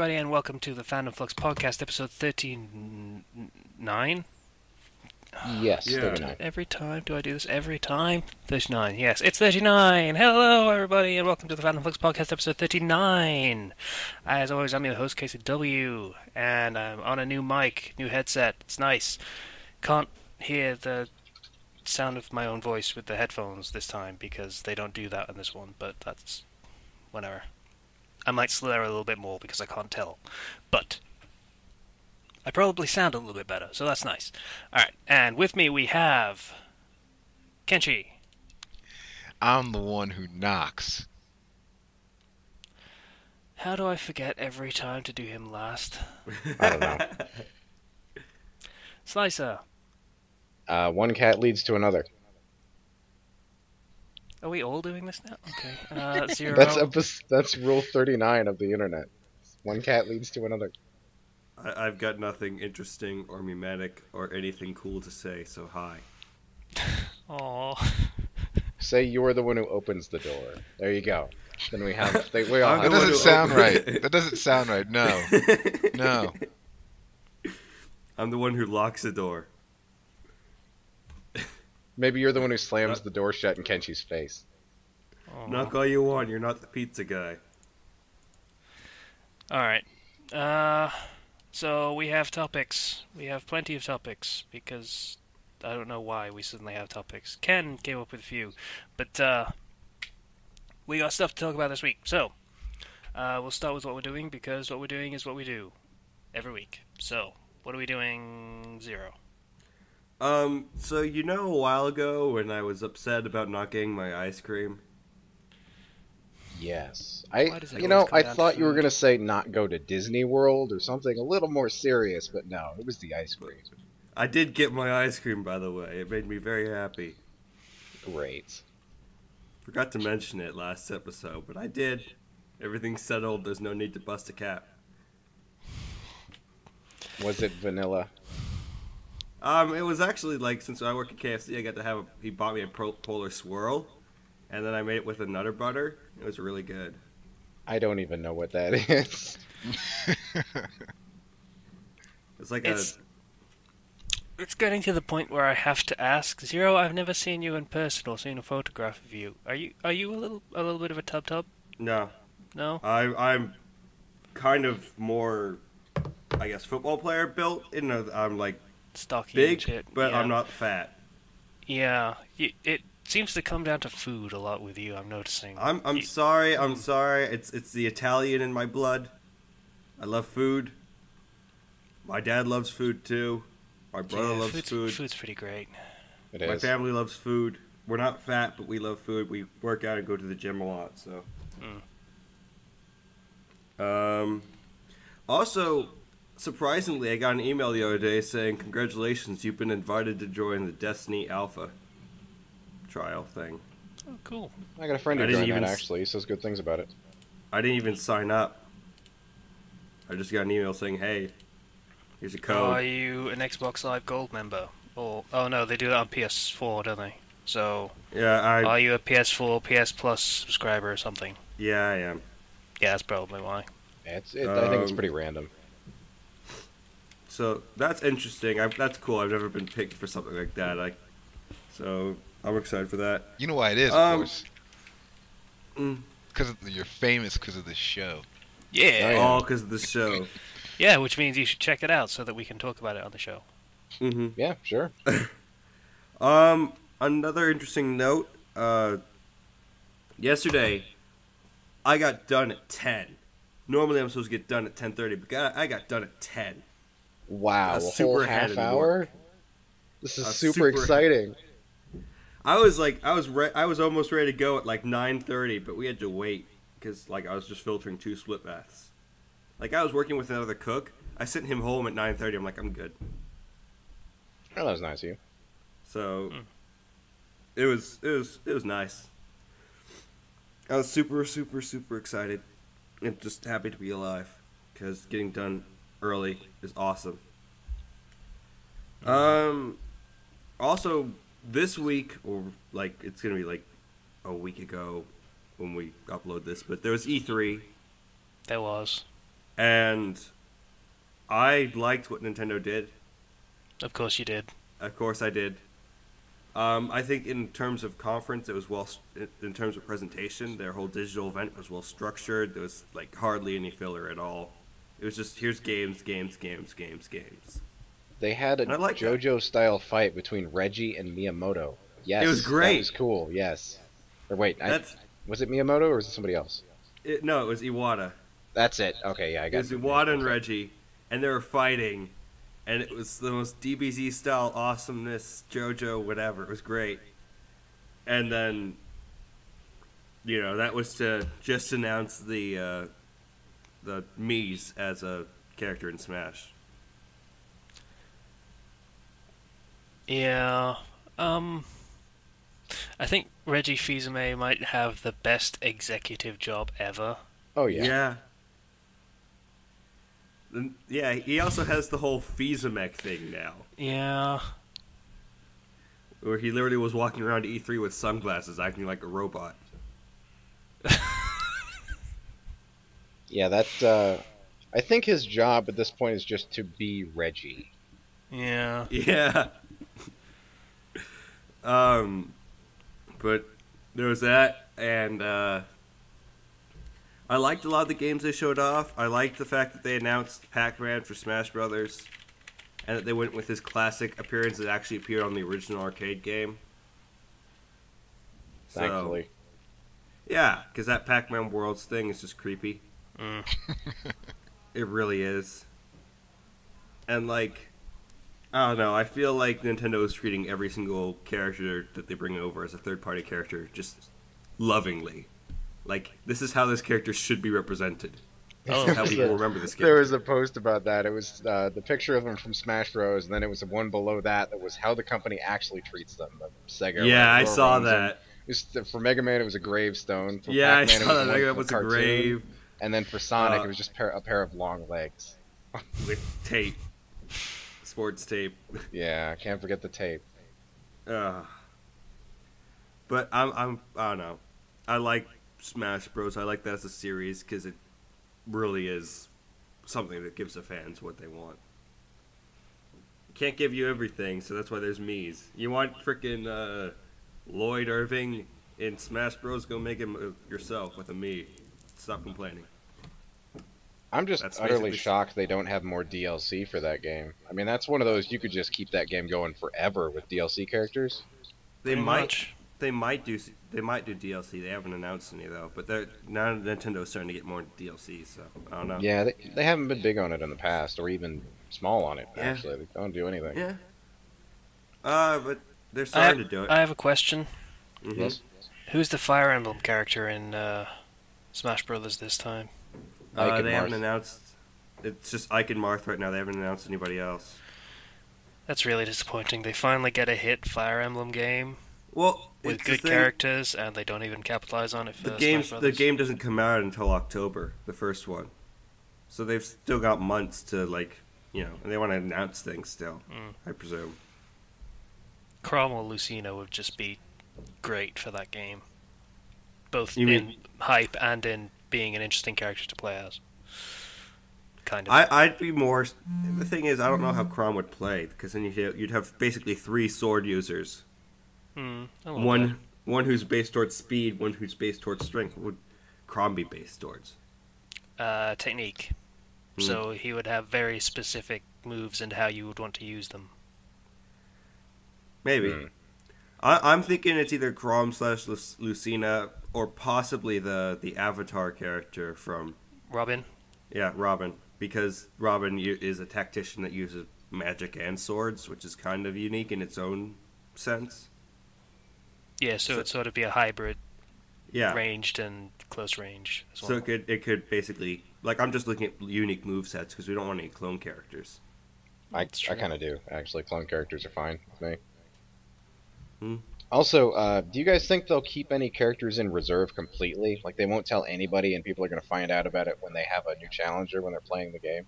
everybody, and welcome to the Fandom Flux podcast, episode 39? Yes, Yeah. 39. Every time? Do I do this every time? 39, yes, it's 39! Hello, everybody, and welcome to the Fandom Flux podcast, episode 39! As always, I'm your host, KCW, and I'm on a new mic, new headset. It's nice. Can't hear the sound of my own voice with the headphones this time, because they don't do that in this one, but that's whatever. I might slur a little bit more because I can't tell. But I probably sound a little bit better, so that's nice. Alright, and with me we have Kenshi. I'm the one who knocks. How do I forget every time to do him last? I don't know. Slicer. One cat leads to another. Are we all doing this now? Okay. Zero. That's rule 39 of the internet. One cat leads to another. I've got nothing interesting or mimetic or anything cool to say, so hi. Aww. Say you're the one who opens the door. There you go. Then we have. We all I'm That the one have. doesn't who sound opened right. it. That doesn't sound right. No. No. I'm the one who locks the door. Maybe you're the one who slams the door shut in Kenshi's face. Knock all you want, you're not the pizza guy. Alright. So we have topics. We have plenty of topics, because I don't know why we suddenly have topics. Ken came up with a few, but we got stuff to talk about this week. So, we'll start with what we're doing, because what we're doing is what we do every week. So, what are we doing, Zero? So you know a while ago when I was upset about not getting my ice cream? Yes. Why does it You know, always come I down to thought you were food? going to say not go to Disney World or something a little more serious, but no, it was the ice cream. I did get my ice cream, by the way. It made me very happy. Great. Forgot to mention it last episode, but I did. Everything's settled, there's no need to bust a cap. Was it vanilla? It was actually like, since I work at KFC, I got to have he bought me a polar swirl, and then I made it with a Nutter Butter. It was really good. I don't even know what that is. It's like It's getting to the point where I have to ask, Zero, I've never seen you in person or seen a photograph of you. Are you a little bit of a tub? no, No? I'm kind of more, I guess, football player built. You know, I'm like Stocky and big, shit. but yeah. I'm not fat. Yeah, it seems to come down to food a lot with you, I'm noticing. I'm You- sorry. It's the Italian in my blood. I love food. My dad loves food too. My brother loves food. Food's pretty great. It My is. family loves food. We're not fat, but we love food. We work out and go to the gym a lot. So, also, surprisingly, I got an email the other day saying, "Congratulations, you've been invited to join the Destiny Alpha trial thing." Oh, cool. I got a friend I who didn't joined even that, s- actually. He says good things about it. I didn't even sign up. I just got an email saying, "Hey, here's a code." Are you an Xbox Live Gold member? Or oh no, they do that on PS4, don't they? So Yeah, are you a PS4, PS Plus subscriber or something? yeah, I am. Yeah, that's probably why. I think it's Um, pretty random. So that's interesting. That's cool. I've never been picked for something like that. So I'm excited for that. You know why it is, of Um, course. Mm. Because you're famous because of this show. Yeah. yeah. All because of the show. Yeah, which means you should check it out so that we can talk about it on the show. hmm Yeah, sure. Another interesting note. Yesterday, I got done at 10. Normally, I'm supposed to get done at 10:30, but I got done at 10. Wow, A a whole super ahead half in hour? work. This is A super super- exciting. I was almost ready to go at like 9:30, but we had to wait because like I was just filtering 2 split baths. Like I was working with another cook. I sent him home at 9:30. I'm like, I'm good. Oh, that was nice of you. So it was nice. I was super excited and just happy to be alive because getting done early is awesome. Also this week, or like it's gonna be like a week ago when we upload this, but there was E3. There was. And I liked what Nintendo did. Of course you did. Of course I did. I think in terms of conference, it was in terms of presentation, their whole digital event was well structured. There was like hardly any filler at all. It was just, here's games, games, games, games, games. They had a And I like that. JoJo-style fight between Reggie and Miyamoto. Yes, It was great. That was cool. Yes. Or wait, That's was it Miyamoto or was it somebody else? No, it was Iwata. That's it. Okay, yeah, I It got was Iwata and Reggie, and they were fighting, and it was the most DBZ style awesomeness, JoJo, whatever. It was great. And then, that was to just announce the Mii's as a character in Smash. Yeah. I think Reggie Fils-Aimé might have the best executive job ever. Oh yeah. Yeah. Yeah, he also has the whole Fils-Aimé thing now, Yeah. where he literally was walking around E3 with sunglasses, acting like a robot. Yeah, I think his job at this point is just to be Reggie. Yeah. Yeah. But there was that, and I liked a lot of the games they showed off. I liked the fact that they announced Pac-Man for Smash Brothers, and that they went with his classic appearance that actually appeared on the original arcade game. Thankfully. So, yeah, because that Pac-Man Worlds thing is just creepy. Mm. It really is. And, like, I don't know, I feel like Nintendo is treating every single character that they bring over as a third-party character just lovingly. Like, this is how this character should be represented. This Oh, is how people remember this There character. was a post about that. It was the picture of him from Smash Bros. And then it was one below that was how the company actually treats them. The Sega. Yeah, I Royal saw Rumble. that. For Mega Man, it was a gravestone. For Yeah, I Pac-Man, saw it that. was That one was a cartoon. grave And then for Sonic, it was just a pair of long legs. with tape. Sports tape. Yeah, can't forget the tape. But I don't know. I like Smash Bros. I like that as a series because it really is something that gives the fans what they want. Can't give you everything, so that's why there's Mii's. You want frickin' Lloyd Irving in Smash Bros? Go make him yourself with a Mii. Stop complaining. I'm just That's utterly basically- shocked they don't have more DLC for that game. I mean, that's one of those you could just keep that game going forever with DLC characters. They Pretty might. much. They might do DLC. They haven't announced any though. But now Nintendo's starting to get more DLC. So I don't know. Yeah, they haven't been big on it in the past, or even small on it. Yeah. Actually, they don't do anything. Yeah. But they're starting to do it. I have a question. Mhm. Yes. Who's the Fire Emblem character in Smash Brothers this time? Ike and They haven't Marth. announced. It's just Ike and Marth right now. They haven't announced anybody else. That's really disappointing. They finally get a hit Fire Emblem game Well, with it's good the thing, characters, and they don't even capitalize on it for The Smash the Brothers. game doesn't come out until October, the first one. So they've still got months to and they want to announce things still. Mm. I presume. Crom or Lucina would just be great for that game. Both You in mean- hype and in being an interesting character to play as. Kind of. I'd be more. The thing is, I don't know how Crom would play because then you'd have basically 3 sword users. A little One who's based towards speed, one who's based towards strength. What would Crom be based towards? bit. Technique. Hmm. So he would have very specific moves and how you would want to use them. Maybe. Hmm. I'm thinking it's either Crom / Lucina or possibly the Avatar character from Robin? Robin, because Robin is a tactician that uses magic and swords, which is kind of unique in its own sense. Yeah, so it'd sort of be a hybrid, Yeah. ranged and close range as well. So it could basically I'm just looking at unique movesets because we don't want any clone characters. I That's true. kind of do actually. Clone characters are fine with me. Hmm. Also, do you guys think they'll keep any characters in reserve completely? Like they won't tell anybody, and people are going to find out about it when they have a new challenger when they're playing the game?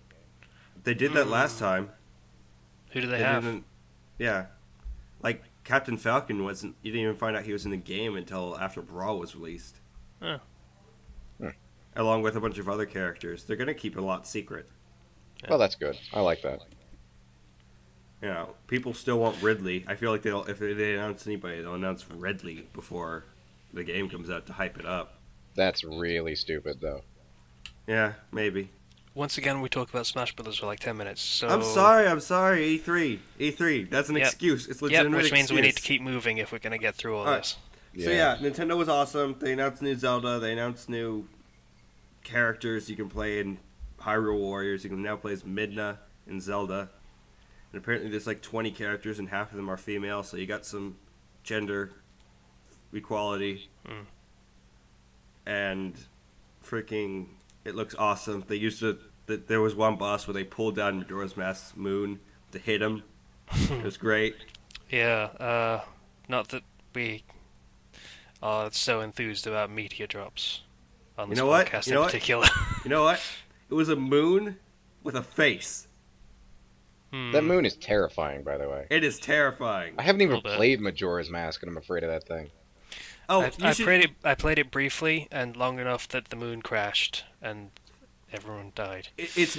They did that last time. Who do they have? didn't. Yeah, like Captain Falcon wasn't. You didn't even find out he was in the game until after Brawl was released. Oh. Hmm. along with a bunch of other characters. They're going to keep a lot secret. Well, that's good. I like that. You know, people still want Ridley. I feel like if they announce anybody, they'll announce Ridley before the game comes out to hype it up. That's really stupid, though. Yeah, maybe. Once again, we talk about Smash Brothers for like 10 minutes. So I'm sorry. E3. That's an excuse. It's legitimate. Yep, which means excuse. we need to keep moving if we're going to get through all this. So yeah, Nintendo was awesome. They announced new Zelda. They announced new characters you can play in Hyrule Warriors. You can now play as Midna in Zelda. And apparently there's like 20 characters and half of them are female, so you got some gender equality. And freaking, it looks awesome. They used there was one boss where they pulled down Majora's Mask's moon to hit him. It was great. Yeah, not that we are so enthused about meteor drops on this podcast in particular. You know what? It was a moon with a face. That moon is terrifying, by the way. It is terrifying. I haven't even played Majora's Mask, and I'm afraid of that thing. Oh, I played it briefly and long enough that the moon crashed and everyone died. It's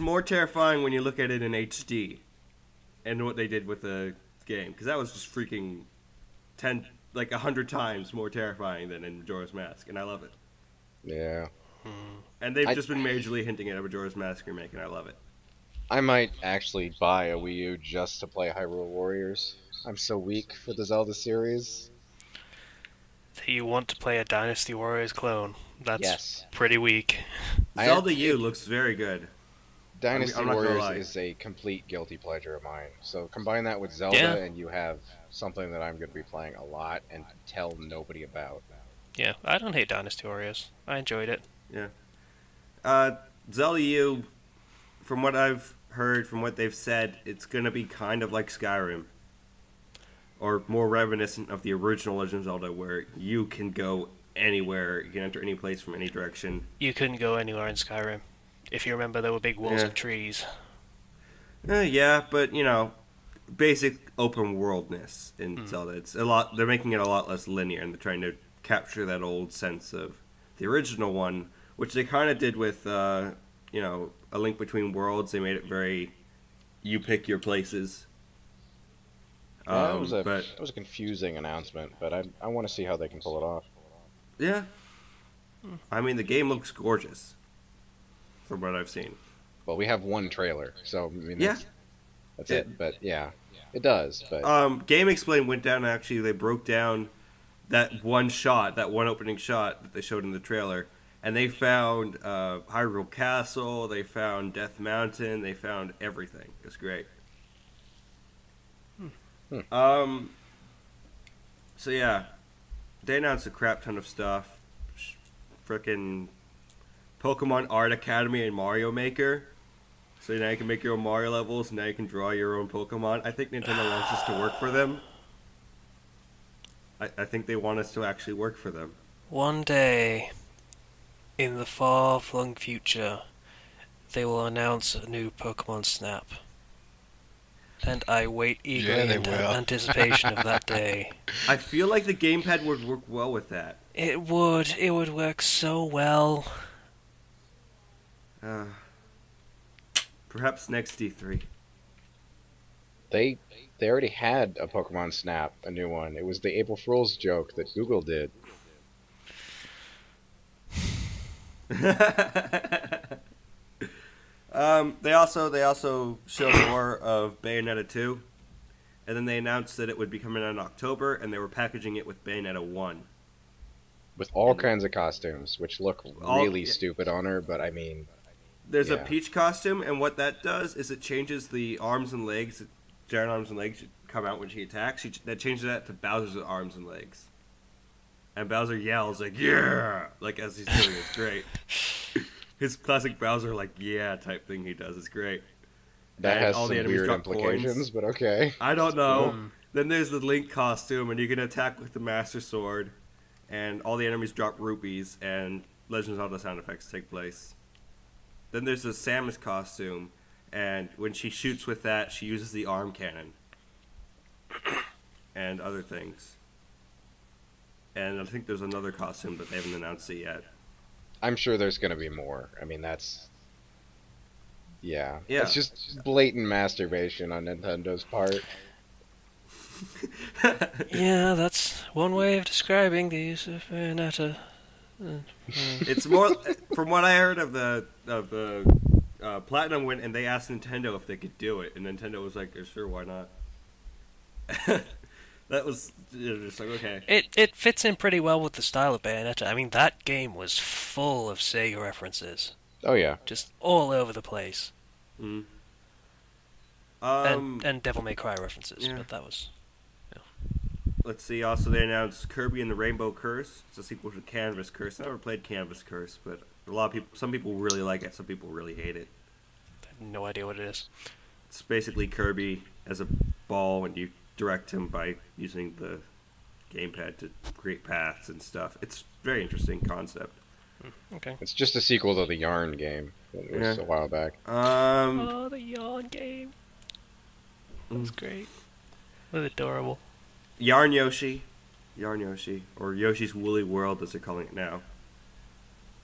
more terrifying when you look at it in HD, and what they did with the game, because that was just freaking 100 times more terrifying than in Majora's Mask, and I love it. Yeah. And they've just been majorly hinting at a Majora's Mask remake, and I love it. I might actually buy a Wii U just to play Hyrule Warriors. I'm so weak for the Zelda series. You want to play a Dynasty Warriors clone. That's pretty weak. Zelda U looks very good. Dynasty Warriors is a complete guilty pleasure of mine. So combine that with Zelda and you have something that I'm going to be playing a lot and tell nobody about. Yeah, I don't hate Dynasty Warriors. I enjoyed it. Yeah. Zelda U, from what I've heard, from what they've said, it's going to be kind of like Skyrim. Or more reminiscent of the original Legend of Zelda, where you can go anywhere, you can enter any place from any direction. You couldn't go anywhere in Skyrim. If you remember, there were big walls of trees. Yeah, but, basic open worldness in Zelda. It's a lot. They're making it a lot less linear, and they're trying to capture that old sense of the original one, which they kind of did with, A Link Between Worlds. They made it very, you pick your places. Yeah, it was a confusing announcement, but I want to see how they can pull it off. Yeah. I mean, the game looks gorgeous, from what I've seen. Well, we have one trailer, so, I mean, that's it. But, yeah, it does. But Game Explain went down, actually, they broke down that one opening shot that they showed in the trailer, and they found Hyrule Castle, they found Death Mountain, they found everything. It was great. So yeah, they announced a crap ton of stuff. Frickin' Pokemon Art Academy and Mario Maker. So now you can make your own Mario levels, now you can draw your own Pokemon. I think Nintendo wants us to work for them. I think they want us to actually work for them. One day, in the far-flung future, they will announce a new Pokemon Snap. And I wait eagerly in anticipation of that day. I feel like the gamepad would work well with that. It would. It would work so well. Perhaps next E3. They already had a Pokemon Snap, a new one. It was the April Fool's joke that Google did. They also showed more of Bayonetta 2, and then they announced that it would be coming out in October, and they were packaging it with Bayonetta 1. With all kinds of costumes, which look really stupid on her, but I mean... There's a Peach costume, and what that does is it changes the arms and legs, giant arms and legs come out when she attacks. That changes that to Bowser's arms and legs. And Bowser yells, like, yeah! Like, as he's doing it. It's great. His classic Bowser, like, yeah, type thing he does. It's great. That has some weird implications, but okay. I don't know. Then there's the Link costume, and you can attack with the Master Sword, and all the enemies drop rupees, and Legend of Zelda sound effects take place. Then there's the Samus costume, and when she shoots with that, she uses the arm cannon. And other things. And I think there's another costume, but they haven't announced it yet. I'm sure there's going to be more. I mean, that's... Yeah. Yeah. It's just blatant masturbation on Nintendo's part. Yeah, that's one way of describing the use of Bayonetta. It's more, from what I heard of the Platinum went, and they asked Nintendo if they could do it, and Nintendo was like, "Sure, why not?" That was just like, okay. It fits in pretty well with the style of Bayonetta. I mean, that game was full of Sega references. Oh yeah, just all over the place. Mm. And Devil May Cry references, yeah. But that was... Let's see, also they announced Kirby and the Rainbow Curse. It's a sequel to Canvas Curse. I never played Canvas Curse, but some people really like it, some people really hate it. I have no idea what it is. It's basically Kirby as a ball, and you direct him by using the gamepad to create paths and stuff. It's a very interesting concept. Okay. It's just a sequel to the Yarn game. It was a while back. Oh, the Yarn game. That was great. It was adorable. Yarn Yoshi, or Yoshi's Woolly World as they're calling it now.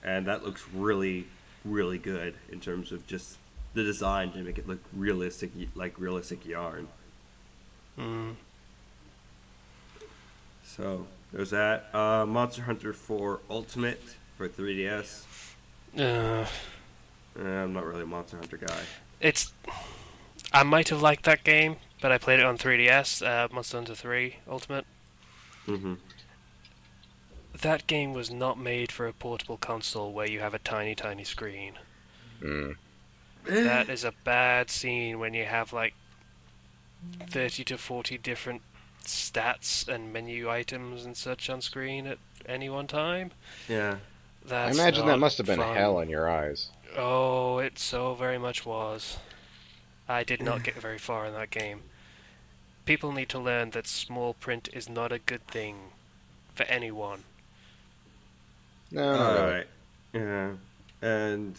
And that looks really, really good in terms of just the design to make it look realistic, like realistic yarn. Mm. So, there's that. Monster Hunter 4 Ultimate for 3DS. I'm not really a Monster Hunter guy. I might have liked that game, but I played it on 3DS, Monster Hunter 3 Ultimate. Mm-hmm. That game was not made for a portable console where you have a tiny, tiny screen. Mm. That is a bad scene when you have like 30 to 40 different stats and menu items and such on screen at any one time. Yeah. I imagine that must have been fun. hell in your eyes. Oh, it so very much was. I did not get very far in that game. People need to learn that small print is not a good thing for anyone. No, not really. Alright. Yeah. And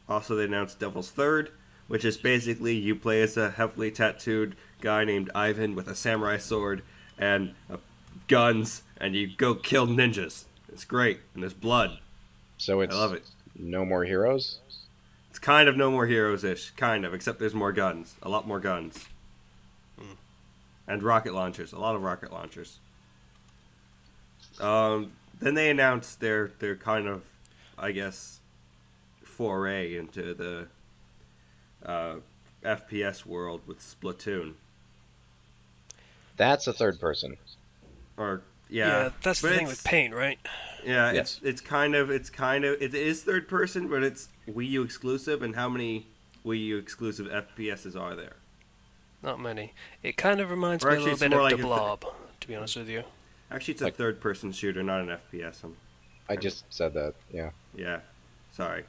also they announced Devil's Third, which is basically you play as a heavily tattooed guy named Ivan with a samurai sword and guns, and you go kill ninjas. It's great, and there's blood. So I love it. No More Heroes? It's kind of No More Heroes-ish, kind of, except there's more guns. A lot more guns. Mm. And rocket launchers. A lot of rocket launchers. Then they announced their kind of, I guess, foray into the FPS world with Splatoon. That's a third person. Or yeah, that's the thing with Paint, right? Yeah, yes. it is third person, but it's Wii U exclusive. And how many Wii U exclusive FPSs are there? Not many. It kind of reminds me a little bit of like The Blob, to be honest with you. Actually, it's a third-person shooter, not an FPS. I just said that, yeah. Yeah, sorry.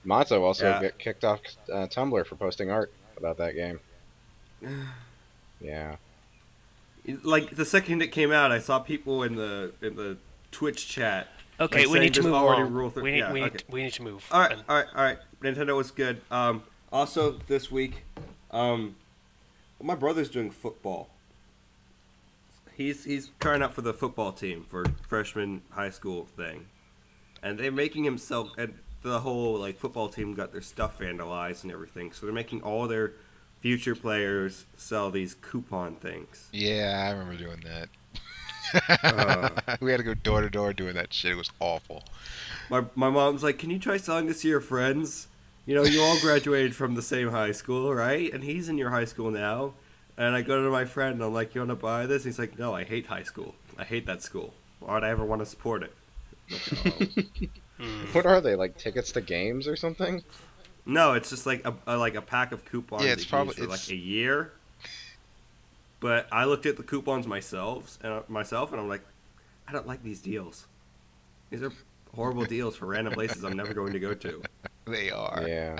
Matzo also got kicked off Tumblr for posting art about that game. Yeah. Like, the second it came out, I saw people in the Twitch chat. Okay, like, we need to move on. We need to move. All right. Nintendo was good. Also, this week, my brother's doing football. He's trying out for the football team for freshman high school thing, and they're making him sell. And the whole football team got their stuff vandalized and everything, so they're making all their future players sell these coupon things. Yeah, I remember doing that. We had to go door to door doing that shit. It was awful. My mom's like, "Can you try selling this to your friends? You know, you all graduated from the same high school, right? And he's in your high school now." And I go to my friend and I'm like, "You want to buy this?" And he's like, "No, I hate high school. I hate that school. Why would I ever want to support it?" Like, What are they, like tickets to games or something? No, it's just like a pack of coupons. Yeah, it's probably for like a year. But I looked at the coupons myself, and I'm like, I don't like these deals. These are horrible deals for random places I'm never going to go to. They are. Yeah.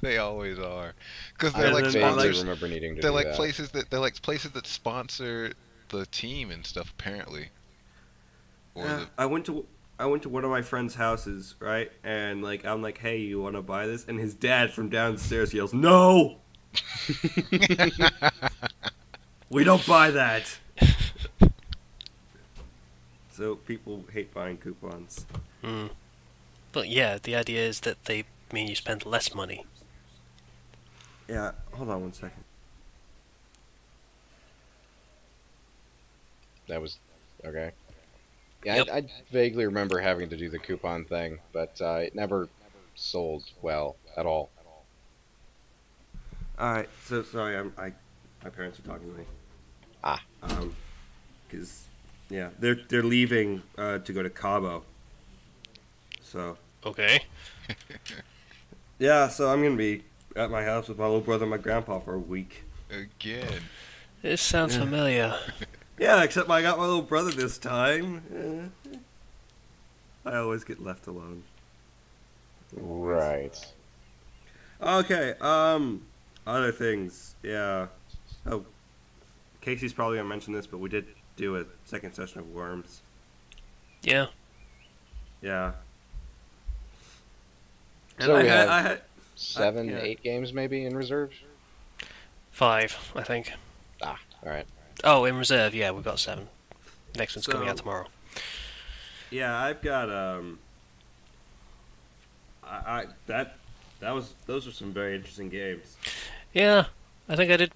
They always are. Because they're I like sponsors. remember needing to They're do like that. places that sponsor the team and stuff. Apparently. I went to one of my friend's houses, right? And I'm like, "Hey, you want to buy this?" And his dad from downstairs yells, "No! We don't buy that." So people hate buying coupons. But yeah, the idea is that they mean you spend less money. Yeah, hold on one second. That was okay. Yeah, Yep. I vaguely remember having to do the coupon thing, but it never sold well at all. Alright, so sorry, my parents are talking to me. Ah. Because, yeah, they're leaving to go to Cabo. So. Okay. Yeah, so I'm gonna be at my house with my little brother and my grandpa for a week. Again. This sounds familiar. Yeah, except I got my little brother this time. I always get left alone. Right. Okay, other things. Yeah. Oh, Casey's probably gonna mention this, but we did do a second session of Worms. Yeah. Yeah. And So I we had, have I had 7, yeah. 8 games maybe in reserve? 5, I think. Ah, alright. Oh, in reserve, yeah, we've got 7. Next one's coming out So- tomorrow. Yeah, I've got those were some very interesting games. Yeah, I think I did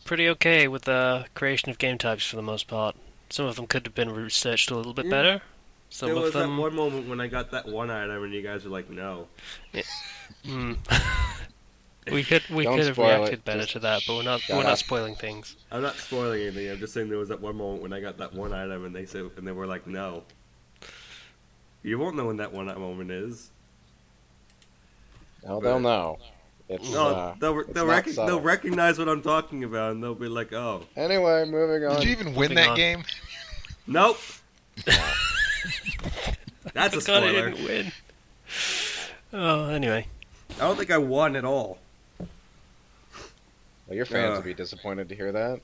pretty okay with the creation of game types for the most part. Some of them could have been researched a little bit better. Some There of was them. that one moment when I got that one item and you guys were like, no. Mm. we could Don't have spoil reacted it, better just to that, but we're not shut up. spoiling things. I'm not spoiling anything. I'm just saying there was that one moment when I got that one item and they were like, no. You won't know when that one moment is. No, they'll know. It's, No, they'll recognize what I'm talking about and they'll be like, oh. Anyway, moving on. Did you even win Moving that on. game? Nope. That's a God, I spoiler. didn't win. Oh, anyway. I don't think I won at all. Well, your fans will be disappointed to hear that.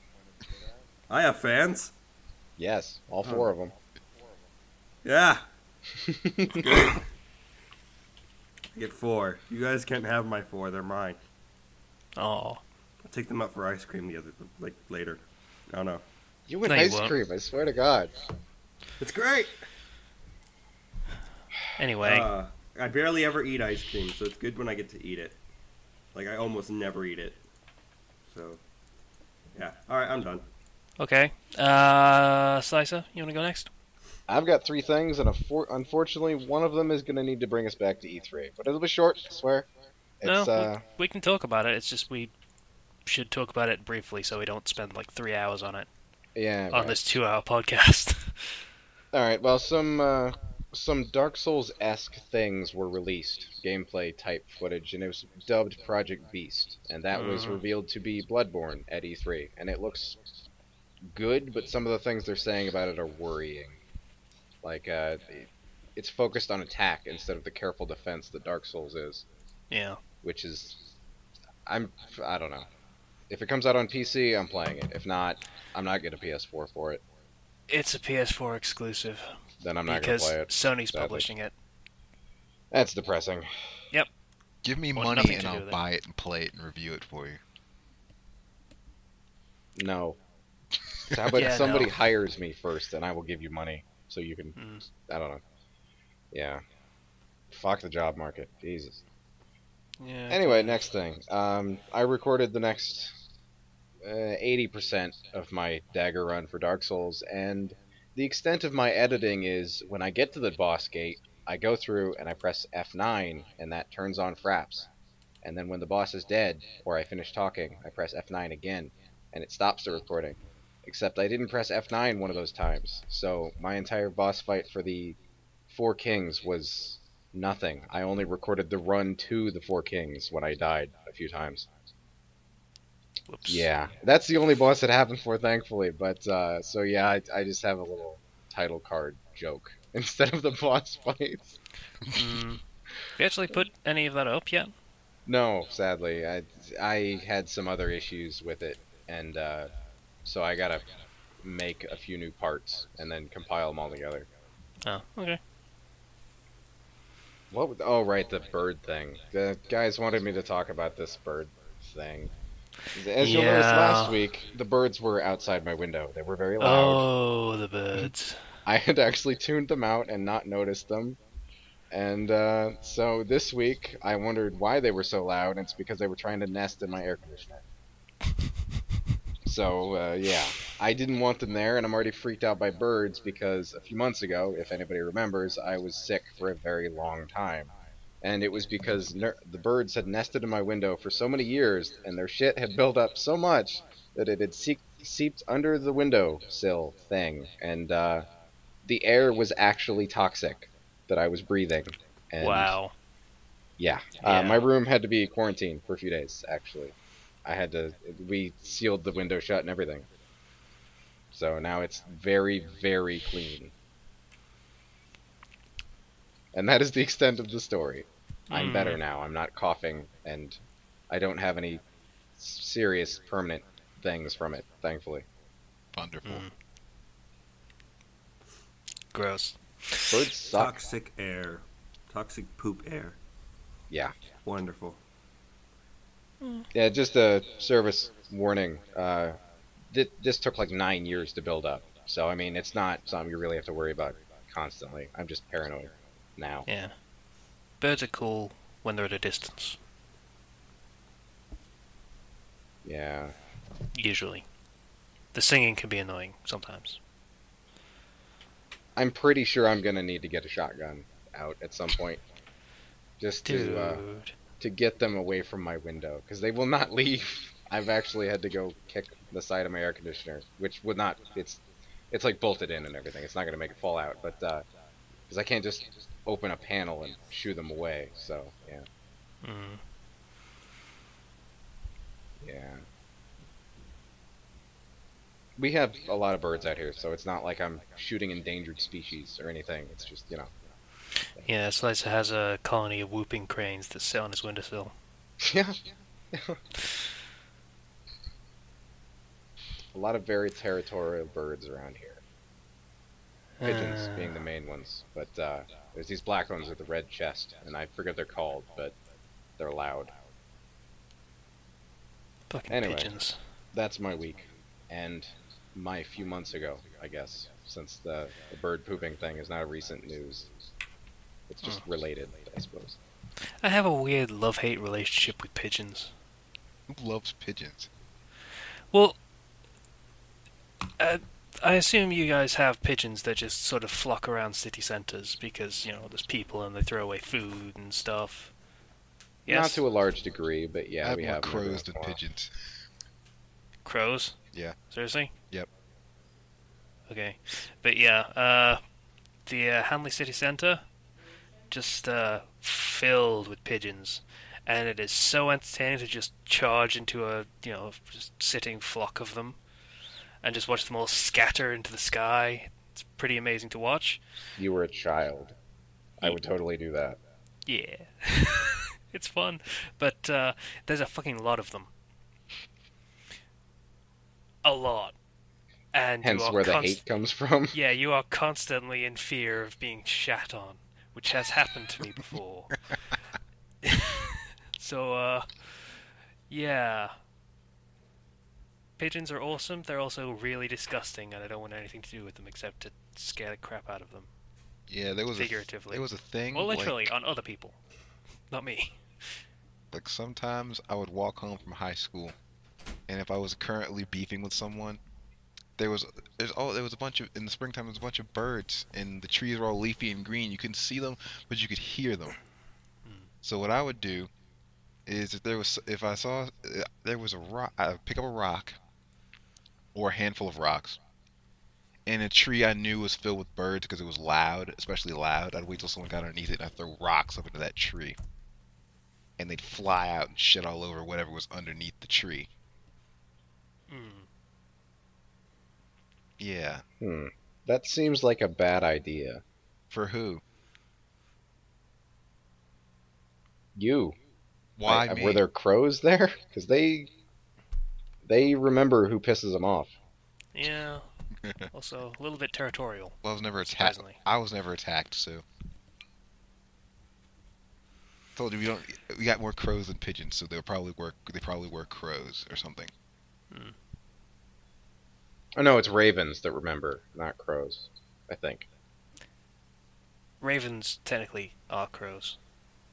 I have fans. Yes, all 4 of them. Yeah. Great. I get 4. You guys can't have my 4. They're mine. Oh. I'll take them out for ice cream later. I don't know. You win No, you ice won't. cream, I swear to God. It's great. Anyway. I barely ever eat ice cream, so it's good when I get to eat it. Like, I almost never eat it. So, yeah. Alright, I'm done. Okay. Slicer, you want to go next? I've got 3 things, and unfortunately, one of them is going to need to bring us back to E3. But it'll be short, I swear. It's, No, we can talk about it. It's just we should talk about it briefly so we don't spend like 3 hours on it. Yeah. On right. this 2-hour podcast. Alright, well, some Dark Souls-esque things were released, gameplay type footage, and it was dubbed Project Beast, and that was revealed to be Bloodborne at E3, and it looks good, but some of the things they're saying about it are worrying. Like, it's focused on attack instead of the careful defense that Dark Souls is. Yeah. Which is, I don't know. If it comes out on PC, I'm playing it. If not, I'm not getting a PS4 for it. It's a PS4 exclusive. Then I'm not going to play it. Because Sony's sadly. publishing it. That's depressing. Yep. Give me Well, money nothing and to do I'll with it. buy it and play it and review it for you. No. How about Yeah, somebody no. hires me first, and I will give you money, so you can, Mm. I don't know. Yeah. Fuck the job market. Jesus. Yeah. Anyway, next thing. I recorded the next 80% of my dagger run for Dark Souls, and the extent of my editing is when I get to the boss gate, I go through and I press F9, and that turns on fraps. And then when the boss is dead, or I finish talking, I press F9 again, and it stops the recording. Except I didn't press F9 one of those times, so my entire boss fight for the 4 Kings was nothing. I only recorded the run to the 4 Kings when I died a few times. Whoops. Yeah, that's the only boss it happened for, thankfully. But, so yeah, I just have a little title card joke instead of the boss fights. Mm. You actually put any of that up yet? No, sadly. I had some other issues with it, and so I gotta make a few new parts and then compile them all together. Oh, okay. Oh, right, the bird thing. The guys wanted me to talk about this bird thing. As you'll notice, last week, the birds were outside my window. They were very loud. Oh, the birds. I had actually tuned them out and not noticed them. And so this week, I wondered why they were so loud, and it's because they were trying to nest in my air conditioner. So, yeah, I didn't want them there, and I'm already freaked out by birds because a few months ago, if anybody remembers, I was sick for a very long time. And it was because the birds had nested in my window for so many years, and their shit had built up so much that it had seeped under the window sill thing, and the air was actually toxic that I was breathing. And Wow. yeah, my Yeah. room had to be quarantined for a few days, actually. We sealed the window shut and everything. So now it's very, very clean. And that is the extent of the story. I'm better Mm. now. I'm not coughing, and I don't have any serious permanent things from it, thankfully. Wonderful. Mm. Gross. Birds suck. Toxic air. Toxic poop air. Yeah. Wonderful. Yeah, just a service warning. This took like 9 years to build up. So, I mean, it's not something you really have to worry about constantly. I'm just paranoid now. Yeah. Birds are cool when they're at a distance, Yeah. usually. The singing can be annoying sometimes. I'm pretty sure I'm gonna need to get a shotgun out at some point. Just Dude. to get them away from my window, because they will not leave. I've actually had to go kick the side of my air conditioner, which would not. It's like bolted in and everything. It's not gonna make it fall out, but because I can't just open a panel and shoo them away. So yeah, Mm. yeah. We have a lot of birds out here, so it's not like I'm shooting endangered species or anything. It's just, you know. Yeah, Slicer has a colony of whooping cranes that sit on his windowsill. Yeah. A lot of very territorial birds around here. Pigeons being the main ones, but there's these black ones with the red chest, and I forget they're called, but they're loud. Fucking Anyway. pigeons. That's my week, and my few months ago, I guess, since the bird pooping thing is not recent news. It's just related, I suppose. I have a weird love-hate relationship with pigeons. Who loves pigeons? Well, I assume you guys have pigeons that just sort of flock around city centers because, you know, there's people and they throw away food and stuff. Yes? Not to a large degree, but yeah, I have we more have them every crows once than in a while. pigeons. Crows? Yeah. Seriously? Yep. Okay. But yeah, the Hanley City Centre, just filled with pigeons. And it is so entertaining to just charge into a, you know, just sitting flock of them. And just watch them all scatter into the sky. It's pretty amazing to watch. You were a child. I would totally do that. Yeah. It's fun. But there's a fucking lot of them. A lot. And Hence you are where the hate comes from. Yeah, you are constantly in fear of being shat on, which has happened to me before. So, yeah. Pigeons are awesome. They're also really disgusting, and I don't want anything to do with them except to scare the crap out of them. Yeah, there was Figuratively. there was a thing. Well, literally, like, on other people. Not me. like sometimes I would walk home from high school, and if I was currently beefing with someone, there was a bunch of in the springtime. There was a bunch of birds, and the trees were all leafy and green. You couldn't see them, but you could hear them. So what I would do is if I saw there was a rock, I would pick up a rock or a handful of rocks, and a tree I knew was filled with birds because it was loud, especially loud. I'd wait till someone got underneath it, and I'd throw rocks up into that tree, and they'd fly out and shit all over whatever was underneath the tree. Mm. Yeah. That seems like a bad idea. For who? You. Why me? Were there crows there? Because they remember who pisses them off. Yeah. Also, a little bit territorial. Well, I was never attacked. Surprisingly. I was never attacked, so. Told you we got more crows than pigeons, so they probably were crows or something. Oh no, it's ravens that remember, not crows. I think. ravens technically are crows.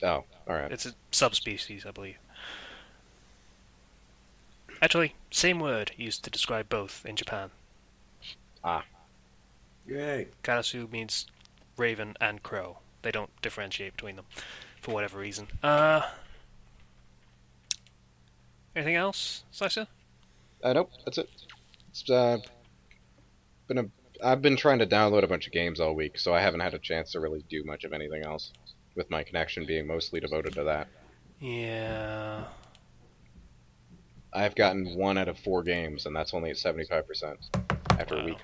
Oh, all right. It's a subspecies, I believe. Actually, same word used to describe both in Japan. Ah, Yay. Karasu means raven and crow. They don't differentiate between them, for whatever reason. Anything else, Slicer? nope, that's it. It's I've been trying to download a bunch of games all week, so I haven't had a chance to really do much of anything else, with my connection being mostly devoted to that. Yeah. I've gotten 1 out of 4 games, and that's only at 75% after a Wow. week.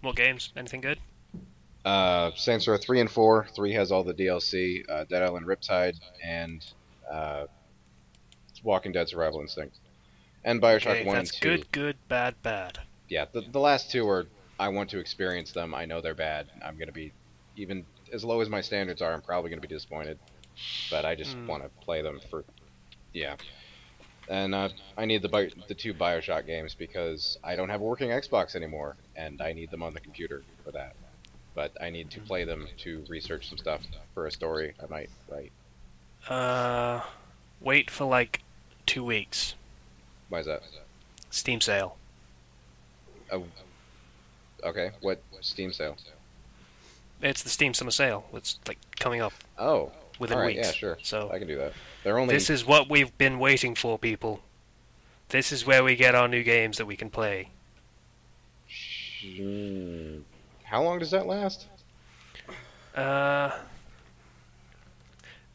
What games? Anything good? Saints Row 3 and 4. 3 has all the DLC, Dead Island Riptide, and Walking Dead Survival Instinct. And Bioshock Okay, 1 that's and 2. good, good, bad, bad. Yeah, the last 2 are, I want to experience them. I know they're bad. I'm going to be, even as low as my standards are, I'm probably going to be disappointed. But I just want to play them for, yeah. And I need the 2 Bioshock games because I don't have a working Xbox anymore, and I need them on the computer for that. But I need to play them to research some stuff for a story I might write. Wait for like 2 weeks. Why is that? Steam sale. Oh, okay. What Steam sale? It's the Steam Summer Sale. It's like coming up Oh, within all right. weeks. Yeah, sure. So I can do that. They're only. this is what we've been waiting for, people. This is where we get our new games that we can play. How long does that last?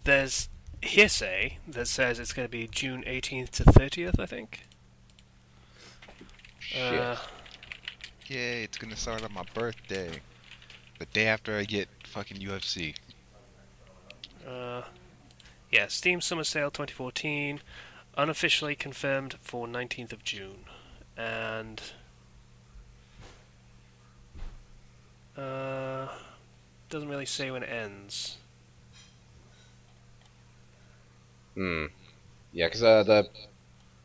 There's hearsay that says it's going to be June 18th to 30th, I think. Shit. Yay, it's gonna start on my birthday. The day after I get fucking UFC. Yeah, Steam Summer Sale 2014, unofficially confirmed for 19th of June, and doesn't really say when it ends. Yeah, because the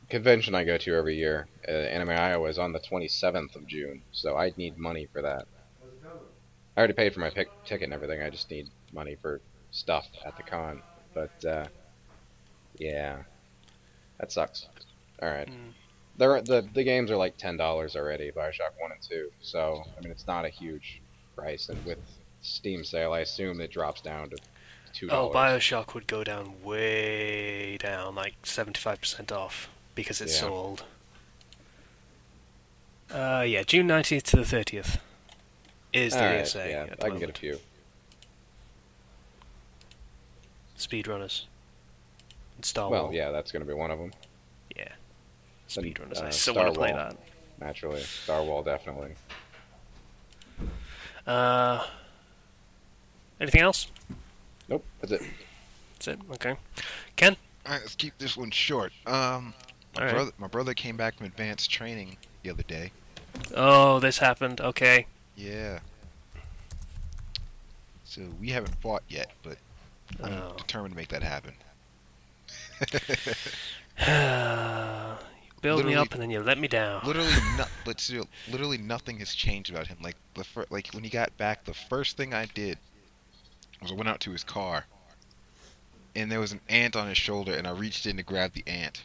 convention I go to every year, Anime Iowa, is on the 27th of June, so I'd need money for that. I already paid for my ticket and everything, I just need money for stuff at the con. But, yeah, that sucks. Alright. The games are like $10 already, Bioshock 1 and 2, so, I mean, it's not a huge price, and with Steam sale, I assume it drops down to $2. Oh, Bioshock would go down way down, like 75% off, because it's so Yeah. old. Yeah, June 19th to the 30th is the Alright, ESA. yeah, at the I can get a moment. few. Speedrunners. And Star Well, Wars. yeah, that's going to be one of them. Yeah. Then, Speedrunners. I uh, still Star want to play Wars. Naturally. Star Wall, definitely. that. Anything else? Nope, that's it. That's it? Okay. Ken? Alright, let's keep this one short. Alright. My brother came back from advanced training the other day. Oh, this happened. Okay. Yeah. So we haven't fought yet, but I'm Oh. determined to make that happen. You build me Literally- up and then you let me down. Literally nothing has changed about him. Like like when he got back, the first thing I did was I went out to his car, and there was an ant on his shoulder, and I reached in to grab the ant,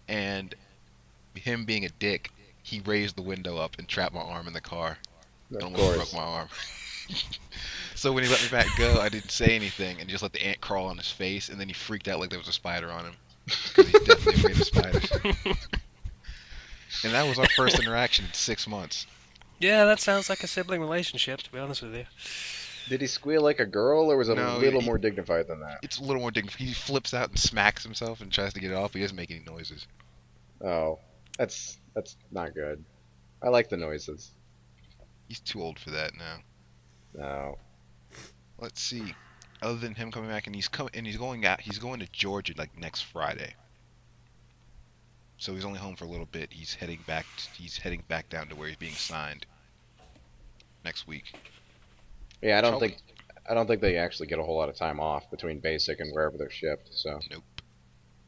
and him being a dick, he raised the window up and trapped my arm in the car. Of Almost course. broke my arm. So when he let me back go, I didn't say anything and just let the ant crawl on his face, and then he freaked out like there was a spider on him. Because he's definitely afraid of spiders. And that was our first interaction in 6 months. Yeah, that sounds like a sibling relationship, to be honest with you. Did he squeal like a girl, or was it No, a little he- more dignified than that? It's a little more dignified. He flips out and smacks himself and tries to get it off, but he doesn't make any noises. Oh, that's not good. I like the noises. He's too old for that now. No. Let's see. Other than him coming back, and he's going to Georgia like next Friday. So he's only home for a little bit. He's heading back down to where he's being signed next week. Yeah, I don't Probably- think they actually get a whole lot of time off between basic and wherever they're shipped. So Nope.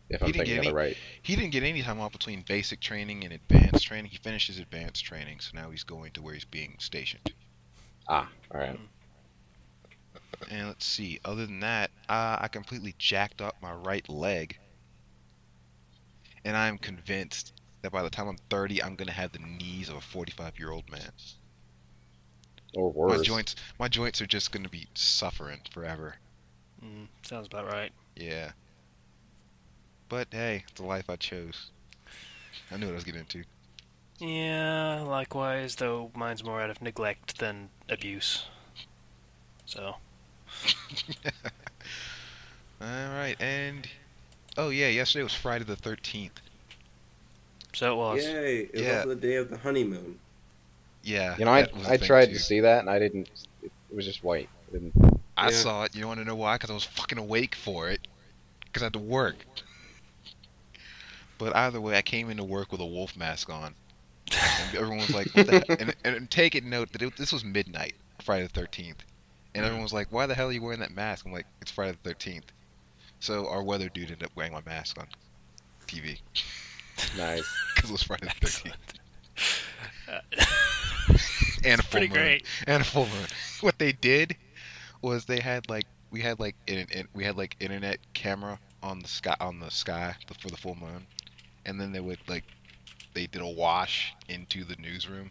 if He I'm didn't thinking get of the any- right, He didn't get any time off between basic training and advanced training. He finished his advanced training, so now he's going to where he's being stationed. all right. And let's see. Other than that, I completely jacked up my right leg, and I'm convinced that by the time I'm 30, I'm gonna have the knees of a 45-year-old man. Or worse. My joints are just gonna be suffering forever. Sounds about right. Yeah. But hey, it's the life I chose. I knew what I was getting into. Yeah, likewise, though mine's more out of neglect than abuse. So. Alright, and... Oh yeah, yesterday was Friday the 13th. So it was. Yay! It was Yeah. also the day of the honeymoon. Yeah, You know, that was a I thing, tried too. to see that, and I didn't. It was just white. I didn't. I Yeah. saw it. You want to know why? Because I was fucking awake for it. Because I had to work. But either way, I came into work with a wolf mask on. And everyone was like, what the hell? And take it note that this was midnight, Friday the 13th. And everyone was like, why the hell are you wearing that mask? I'm like, it's Friday the 13th. So our weather dude ended up wearing my mask on TV. Nice. Because it was Friday the 13th. Excellent. And a full Pretty moon. great. And a full moon. What they did was they had like, we had like internet camera on the sky for the full moon. And then they did a wash into the newsroom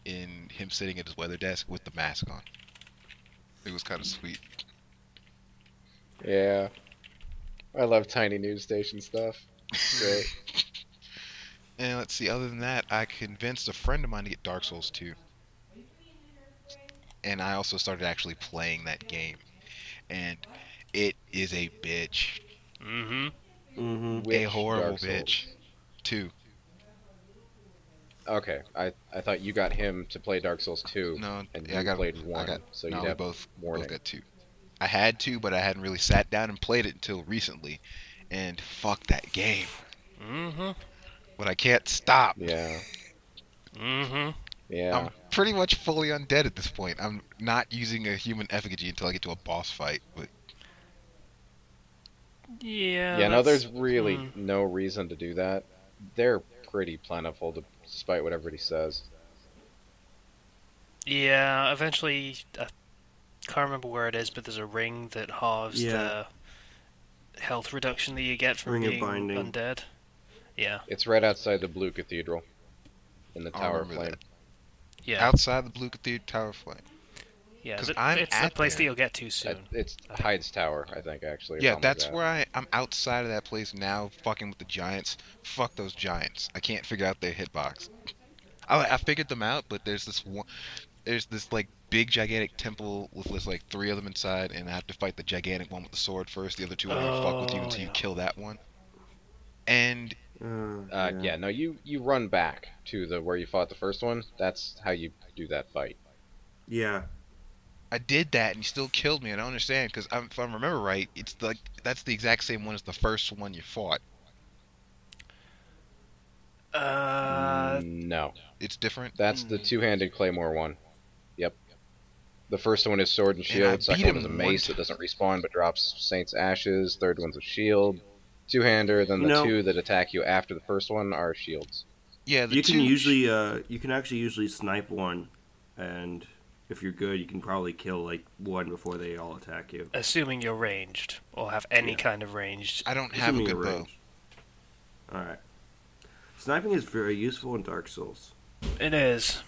in him sitting at his weather desk with the mask on. It was kind of sweet. Yeah. I love tiny news station stuff. Great. And let's see, other than that, I convinced a friend of mine to get Dark Souls 2. And I also started actually playing that game. And it is a bitch. Mm-hmm. Mm-hmm. Which A horrible Dark Souls? bitch. 2. Okay, I thought you got him to play Dark Souls 2, No, and yeah, you played 1, so no, you'd we have both warning. got 2. I had to, but I hadn't really sat down and played it until recently. And fuck that game. Mm-hmm. But I can't stop. Yeah, Mm-hmm. yeah. I'm pretty much fully undead at this point. I'm not using a human effigy until I get to a boss fight. But Yeah. Yeah, no, that's- there's really no reason to do that. They're pretty plentiful, despite what everybody says. Yeah, eventually, I can't remember where it is, but there's a ring that halves Yeah. the health reduction that you get from Ring of being Binding. undead. Yeah, It's right outside the Blue Cathedral, in the I'll Tower of remember Flame. yeah, outside the Blue Cathedral Tower of Flame. yeah. 'cause but I'm it's a at place there. that you'll get to soon. It's Hyde's Tower, I think, actually. or Yeah, something like that's that. where I'm outside of that place now, fucking with the giants. Fuck those giants. I can't figure out their hitbox. I figured them out, but there's this like big gigantic temple with like 3 of them inside, and I have to fight the gigantic one with the sword first. The other 2 won't fuck with you Oh, until you yeah. kill that one. And Yeah, no, you run back to the where you fought the first one. That's how you do that fight. Yeah. I did that, and you still killed me. I don't understand, because if I remember right, it's like that's the exact same one as the first one you fought. No, It's different. that's the two-handed Claymore one. Yep. The first one is sword and And I shield. beat Second one is a him mace one that doesn't respawn but drops Saint's Ashes. Third one's a shield. Two-hander. Then You the know- 2 that attack you after the first one are shields. Yeah, the You can two- you can actually usually snipe one, and if you're good, you can probably kill like one before they all attack you. Assuming you're ranged or have any Yeah. kind of ranged. I don't have a Assuming good you're bow. ranged. All right. Sniping is very useful in Dark Souls. It is.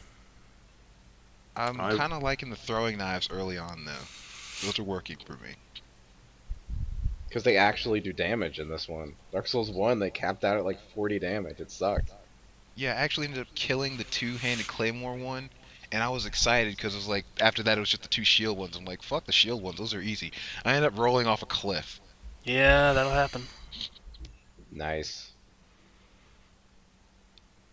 I'm I- kind of liking the throwing knives early on, though. Those are working for me. Because they actually do damage in this one. Dark Souls 1, they capped out at like 40 damage. It sucked. Yeah, I actually ended up killing the two-handed claymore one, and I was excited because it was like after that it was just the 2 shield ones. I'm like, fuck the shield ones, those are easy. I ended up rolling off a cliff. Yeah, that'll happen. Nice.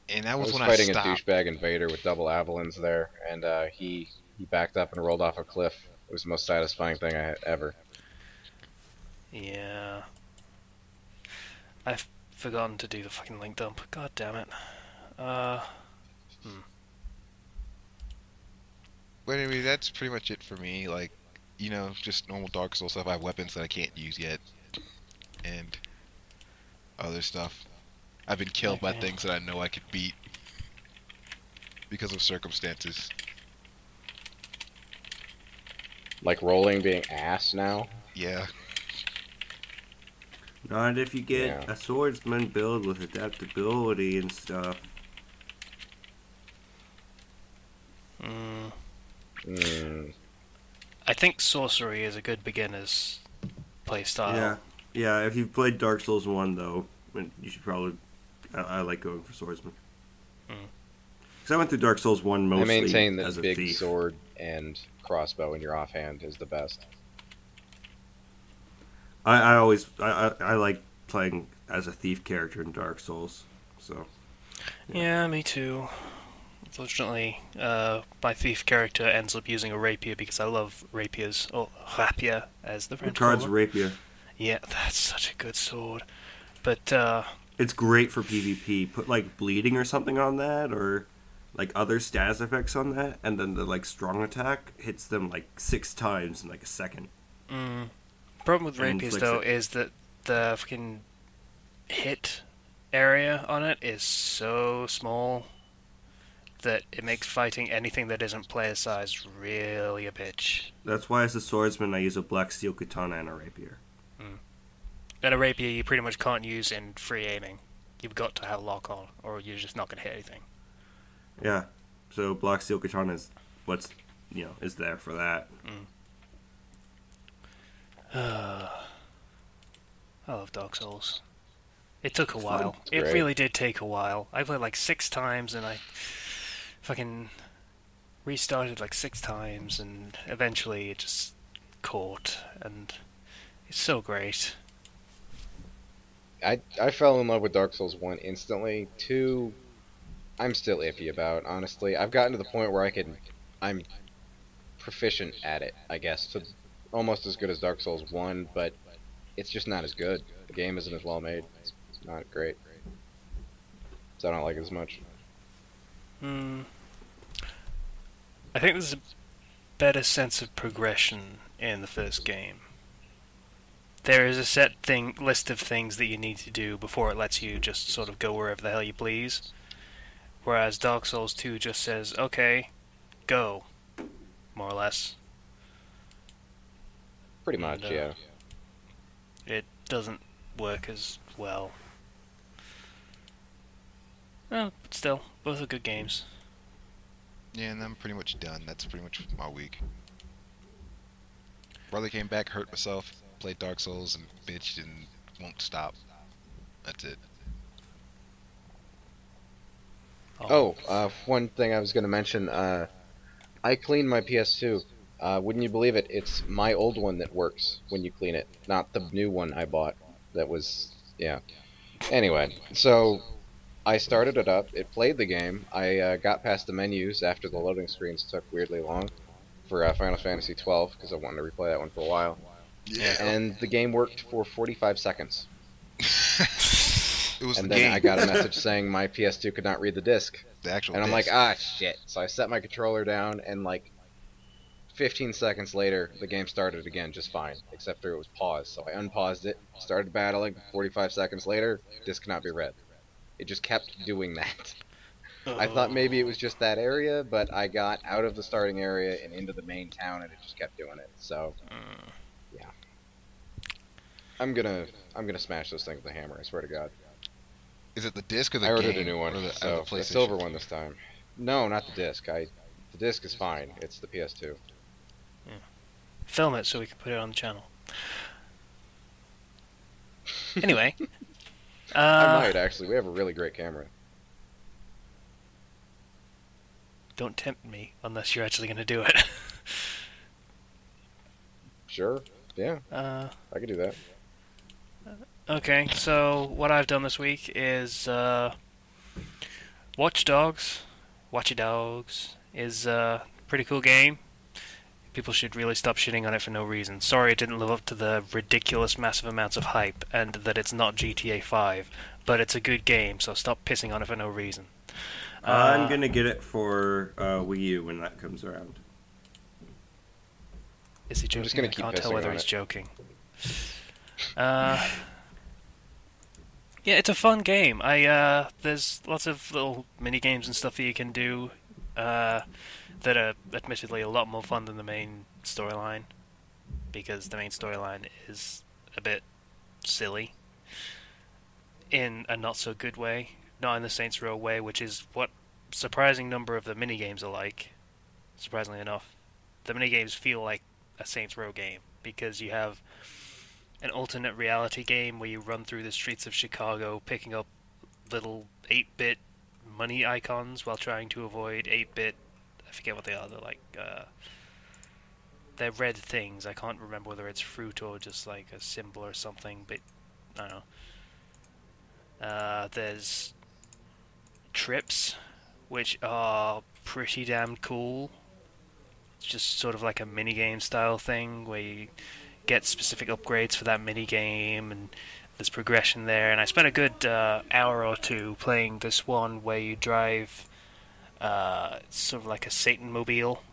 And that I was was when I fighting a stopped. douchebag invader with double Avalons there, and he backed up and rolled off a cliff. It was the most satisfying thing I had ever. Yeah. I've forgotten to do the fucking link dump. God damn it. But anyway, that's pretty much it for me. Like, you know, just normal Dark Souls stuff. I have weapons that I can't use yet, and other stuff. I've been killed by Okay. things that I know I could beat because of circumstances. Like rolling being ass now. Yeah. Not if you get Yeah. a swordsman build with adaptability and stuff. Mm. I think sorcery is a good beginner's playstyle. Yeah. Yeah, if you've played Dark Souls 1, though, you should probably... I like going for swordsman. Because I went through Dark Souls 1 I mostly maintain that as a big thief. sword and crossbow in your offhand is the best. I like playing as a thief character in Dark Souls, so... Yeah, me too. Unfortunately, my thief character ends up using a rapier because I love rapiers, or rapier, as the French call Ricard's them. rapier. Yeah, that's such a good sword. But, It's great for PvP. Put, like, bleeding or something on that, or, like, other status effects on that, and then the, like, strong attack hits them, like, 6 times in, like, a second. problem with And rapiers, inflicts though, it. is that the fucking hit area on it is so small that it makes fighting anything that isn't player size really a bitch. That's why, as a swordsman, I use a black steel katana and a rapier. And a rapier you pretty much can't use in free aiming. You've got to have lock on, or you're just not going to hit anything. Yeah. So black steel katana is what's, is there for that. I love Dark Souls. It took a It's while. fun. It's It great. really did take a while. I played like 6 times and I fucking restarted like 6 times and eventually it just caught and it's so great. I fell in love with Dark Souls 1 instantly. 2, I'm still iffy about, honestly. I've gotten to the point where I'm proficient at it, I guess, to almost as good as Dark Souls 1, but it's just not as good. The game isn't as well made. It's not great. So I don't like it as much. I think there's a better sense of progression in the first game. There is a set list of things that you need to do before it lets you just sort of go wherever the hell you please. Whereas Dark Souls 2 just says, okay, go, more or less. Pretty much, And, yeah. It doesn't work as well. Well, but still, both are good games. Yeah, and I'm pretty much done. That's pretty much my week. Brother came back, hurt myself, played Dark Souls, and bitched and won't stop. That's it. One thing I was going to mention, I cleaned my PS2. Wouldn't you believe it? It's my old one that works when you clean it, not the new one I bought. That was, yeah. Anyway, so I started it up. It played the game. I got past the menus after the loading screens took weirdly long for Final Fantasy XII because I wanted to replay that one for a while. Yeah. And the game worked for 45 seconds. It was And the then game. I got a message saying my PS2 could not read the disc. The actual And I'm like, disc. ah, shit. So I set my controller down, and like 15 seconds later, the game started again just fine, except for it was paused. So I unpaused it, started battling. 45 seconds later, disc cannot be read. It just kept doing that. I thought maybe it was just that area, but I got out of the starting area and into the main town, and it just kept doing it. So, yeah. I'm gonna smash this thing with a hammer. I swear to God. Is it the disc or the I ordered game? a new one, Or the so the PlayStation? silver one this time. No, not the disc. The disc is fine. It's the PS2. Film it so we can put it on the channel. Anyway. I might actually. We have a really great camera. Don't tempt me unless you're actually going to do it. Sure. Yeah, I could do that. Okay, so what I've done this week is Watch Dogs. Watchy Dogs is a pretty cool game. People should really stop shitting on it for no reason. Sorry it didn't live up to the ridiculous massive amounts of hype, and that it's not GTA 5, but it's a good game, so stop pissing on it for no reason. I'm gonna get it for Wii U when that comes around. Is he joking? just gonna I keep can't tell pissing whether on he's it. joking. Yeah, it's a fun game. There's lots of little mini games and stuff that you can do. that are admittedly a lot more fun than the main storyline, because the main storyline is a bit silly in a not so good way, not in the Saints Row way, which is what surprising number of the minigames are like. Surprisingly enough, the minigames feel like a Saints Row game because you have an alternate reality game where you run through the streets of Chicago picking up little 8-bit money icons while trying to avoid 8-bit. I forget what they are. They're like they're red things. I can't remember whether it's fruit or just like a symbol or something, but I don't know. There's trips, which are pretty damn cool. It's just sort of like a minigame style thing where you get specific upgrades for that minigame, and there's progression there. And I spent a good hour or two playing this one where you drive sort of like a Satan mobile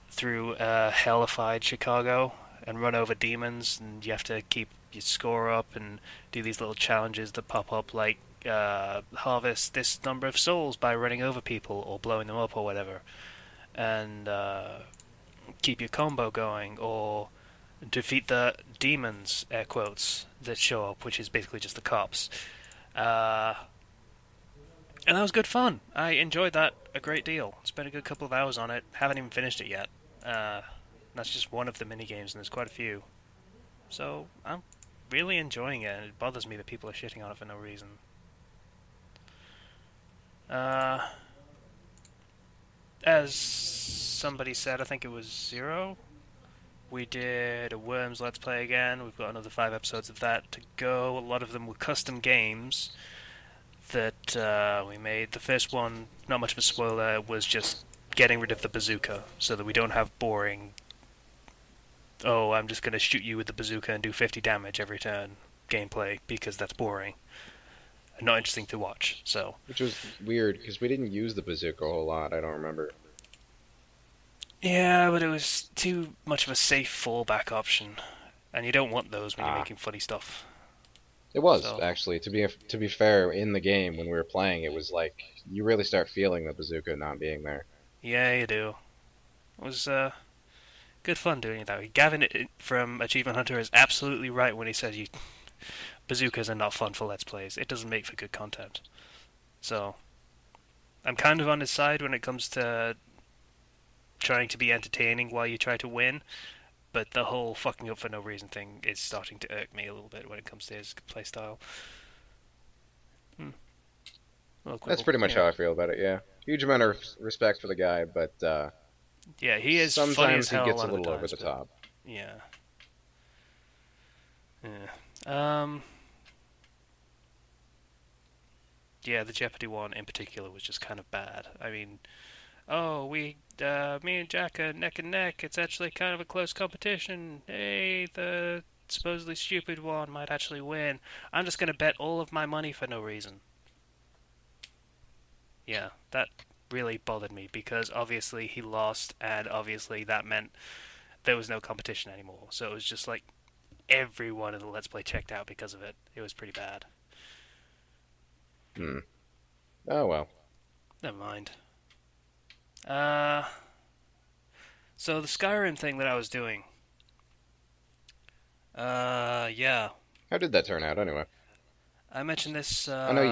through hellified Chicago and run over demons, and you have to keep your score up and do these little challenges that pop up, like harvest this number of souls by running over people or blowing them up or whatever, and keep your combo going, or defeat the demons, air quotes, that show up, which is basically just the cops. And that was good fun. I enjoyed that a great deal. Spent a good couple of hours on it. Haven't even finished it yet. That's just one of the minigames, and there's quite a few. So, I'm really enjoying it, and it bothers me that people are shitting on it for no reason. As somebody said, I think it was Zero, we did a Worms Let's Play again. We've got another 5 episodes of that to go. A lot of them were custom games that we made. The first one, not much of a spoiler, was just getting rid of the bazooka so that we don't have boring, oh, I'm just going to shoot you with the bazooka and do 50 damage every turn gameplay, because that's boring and not interesting to watch. So, which was weird because we didn't use the bazooka a whole lot. I don't remember. Yeah, but it was too much of a safe fallback option, and you don't want those when you're making funny stuff. It was, actually. To be fair, in the game when we were playing, it was like you really start feeling the bazooka not being there. Yeah, you do. It was good fun doing it that way. Gavin from Achievement Hunter is absolutely right when he says bazookas are not fun for Let's Plays. It doesn't make for good content. So, I'm kind of on his side when it comes to trying to be entertaining while you try to win, but the whole fucking up for no reason thing is starting to irk me a little bit when it comes to his playstyle. That's pretty much how I feel about it, yeah. Huge amount of respect for the guy, but yeah, he is sometimes funny as hell he gets a a lot little of over times, the top. Yeah. Yeah, the Jeopardy one in particular was just kind of bad. I mean, me and Jack are neck and neck. It's actually kind of a close competition. Hey, the supposedly stupid one might actually win. I'm just going to bet all of my money for no reason. Yeah, that really bothered me, because obviously he lost, and obviously that meant there was no competition anymore. So it was just like everyone in the Let's Play checked out because of it. It was pretty bad. Oh well. Never mind. So the Skyrim thing that I was doing. Yeah. How did that turn out anyway? I mentioned this. I know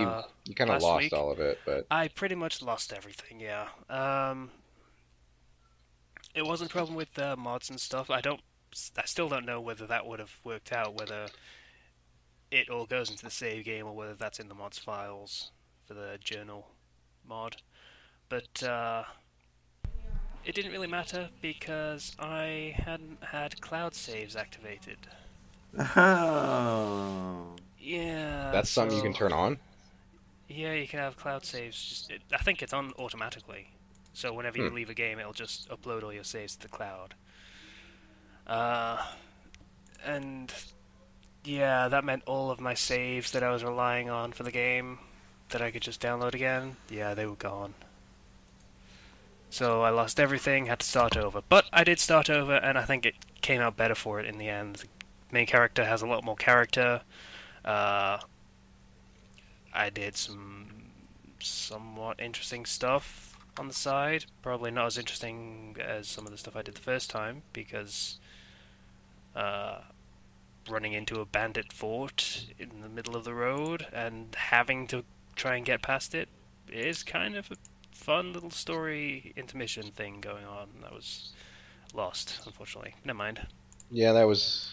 you kind of lost week. all of it, but I pretty much lost everything. Yeah. It wasn't a problem with mods and stuff. I still don't know whether that would have worked out. Whether it all goes into the save game or whether that's in the mods files for the journal mod. But it didn't really matter because I hadn't had cloud saves activated. Oh. Yeah. that's something you can turn on? Yeah, you can have cloud saves. I think it's on automatically. So whenever you leave a game, it'll just upload all your saves to the cloud. And yeah, that meant all of my saves that I was relying on for the game that I could just download again, yeah, they were gone. So I lost everything, had to start over. But I did start over, and I think it came out better for it in the end. The main character has a lot more character. I did some somewhat interesting stuff. on the side. Probably not as interesting as some of the stuff I did the first time, because running into a bandit fort in the middle of the road and having to try and get past it is kind of a fun little story intermission thing going on. That was lost, unfortunately. Never mind. Yeah, that was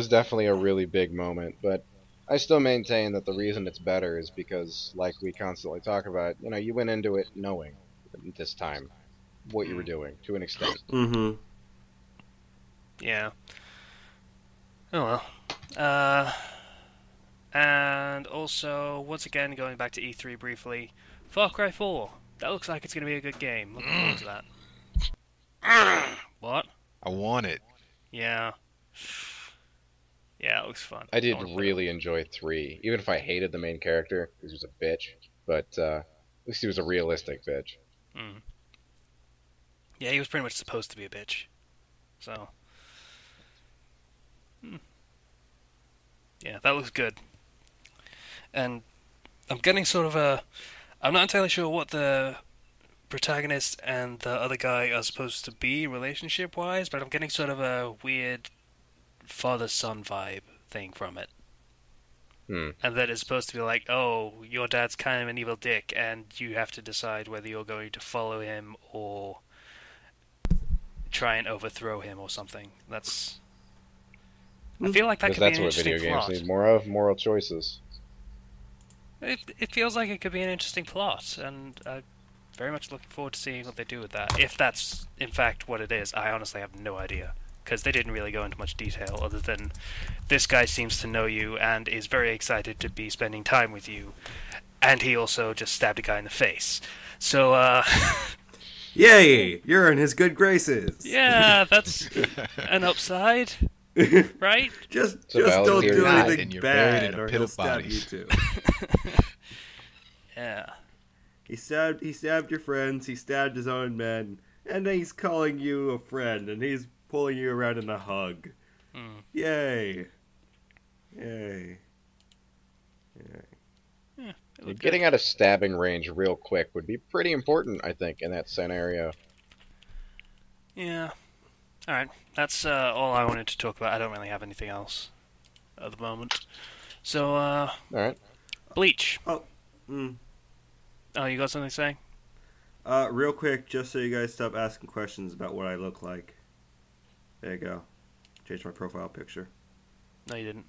definitely a really big moment, but I still maintain that the reason it's better is because, like we constantly talk about, you went into it knowing this time what you were doing to an extent. Mm-hmm. Yeah. Oh well. And also, once again, going back to E3 briefly, Far Cry 4. That looks like it's going to be a good game. Looking forward to that. What? I want it. Yeah. Yeah, it looks fun. I did really enjoy 3, even if I hated the main character because he was a bitch, but at least he was a realistic bitch. Mm. Yeah, he was pretty much supposed to be a bitch. So. Yeah, that looks good. And I'm getting sort of a... I'm not entirely sure what the protagonist and the other guy are supposed to be relationship-wise, but I'm getting sort of a weird father-son vibe thing from it. And that it's supposed to be like, oh, your dad's kind of an evil dick, and you have to decide whether you're going to follow him or try and overthrow him or something. That's... I feel like that could be an interesting plot. That's what video games need more of, moral choices. It feels like it could be an interesting plot, and I'm very much looking forward to seeing what they do with that. If that's, in fact, what it is, I honestly have no idea. Because they didn't really go into much detail, other than this guy seems to know you and is very excited to be spending time with you. And he also just stabbed a guy in the face. So, Yay! You're in his good graces! yeah, that's an upside. Right? Just don't do anything bad or he'll stab bodies. you too. Yeah. He stabbed your friends, he stabbed his own men, and then he's calling you a friend, and he's pulling you around in a hug. Yay. Yay. Yeah, Getting out of stabbing range real quick would be pretty important, I think, in that scenario. Yeah. Alright, that's all I wanted to talk about. I don't really have anything else at the moment. So, Alright. Bleach. Oh, Oh, you got something to say? real quick, just so you guys stop asking questions about what I look like. There you go. Change my profile picture. No, you didn't.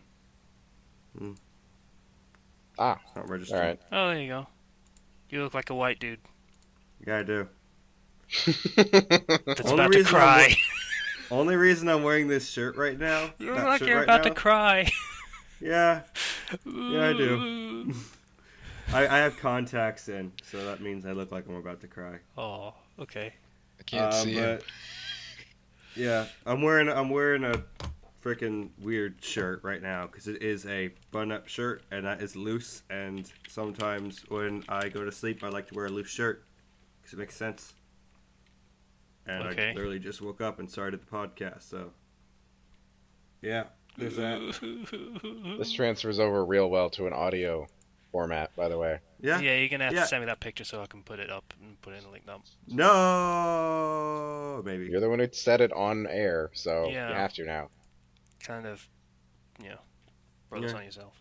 Ah, It's not registered. alright. Oh, there you go. You look like a white dude Yeah, I do. that's about to cry. Only reason I'm wearing this shirt right now. You look like you're about to cry. Yeah. Yeah, I do. I have contacts in, so that means I look like I'm about to cry. Oh, okay. I can't see him. But yeah, I'm wearing a freaking weird shirt right now because it is a button-up shirt and that is loose. And sometimes when I go to sleep, I like to wear a loose shirt because it makes sense. And Okay. I literally just woke up and started the podcast, so yeah, there's that. This transfers over real well to an audio format, by the way. Yeah. Yeah, you're gonna have Yeah. to send me that picture so I can put it up and put it in the link dump. No, maybe. You're the one who said it on air, so Yeah. you have to now. Kind of, throw this Yeah. on yourself.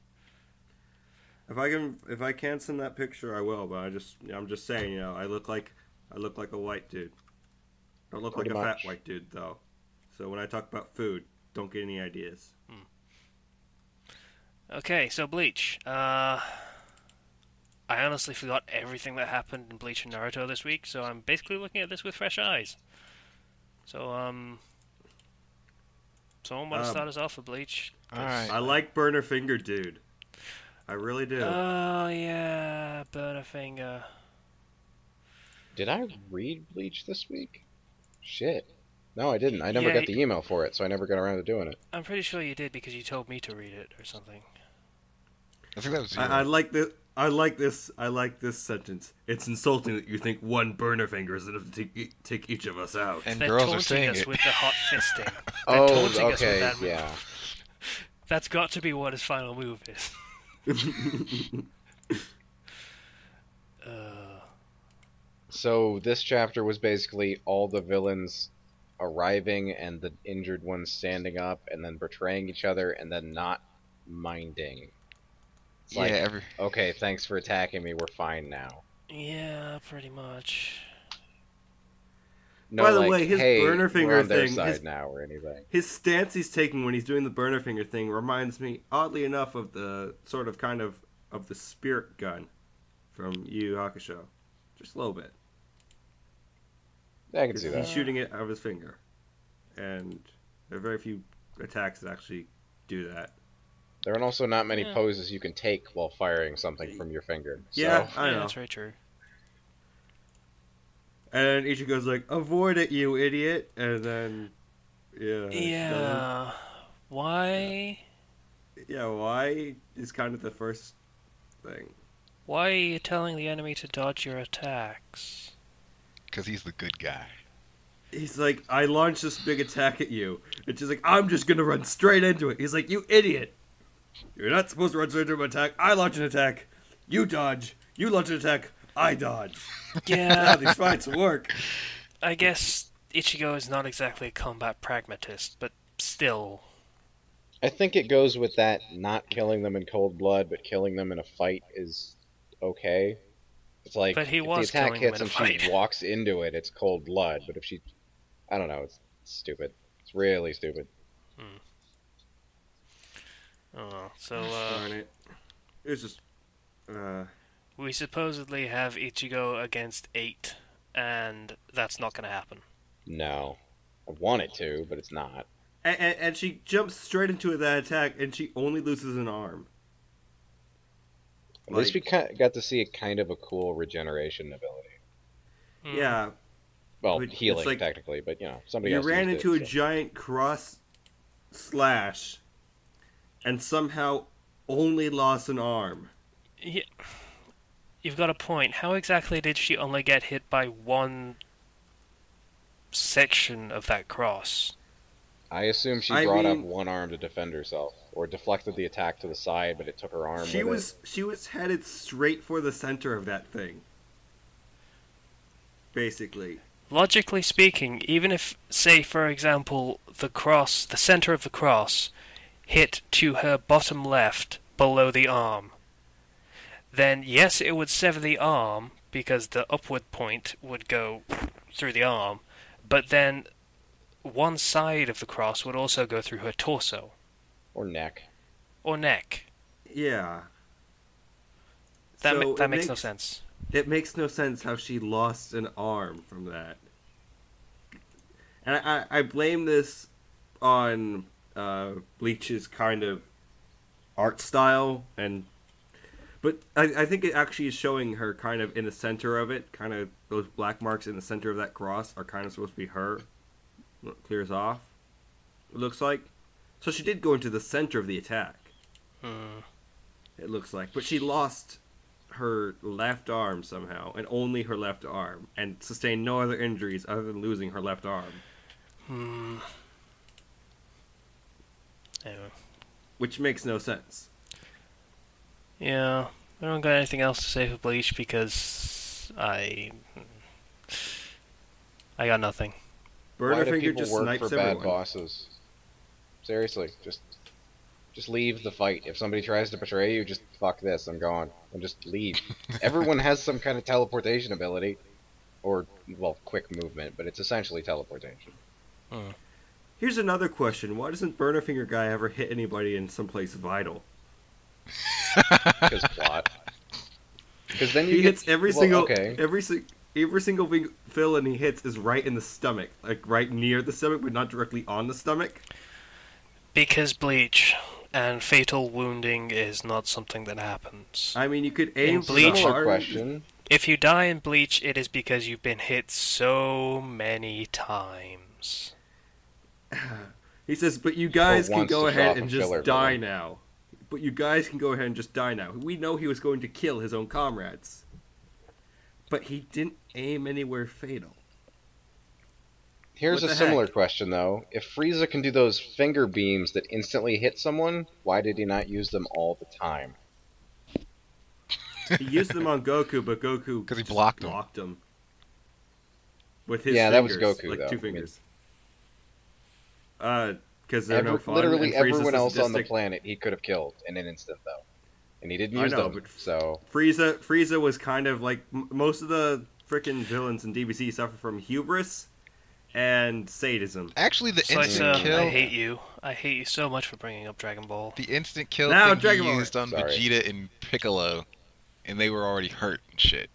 If I can send that picture, I will. But I'm just saying, I look like a white dude. I don't look Pretty like a much. fat white dude though. So when I talk about food, don't get any ideas. Okay, so Bleach. I honestly forgot everything that happened in Bleach and Naruto this week, so I'm basically looking at this with fresh eyes. So, someone want to start us off for Bleach? Alright. I like Burner Finger Dude. I really do. Oh, yeah, Butterfinger. Did I read Bleach this week? Shit. No, I didn't. I never Yeah, got the email for it, so I never got around to doing it. I'm pretty sure you did because you told me to read it or something. I think that was you. I like this. I like this sentence. It's insulting that you think one burner finger is enough to take each of us out. And They're girls are taunting saying us it. with the hot fisting. They're Oh, taunting us with okay, that move. yeah. That's got to be what his final move is. So this chapter was basically all the villains arriving and the injured ones standing up and then betraying each other and then not minding. It's Yeah, like, okay, thanks for attacking me, we're fine now. Yeah, pretty much. No, By the like, way, his hey, burner we're finger on their thing, side now or anything. his stance he's taking when he's doing the burner finger thing reminds me, oddly enough, of the sort of kind of the spirit gun from Yu Yu Hakusho. Just a little bit. Yeah, I can see that. He's shooting it out of his finger. And there are very few attacks that actually do that. There are also not many Yeah. poses you can take while firing something from your finger. Yeah, So, I Yeah, know. that's very true. And Ichigo's like, avoid it, you idiot. And then, yeah. Yeah. Why? Yeah, why is kind of the first thing. Why are you telling the enemy to dodge your attacks? because he's the good guy. He's like, I launched this big attack at you. And she's like, I'm just gonna run straight into it. He's like, you idiot. You're not supposed to run straight into an attack. I launch an attack. You dodge. You launch an attack. I dodge. Yeah, How these fights work. I guess Ichigo is not exactly a combat pragmatist, but still. I think it goes with that not killing them in cold blood, but killing them in a fight is okay. It's like, But he if was the attack killing them hits in a and she fight. walks into it, it's cold blood. But if she... I don't know, it's stupid. It's really stupid. Oh, well. So, Darn it. It was just, we supposedly have Ichigo against 8, and that's not going to happen. No. I want it to, but it's not. and she jumps straight into that attack, and she only loses an arm. At least we got to see a kind of a cool regeneration ability. Hmm. Yeah, Well, But it's healing, like- technically, but, you know, somebody you else ran used into it, a so. giant cross slash, and somehow only lost an arm. Yeah. You've got a point. How exactly did she only get hit by one section of that cross? I assume she I brought up mean- one arm to defend herself, or deflected the attack to the side, but it took her arm She with was headed straight for the center of that thing. Basically. Logically speaking, even if, say, for example, the center of the cross, hit to her bottom left below the arm, then yes, it would sever the arm because the upward point would go through the arm, but then one side of the cross would also go through her torso or neck. or neck. Yeah. That So that it makes no sense. It makes no sense how she lost an arm from that. And I blame this on Bleach's kind of art style, but I think it actually is showing her kind of in the center of it. Kind of those black marks in the center of that cross are kind of supposed to be her. It clears off, it looks like. So she did go into the center of the attack. It looks like, but she lost her left arm somehow, and only her left arm, and sustained no other injuries other than losing her left arm. Anyway. Which makes no sense. Yeah, I don't got anything else to say for Bleach because I got nothing. Why Burner do Finger people just work snipes for bad everyone. bosses? Seriously, just leave the fight. If somebody tries to betray you, just fuck this, I'm gone. And just leave. Everyone has some kind of teleportation ability. Or, well, quick movement, but it's essentially teleportation. Here's another question: why doesn't Burner Finger guy ever hit anybody in someplace vital? Because plot. Because then you He get, hits every well, single okay. every single villain he hits is right in the stomach, like right near the stomach, but not directly on the stomach. Because Bleach and fatal wounding is not something that happens. I mean, you could aim In so Bleach- Similar hard. question. If you die in Bleach, it is because you've been hit so many times. He says, "But you guys can once go to ahead shock and and just kill die everyone." now. But you guys can go ahead and just die now. We know he was going to kill his own comrades, but he didn't aim anywhere fatal." Here's What a the similar heck? question, though. If Frieza can do those finger beams that instantly hit someone, why did he not use them all the time? He used them on Goku, but Goku 'Cause he just blocked him. blocked him. with his Yeah, that was fingers, Goku, like though. 2 I mean- fingers. Because they're no fun. Literally and Frieza's everyone else on the sadistic. planet he could have killed in an instant, though. And he didn't I use know, them, but so... Frieza was kind of like most of the freaking villains in DBC suffer from hubris and sadism. Actually, the Slicer, instant kill, I hate you. I hate you so much for bringing up Dragon Ball. the instant kill Now, thing Dragon he Ball. used on Sorry. Vegeta and Piccolo, and they were already hurt and shit.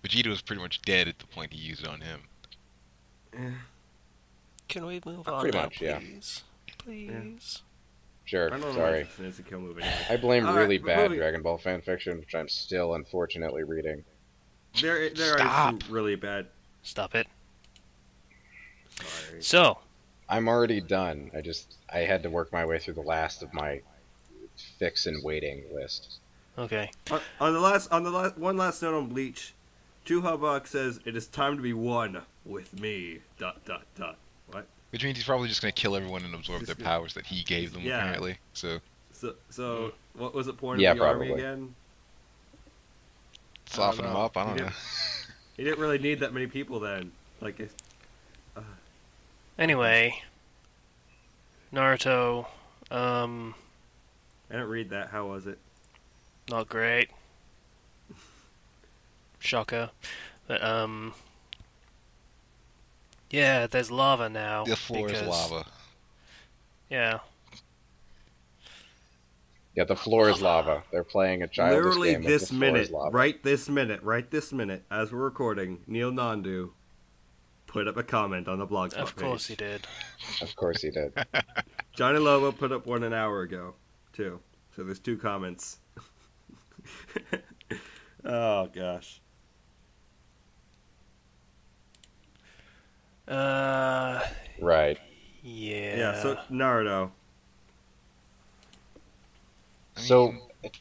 Vegeta was pretty much dead at the point he used it on him. Can we move on Pretty now, much, yeah. please? Please. Sure, I don't sorry. know if it's a kill move anyway. I blame All really right, bad moving- Dragon Ball fanfiction, which I'm still unfortunately reading. There are some really bad. Stop it. Sorry. So, I'm already done. I had to work my way through the last of my fix and waiting list. okay. On the last one last note on Bleach, Chuhabak says it is time to be one with me. ... What? Which means he's probably just gonna kill everyone and absorb their Just gonna- powers that he gave them, Yeah. apparently. So, What was the point Yeah, of the army probably. again? soften I him don't know. up, I don't know. He didn't really need that many people then. Like, Anyway, Naruto, I didn't read that. How was it? not great. Shocker. But, yeah, there's lava now. The floor is because- lava. Yeah. Yeah, the floor is lava. They're playing a childish Literally game. this the floor minute, is lava. right this minute, as we're recording, Neil Nandu put up a comment on the blog spot Of course he page. did. Of course he did. Johnny Lobo put up one an hour ago, too. So there's 2 comments. Oh, gosh. Right. Yeah. Yeah, so Naruto. So,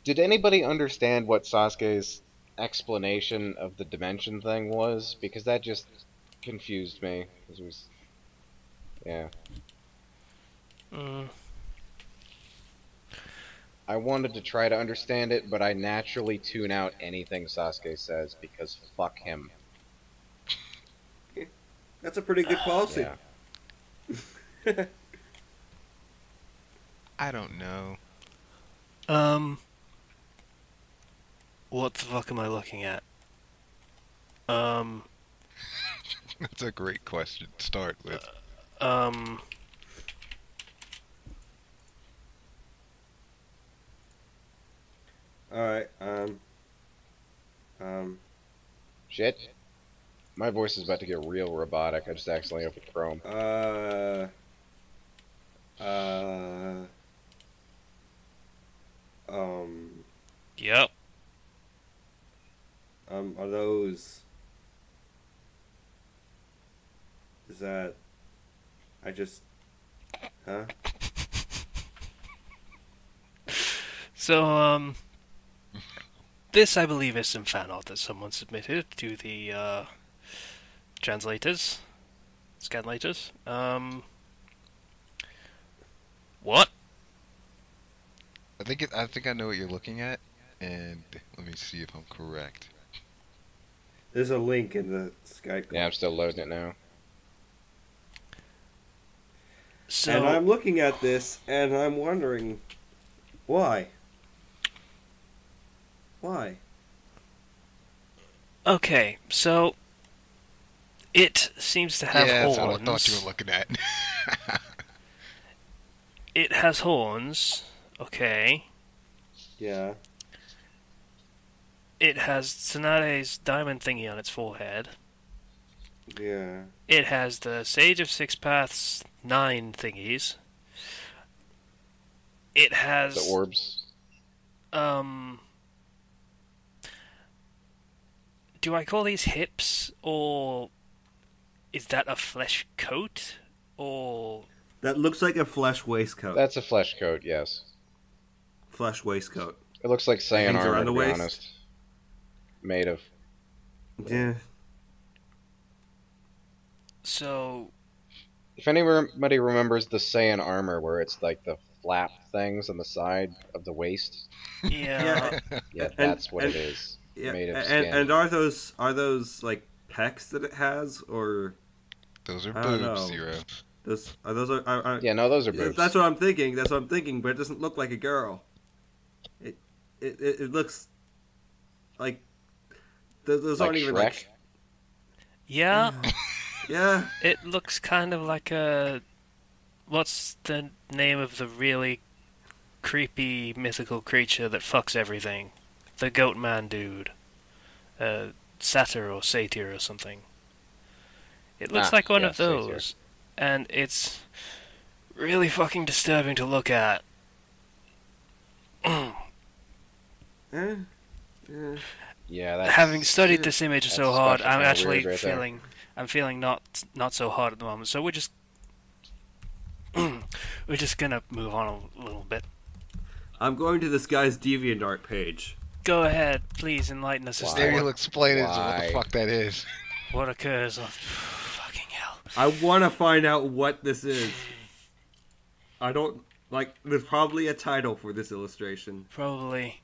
did anybody understand what Sasuke's explanation of the dimension thing was? Because that just confused me. It was... Yeah. Mm, I wanted to try to understand it, but I naturally tune out anything Sasuke says because fuck him. That's a pretty good policy. Yeah. I don't know. what the fuck am I looking at? That's a great question to start with. Alright, Shit. My voice is about to get real robotic. I just accidentally opened Chrome. Yep. Are those... Is that... I just... Huh? So, this, I believe, is some fan art that someone submitted to the, translators. Scanlators. What? I think I know what you're looking at, and let me see if I'm correct. There's a link in the Skype. Yeah, I'm still loading it now. So, And I'm looking at this, and I'm wondering... Why? Why? okay, so, it seems to have Yeah, horns. that's what I thought you were looking at. It has horns, okay. Yeah. It has Tsunade's diamond thingy on its forehead. Yeah. It has the Sage of Six Paths 9 thingies. It has... The orbs. Do I call these hips, or is that a flesh coat, or... That looks like a flesh waistcoat. That's a flesh coat, yes. Flesh waistcoat. It looks like Saiyan Hangs armor, around to the be waist? honest. Made of. Yeah. So, If anybody remembers the Saiyan armor, where it's like the flap things on the side of the waist, yeah, yeah, And- that's what and- it is. Yeah, made of and skin. and are those like pecs that it has, or Those are I don't boobs, know. Zero. Those are Yeah, no, those are boobs. that's what I'm thinking. That's what I'm thinking. But it doesn't look like a girl. It looks like those Like aren't even Shrek? like. Yeah, Yeah. it looks kind of like a. What's the name of the really creepy mythical creature that fucks everything? The goat man dude. Satyr or satyr or something. It looks like one yeah, of those. And it's really fucking disturbing to look at. Eh, eh. Yeah, that's... Having studied this image that's so hard, especially I'm kinda actually weird right there. feeling not so hard at the moment. So we're just we're just gonna move on a little bit. I'm going to this guy's DeviantArt page. Go ahead, please enlighten us as Why? to Maybe he'll explain it as to what Why? the fuck that is. what occurs. Oh, fucking hell! I want to find out what this is. I don't like. There's probably a title for this illustration. Probably.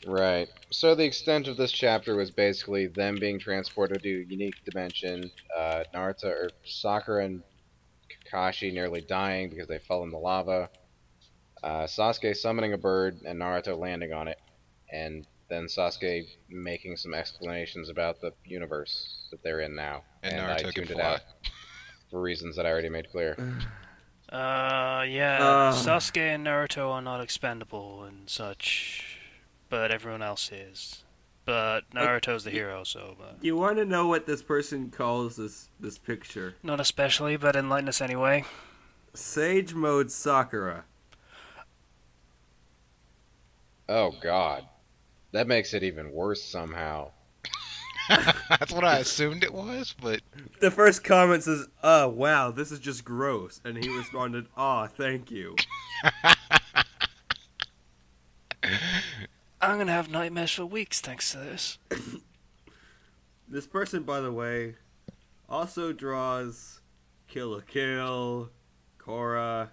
Right. So the extent of this chapter was basically them being transported to a unique dimension, Naruto or Sakura and Kakashi nearly dying because they fell in the lava, Sasuke summoning a bird and Naruto landing on it, and then Sasuke making some explanations about the universe that they're in now. And I Naruto can tuned it fly. out for reasons that I already made clear. Yeah. Sasuke and Naruto are not expendable and such, but everyone else is. But Naruto's the hero, so. You want to know what this person calls this picture? Not especially, but enlighten us anyway. Sage Mode Sakura. Oh god. That makes it even worse somehow. That's what I assumed it was, but The first comment says, "Oh wow, this is just gross," and he responded, "Aw, thank you." I'm gonna have nightmares for weeks thanks to this. This person, by the way, also draws Kill la Kill, Korra,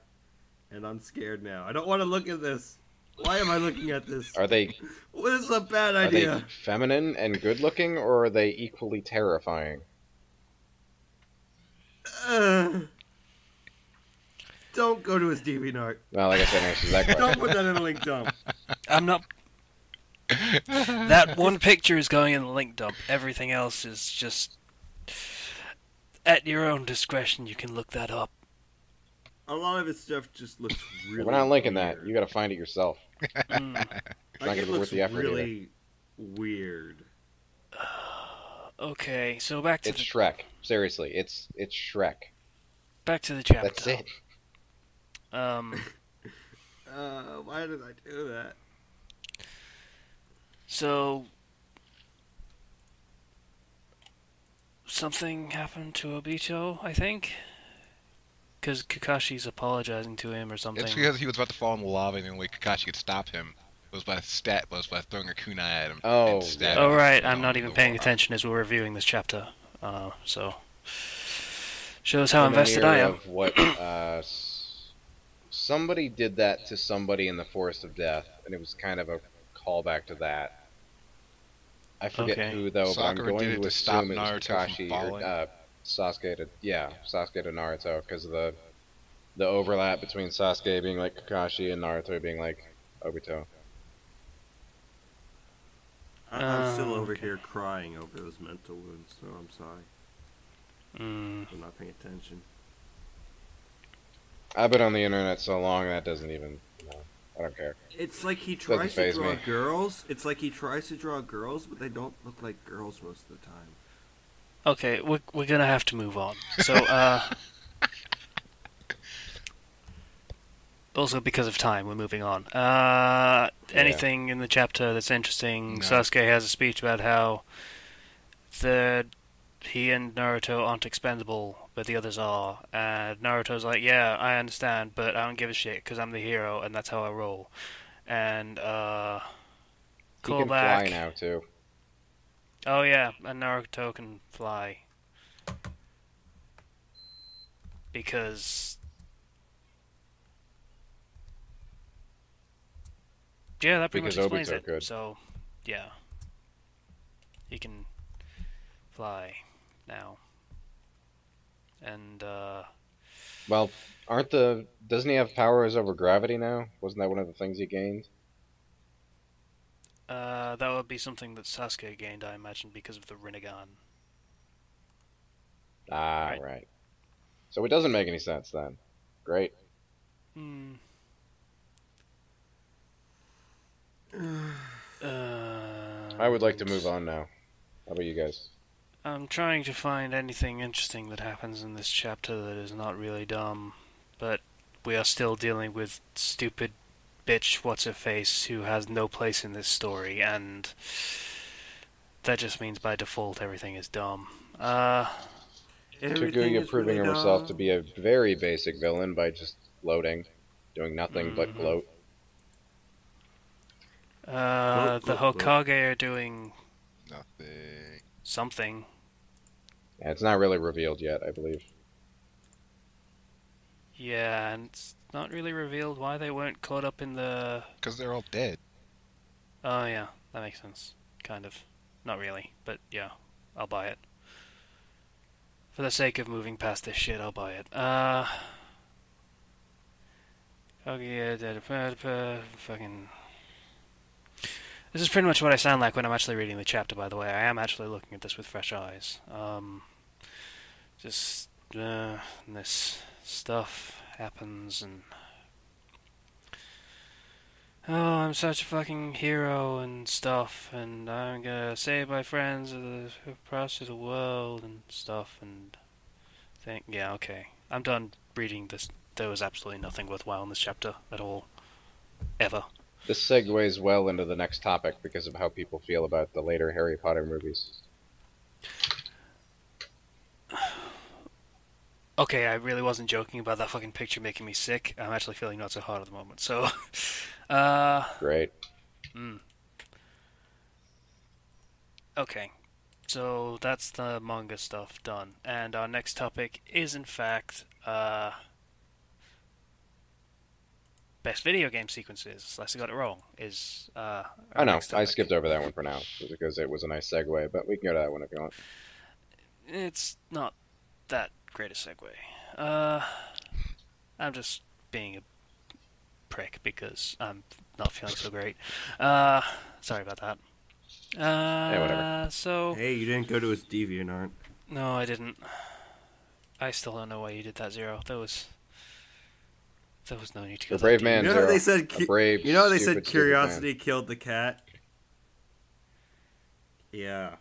and I'm scared now. I don't want to look at this. Why am I looking at this? Are they This is a bad are they idea. feminine and good looking, or are they equally terrifying? Don't go to his DeviantArt. Well, like I said, answers that Don't question. put that in the link dump. I'm not. That one picture is going in the link dump. Everything else is just at your own discretion. You can look that up. A lot of his stuff just looks really We're not linking weird. that. You gotta find it yourself. Mm. Not Like, gonna it be worth looks the effort either. really weird. Okay, so back to It's Shrek. Seriously, it's Shrek. the chapter. That's it. Why did I do that? So something happened to Obito, I think, because Kakashi's apologizing to him or something. it's because he was about to fall in the lava, and the only way Kakashi could stop him was by throwing a kunai at him. Oh, and stabbing Oh him right, down I'm not in even the paying water. attention as we're reviewing this chapter. So shows how In the invested I mirror am. of what somebody did that to somebody in the Forest of Death, and it was kind of a callback to that. I forget Okay. who though, Sakura but I'm going did it to to stop assume it was Naruto from Kakashi falling. or Sasuke to Naruto because of the overlap between Sasuke being like Kakashi and Naruto being like Obito. I'm still over okay. here crying over those mental wounds, so I'm sorry. I'm not paying attention. I've been on the internet so long that doesn't even. No, I don't care. It's like he Doesn't tries to faze draw me. girls. It's like he tries to draw girls, but they don't look like girls most of the time. Okay, we're gonna have to move on. So also because of time, we're moving on. Anything in the chapter that's interesting? No. Sasuke has a speech about how he and Naruto aren't expendable, but the others are. And Naruto's like, yeah, I understand, but I don't give a shit because I'm the hero and that's how I roll. And He can callback. fly now too. Oh yeah, and Naruto can fly. Because... yeah, that pretty Because much explains Obito it. could. So, yeah, he can fly now. And Well, doesn't he have powers over gravity now? Wasn't that one of the things he gained? that would be something that Sasuke gained, I imagine, because of the Rinnegan. Ah, Right. right. So it doesn't make any sense then. Great. Hmm. I would like to move on now. How about you guys? I'm trying to find anything interesting that happens in this chapter that is not really dumb, but we are still dealing with stupid bitch what's-her-face who has no place in this story, and that just means by default everything is dumb. Everything Takuya is proving really herself to dumb. be a very basic villain by just gloating, doing nothing but Mhm. gloat. Gloat, The gloat, gloat. Hokage are doing Nothing. something. Yeah, it's not really revealed yet, I believe. Yeah, and it's not really revealed why they weren't caught up in the... Because they're all dead. Oh yeah, that makes sense. Kind of. Not really, but yeah, I'll buy it. For the sake of moving past this shit, I'll buy it. Fucking... This is pretty much what I sound like when I'm actually reading the chapter, by the way. I am actually looking at this with fresh eyes. Just, this stuff happens, and... Oh, I'm such a fucking hero and stuff, and I'm gonna save my friends across the world and stuff, and think, yeah, okay. I'm done reading this. There was absolutely nothing worthwhile in this chapter at all. Ever. This segues well into the next topic because of how people feel about the later Harry Potter movies. Okay, I really wasn't joking about that fucking picture making me sick. I'm actually feeling not so hot at the moment, so... Great. Okay. So that's the manga stuff done. And our next topic is, in fact, best video game sequences. Unless I got it wrong. Is our I know, next I topic. skipped over that one for now because it was a nice segue, but we can go to that one if you want. It's not that great a segue. I'm just being a prick because I'm not feeling so great. Sorry about that. Whatever. So... Hey, you didn't go to his DeviantArt. No, I didn't. I still don't know why you did that, Zero. There was no need to go A brave that man, deep. You know how Zero. they said? A brave, You know how they said stupid curiosity killed the cat? Yeah.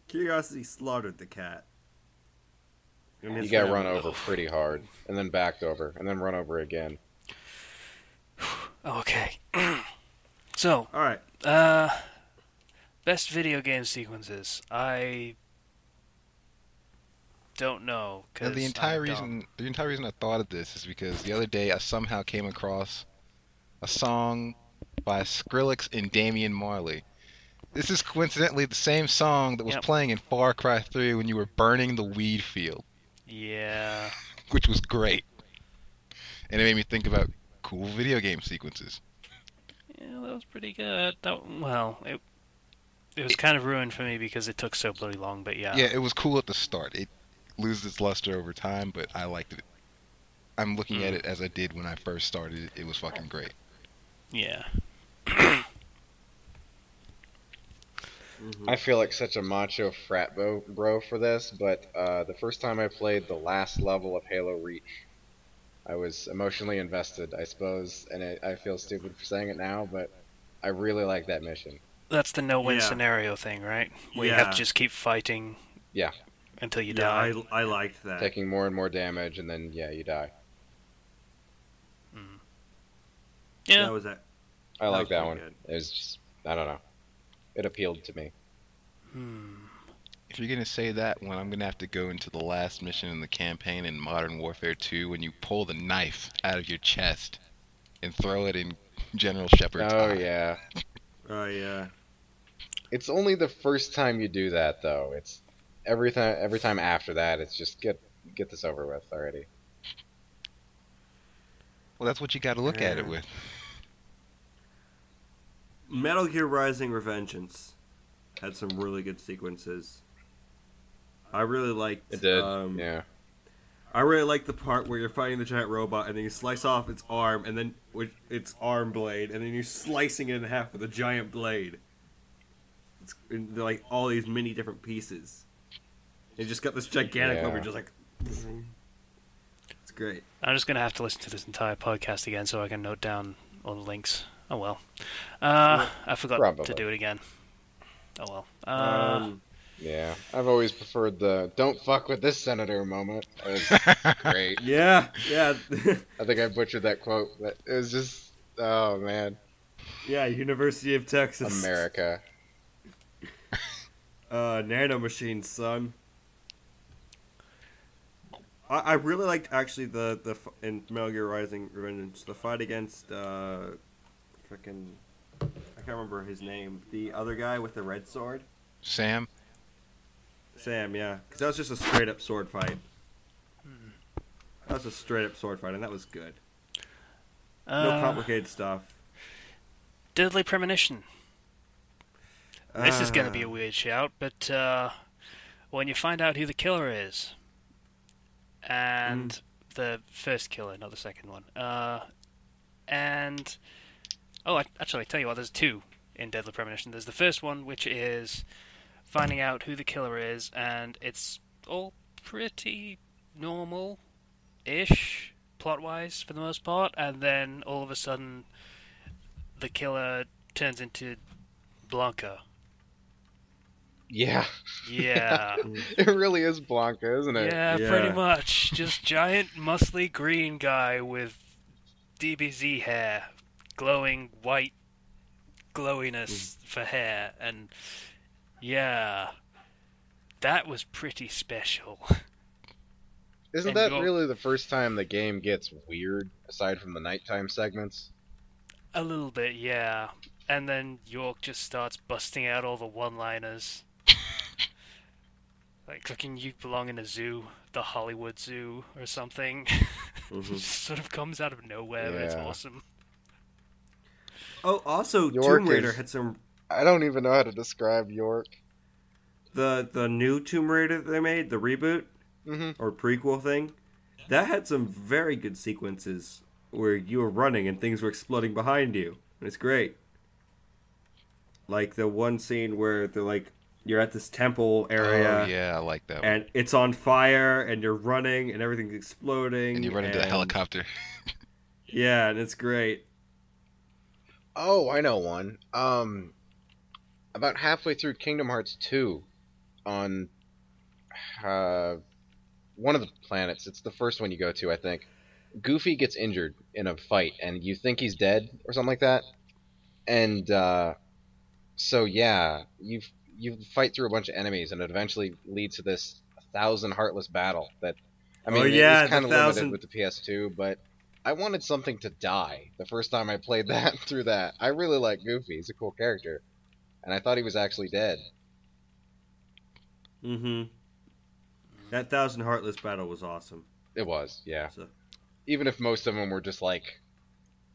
Curiosity slaughtered the cat. And You his got family. run over pretty hard, and then backed over, and then run over again. Okay. So, All right. best video game sequences. I don't know And because the entire reason I thought of this is because the other day I somehow came across a song by Skrillex and Damian Marley. This is coincidentally the same song that was Yep. playing in Far Cry 3 when you were burning the weed field, Yeah. which was great. And it made me think about cool video game sequences. Yeah, that was pretty good. It was kind of ruined for me because it took so bloody long. But yeah. Yeah, it was cool at the start. It loses its luster over time, but I liked it. I'm looking at it as I did when I first started. It was fucking great. Yeah. I feel like such a macho frat bro for this, but the first time I played the last level of Halo Reach, I was emotionally invested, I suppose, and I feel stupid for saying it now, but I really like that mission. That's the no-win Yeah. scenario thing, right? Where you have Yeah. to just keep fighting. Yeah. Until you Yeah, die. I liked that. Taking more and more damage, and then, yeah, you die. Yeah. That was that. I like was that pretty one. good. It was just, I don't know. It appealed to me. If you're gonna say that one, I'm gonna have to go into the last mission in the campaign in Modern Warfare 2 when you pull the knife out of your chest and throw it in General Shepard's Oh, eye. yeah. Oh yeah. It's only the first time you do that, though. It's every time after that, it's just get this over with already. Well, that's what you gotta look at it Yeah. with. Metal Gear Rising: Revengeance had some really good sequences. I really liked. It did. Yeah. I really like the part where you're fighting the giant robot and then you slice off its arm and then with its arm blade and then you're slicing it in half with a giant blade. They're like all these mini different pieces. You just got this gigantic over just like. It's great. I'm just gonna have to listen to this entire podcast again so I can note down all the links. Oh well. I forgot to do it again. Oh well. Yeah, I've always preferred the "don't fuck with this senator" moment. It was great. Yeah. I think I butchered that quote, but it was just, oh man. Yeah, University of Texas. America. Nanomachines, son. I really liked actually the in Metal Gear Rising: Revengeance, the fight against frickin' I can't remember his name. The other guy with the red sword. Sam, yeah, because that was just a straight up sword fight. That was a straight up sword fight, and that was good. No complicated stuff. Deadly Premonition. This is going to be a weird shout, but when you find out who the killer is, and the first killer, not the second one, and actually, I tell you what, there's two in Deadly Premonition. There's the first one, which is finding out who the killer is, and it's all pretty normal-ish, plot-wise, for the most part, and then all of a sudden, the killer turns into Blanca. Yeah. Yeah. It really is Blanca, isn't it? Yeah, pretty much. Just giant, muscly green guy with DBZ hair, glowing white glowiness for hair, and yeah, that was pretty special. Isn't that really the first time the game gets weird, aside from the nighttime segments? A little bit, yeah. And then York just starts busting out all the one-liners. Like, fucking, you belong in a zoo, the Hollywood Zoo, or something. Just sort of comes out of nowhere, but it's awesome. Oh, also, York Tomb Raider had some... I don't even know how to describe York. The new Tomb Raider they made, the reboot, or prequel thing, that had some very good sequences where you were running and things were exploding behind you. And it's great. Like the one scene where they're like, you're at this temple area. Oh, yeah, I like that one. And it's on fire, and you're running, and everything's exploding. And you run into the helicopter. Yeah, and it's great. Oh, I know one. About halfway through Kingdom Hearts 2, on one of the planets, it's the first one you go to, I think, Goofy gets injured in a fight, and you think he's dead, or something like that. And, so yeah, you fight through a bunch of enemies, and it eventually leads to this 1,000 Heartless battle that, I mean, it was kind of limited with the PS2, but I wanted something to die the first time I played that through that. I really like Goofy. He's a cool character. And I thought he was actually dead. That 1,000 Heartless battle was awesome. It was, yeah. So. Even if most of them were just like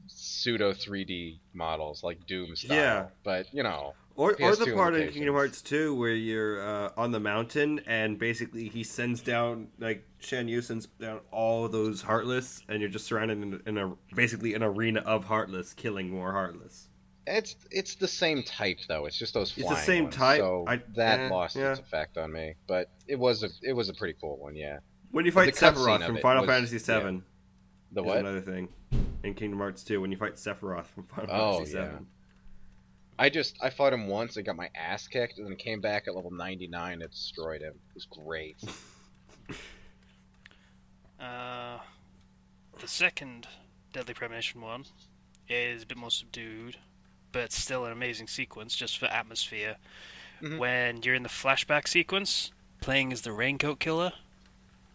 pseudo 3D models, like Doom style. Yeah. But, you know. Or the part in Kingdom Hearts 2 where you're on the mountain and basically he sends down, like, Shan Yu sends down all of those Heartless and you're just surrounded in basically an arena of Heartless, killing more Heartless. It's the same type though. It's just those flying ones. It's the same ones. type. So that lost its effect on me, but it was a pretty cool one, yeah. When you fight Sephiroth from Final Fantasy VII, the what? Another thing in Kingdom Hearts 2 when you fight Sephiroth from Final Fantasy VII. I fought him once and got my ass kicked, and then came back at level 99 and destroyed him. It was great. The second Deadly Premonition one is a bit more subdued, but still an amazing sequence just for atmosphere. When you're in the flashback sequence, playing as the Raincoat Killer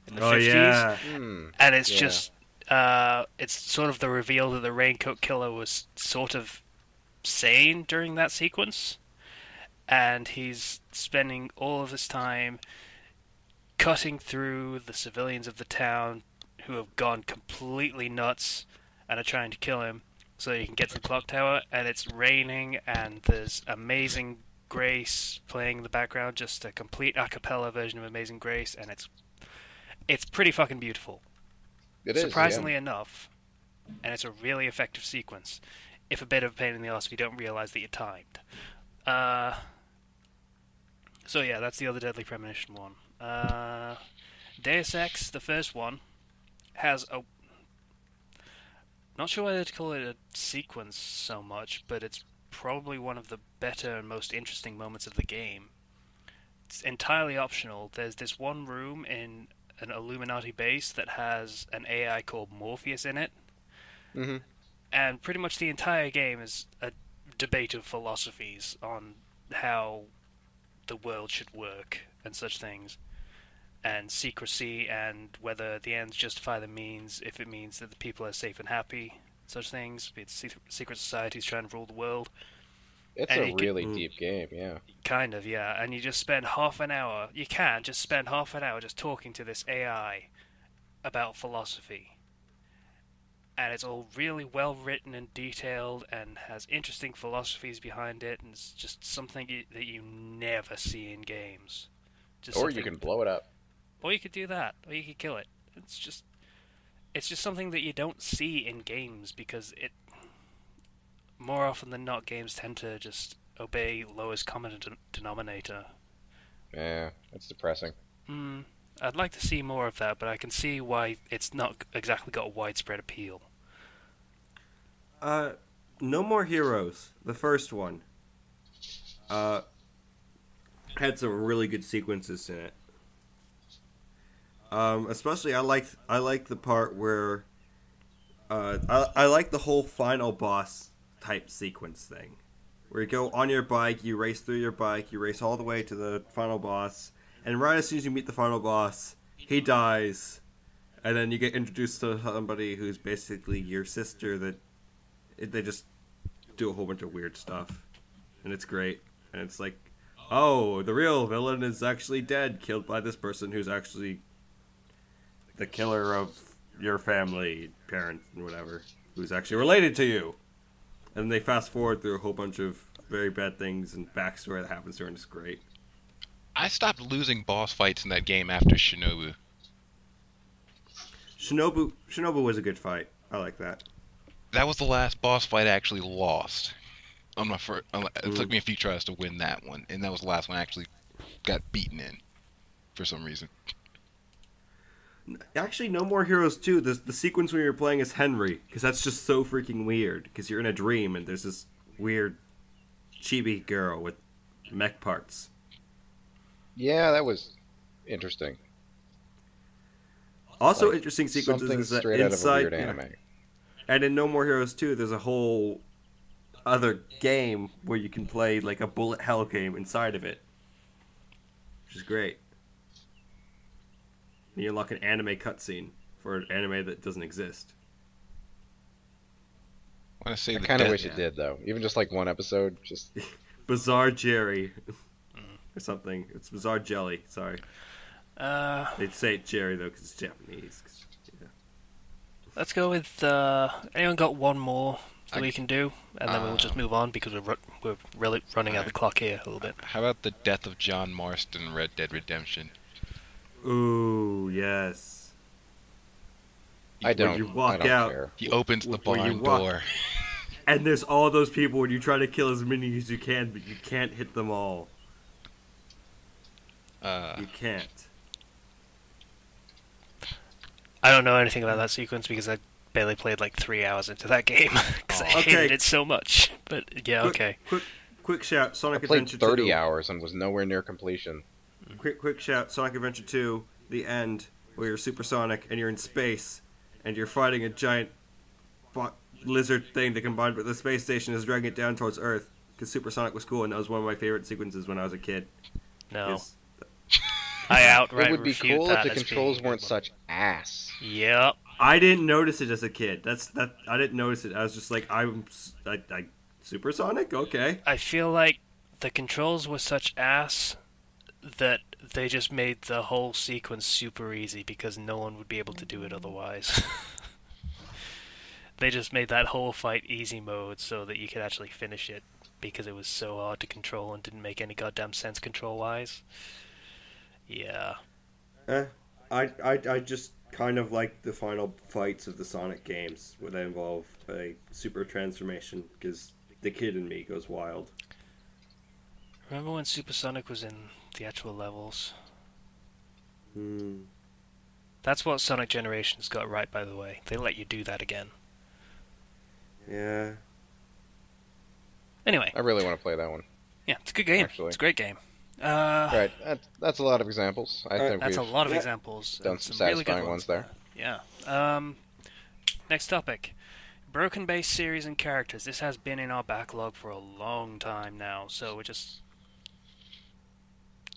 in the 50s. Yeah. And it's just, it's sort of the reveal that the Raincoat Killer was sort of sane during that sequence. And he's spending all of his time cutting through the civilians of the town who have gone completely nuts and are trying to kill him, so you can get to the clock tower, and it's raining, and there's Amazing Grace playing in the background, just a complete a cappella version of Amazing Grace, and it's pretty fucking beautiful. It is, Surprisingly enough, and it's a really effective sequence. If a bit of a pain in the ass if you don't realize that you're timed. So yeah, that's the other Deadly Premonition one. Deus Ex, the first one, has a... Not sure whether to call it a sequence so much, but it's probably one of the better and most interesting moments of the game. It's entirely optional. There's this one room in an Illuminati base that has an AI called Morpheus in it. Mm-hmm. And pretty much the entire game is a debate of philosophies on how the world should work and such things. And secrecy, and whether the ends justify the means, if it means that the people are safe and happy, such things. It's secret societies trying to rule the world. It's And a really deep game, yeah. Kind of, yeah. And you just spend half an hour, you can just spend half an hour just talking to this AI about philosophy. And it's all really well written and detailed, and has interesting philosophies behind it, and it's just something that you never see in games. Just Or you can blow it up. Or you could do that, or you could kill it. It's just something that you don't see in games, because it, more often than not, games tend to just obey lowest common denominator. Yeah, that's depressing. I'd like to see more of that, but I can see why it's not exactly got a widespread appeal. No More Heroes, the first one, had some really good sequences in it. Especially I like the part where I like the whole final boss type sequence thing, where you go on your bike, you race through your bike, you race all the way to the final boss, and right as soon as you meet the final boss, he dies, and then you get introduced to somebody who's basically your sister. They just do a whole bunch of weird stuff, and it's great. And it's like, oh, the real villain is actually dead, killed by this person who's actually the killer of your family, parent, and whatever, who's actually related to you. And they fast forward through a whole bunch of very bad things and backstory that happens to her, and it's great. I stopped losing boss fights in that game after Shinobu. Shinobu was a good fight. I like that. That was the last boss fight I actually lost. On my first, it took me a few tries to win that one, and that was the last one I actually got beaten in, for some reason. Actually, No More Heroes 2, the sequence when you're playing as Henry, because that's just so freaking weird, because you're in a dream, and there's this weird chibi girl with mech parts. Yeah, that was interesting. Also Like, interesting sequences something is that straight out of a inside... weird anime. And in No More Heroes 2, there's a whole other game where you can play like a bullet hell game inside of it, which is great. And you unlock an anime cutscene for an anime that doesn't exist. I want to say I kind of wish it did, though. Even just like one episode, just... Bizarre Jerry. Or something. It's Bizarre Jelly, sorry. They'd say it Jerry, though, because it's Japanese. Yeah. Let's go with, anyone got one more that we can do? And then we'll just move on, because we're really running out the clock here a little bit. How about the death of John Marston in Red Dead Redemption? Ooh, yes. I don't care. He opens the barn door. And there's all those people when you try to kill as many as you can, but you can't hit them all. You can't. I don't know anything about that sequence because I barely played like 3 hours into that game because I hated it so much. But yeah, okay. Quick shout, Sonic I played Adventure 30 2. hours and was nowhere near completion. Quick shout, Sonic Adventure 2, the end, where you're Supersonic and you're in space and you're fighting a giant lizard thing that combined with the space station is dragging it down towards Earth. Because Supersonic was cool and that was one of my favorite sequences when I was a kid. No. I outright It would be refute cool that if the as controls being a weren't good such ass. Yep. I didn't notice it as a kid. I didn't notice it. I was just like, I Supersonic? Okay. I feel like the controls were such ass that they just made the whole sequence super easy because no one would be able to do it otherwise. They just made that whole fight easy mode so that you could actually finish it because it was so hard to control and didn't make any goddamn sense control-wise. Yeah. I just kind of like the final fights of the Sonic games where they involve a super transformation because the kid in me goes wild. Remember when Supersonic was in the actual levels? That's what Sonic Generations got right, by the way. They let you do that again. Yeah. Anyway. I really want to play that one. Yeah, it's a good game. Actually. It's a great game. Right, that's a lot of examples. I think that's a we've lot of examples. done some satisfying ones there. Yeah. Next topic. Broken Base series and characters. This has been in our backlog for a long time now, so we're just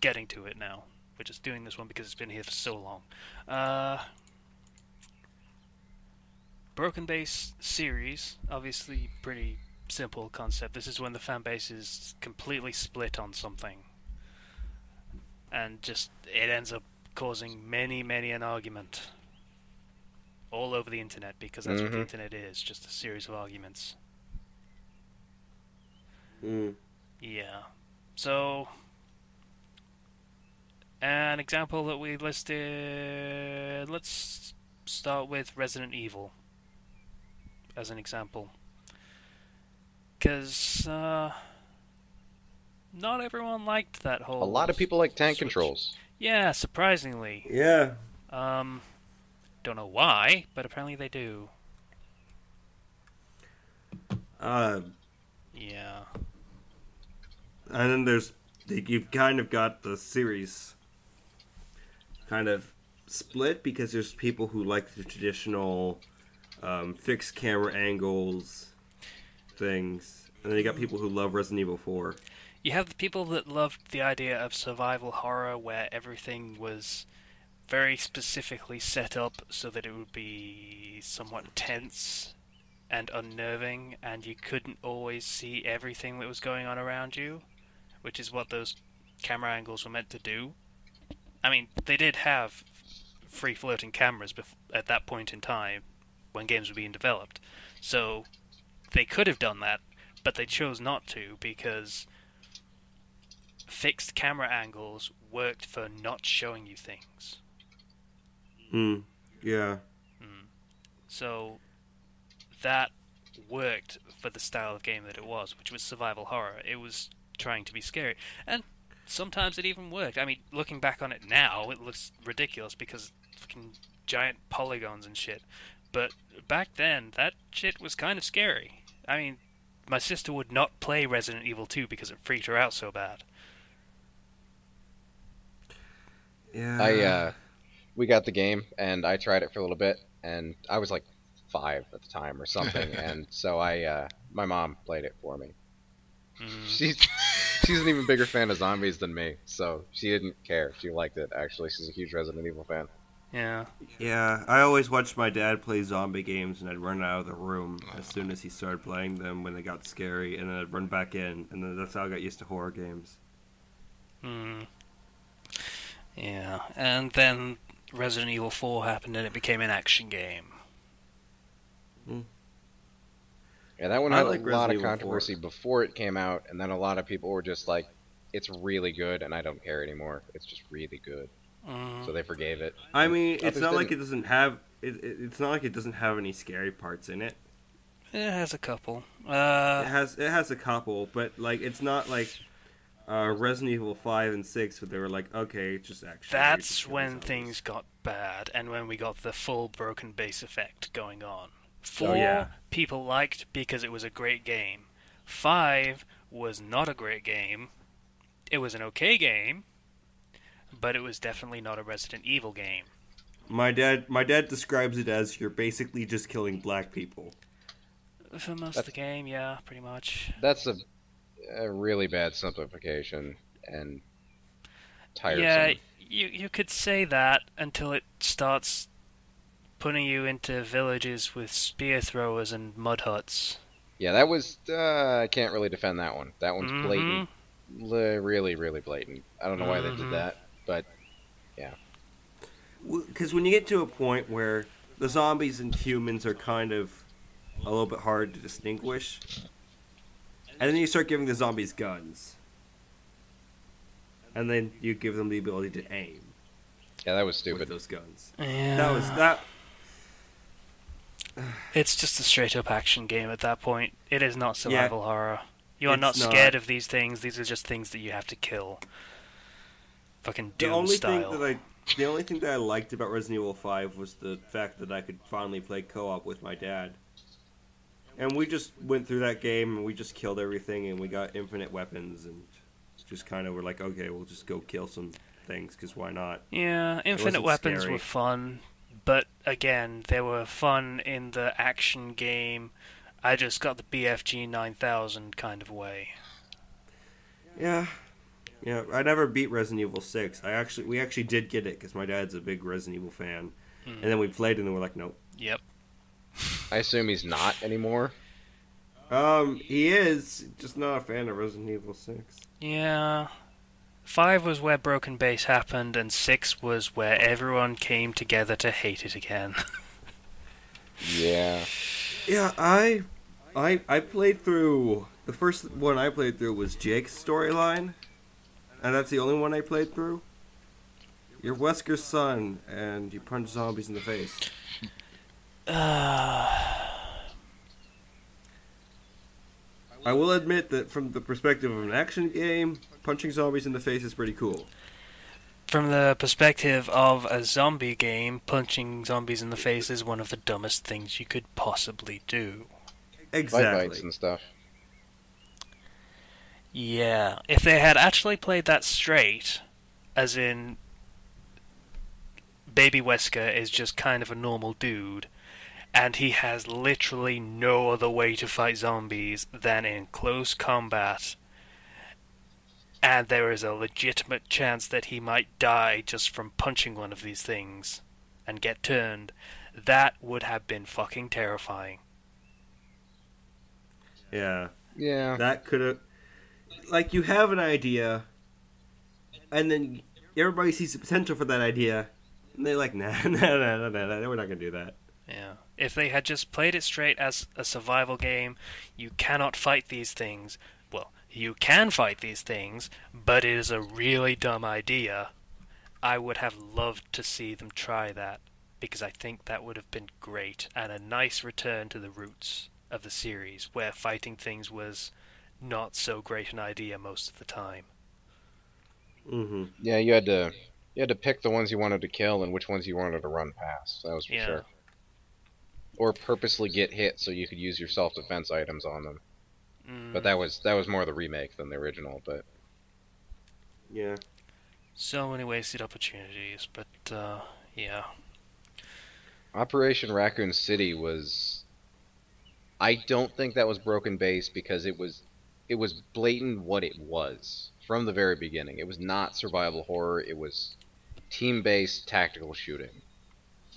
getting to it now. We're just doing this one because it's been here for so long. Broken Base series, obviously pretty simple concept. This is when the fan base is completely split on something. And just, it ends up causing many an argument. All over the internet, because that's what the internet is, just a series of arguments. Yeah. So, an example that we listed, let's start with Resident Evil as an example. Because, not everyone liked that whole... A lot of people like tank switch. Controls. Yeah, surprisingly. Yeah. Don't know why, but apparently they do. Yeah. And then you've kind of got the series kind of split because there's people who like the traditional fixed camera angles things, and then you got people who love Resident Evil 4. You have the people that loved the idea of survival horror where everything was very specifically set up so that it would be somewhat tense and unnerving, and you couldn't always see everything that was going on around you, which is what those camera angles were meant to do. I mean, they did have free-floating cameras at that point in time when games were being developed, so they could have done that, but they chose not to because fixed camera angles worked for not showing you things. Yeah. So that worked for the style of game that it was, which was survival horror. It was trying to be scary, and sometimes it even worked. I mean, looking back on it now, it looks ridiculous because fucking giant polygons and shit. But back then, that shit was kind of scary. I mean, my sister would not play Resident Evil 2 because it freaked her out so bad. Yeah. We got the game, and I tried it for a little bit, and I was like 5 at the time or something, and so my mom played it for me. She's an even bigger fan of zombies than me, so she didn't care. She liked it, actually. She's a huge Resident Evil fan. Yeah. Yeah, I always watched my dad play zombie games, and I'd run out of the room as soon as he started playing them when they got scary, and then I'd run back in, and then that's how I got used to horror games. Yeah, and then Resident Evil 4 happened and it became an action game. Yeah, that one had like a lot Resident of Evil controversy 4. before it came out, and then a lot of people were just like, it's really good, and I don't care anymore. It's just really good. So they forgave it. I mean, it's Others not like it didn't. doesn't have it's not like it doesn't have any scary parts in it. It has a couple. It has a couple, but like it's not like Resident Evil 5 and 6 where they were like, okay, it's just action. That's when things got bad, and when we got the full broken base effect going on. 4, people liked because it was a great game. 5 was not a great game. It was an okay game, but it was definitely not a Resident Evil game. My dad describes it as you're basically just killing black people. For most of the game, yeah, pretty much. That's a really bad simplification and tiresome. Yeah, you could say that until it starts putting you into villages with spear throwers and mud huts. Yeah, that was... I can't really defend that one. That one's blatant. Really, really blatant. I don't know why they did that, but yeah. Because when you get to a point where the zombies and humans are kind of a little bit hard to distinguish. And then you start giving the zombies guns. And then you give them the ability to aim. Yeah, that was With stupid. those guns. Yeah. That. It's just a straight-up action game at that point. It is not survival horror. You are It's not not. scared of these things. These are just things that you have to kill. Fucking Doom style. The only thing that I liked about Resident Evil 5 was the fact that I could finally play co-op with my dad. And we just went through that game and we just killed everything and we got infinite weapons and just kind of were like, okay, we'll just go kill some things because why not? Yeah, infinite wasn't weapons scary. were fun, but again, they were fun in the action game. I just got the BFG 9000 kind of way. Yeah. Yeah, I never beat Resident Evil 6. We actually did get it because my dad's a big Resident Evil fan. And then we played and then we're like, nope. Yep. I assume he's not anymore. He is, just not a fan of Resident Evil 6. Yeah. 5 was where Broken Base happened, and 6 was where everyone came together to hate it again. Yeah. Yeah, I played through... The first one I played through was Jake's storyline. And that's the only one I played through. You're Wesker's son, and you punch zombies in the face. I will admit that from the perspective of an action game, punching zombies in the face is pretty cool. From the perspective of a zombie game, punching zombies in the face is one of the dumbest things you could possibly do. Bite Exactly. bites and stuff. Yeah, if they had actually played that straight, as in Baby Wesker is just kind of a normal dude, and he has literally no other way to fight zombies than in close combat, and there is a legitimate chance that he might die just from punching one of these things and get turned, that would have been fucking terrifying. Yeah. Yeah. That could have... Like, you have an idea, and then everybody sees the potential for that idea, and they're like, nah, we're not going to do that. Yeah. If they had just played it straight as a survival game, you cannot fight these things. Well, you can fight these things, but it is a really dumb idea. I would have loved to see them try that, because I think that would have been great, and a nice return to the roots of the series, where fighting things was not so great an idea most of the time. Mm-hmm. Yeah, you had to pick the ones you wanted to kill and which ones you wanted to run past. That was for Yeah. sure. Or purposely get hit so you could use your self-defense items on them. But that was more the remake than the original. But Yeah. So many wasted opportunities, but yeah. Operation Raccoon City was... I don't think that was Broken Base because it was blatant what it was from the very beginning. It was not survival horror. It was team-based tactical shooting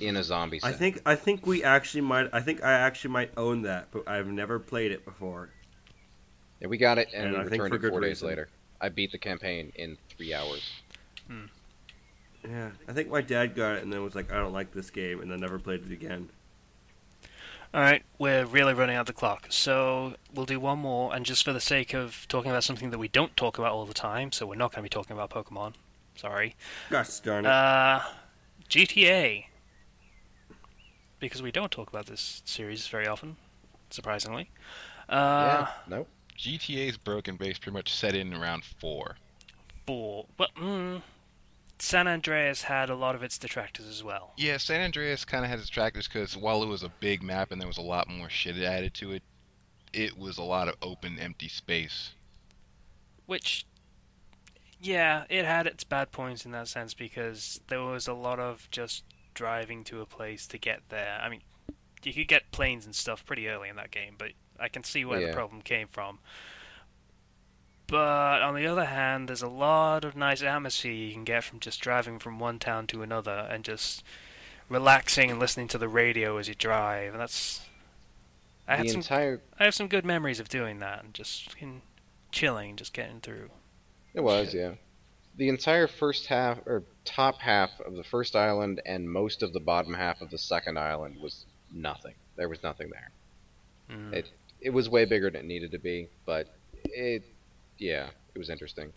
in a zombie I setting. think I actually might own that, but I've never played it before. Yeah, we got it and, And we I think returned for it good 4 days reason. later. I beat the campaign in 3 hours. Yeah, I think my dad got it and then was like, I don't like this game, and then never played it again. Alright, we're really running out the clock, so we'll do one more, and just for the sake of talking about something that we don't talk about all the time, so we're not going to be talking about Pokemon. Sorry. Gosh darn it. GTA. Because we don't talk about this series very often, surprisingly. Yeah, no. GTA's Broken Base pretty much set in around 4. San Andreas had a lot of its detractors as well. Yeah, San Andreas kind of has its detractors because while it was a big map and there was a lot more shit added to it, it was a lot of open, empty space. Which, yeah, it had its bad points in that sense because there was a lot of just driving to a place to get there. I mean, you could get planes and stuff pretty early in that game, but I can see where the Yeah. problem came from. But on the other hand, there's a lot of nice atmosphere you can get from just driving from one town to another and just relaxing and listening to the radio as you drive. And I have some good memories of doing that and just chilling, just getting through. It was, yeah. The entire first half, or top half of the first island and most of the bottom half of the second island was nothing. There was nothing there. Mm. It was way bigger than it needed to be, but yeah, it was interesting.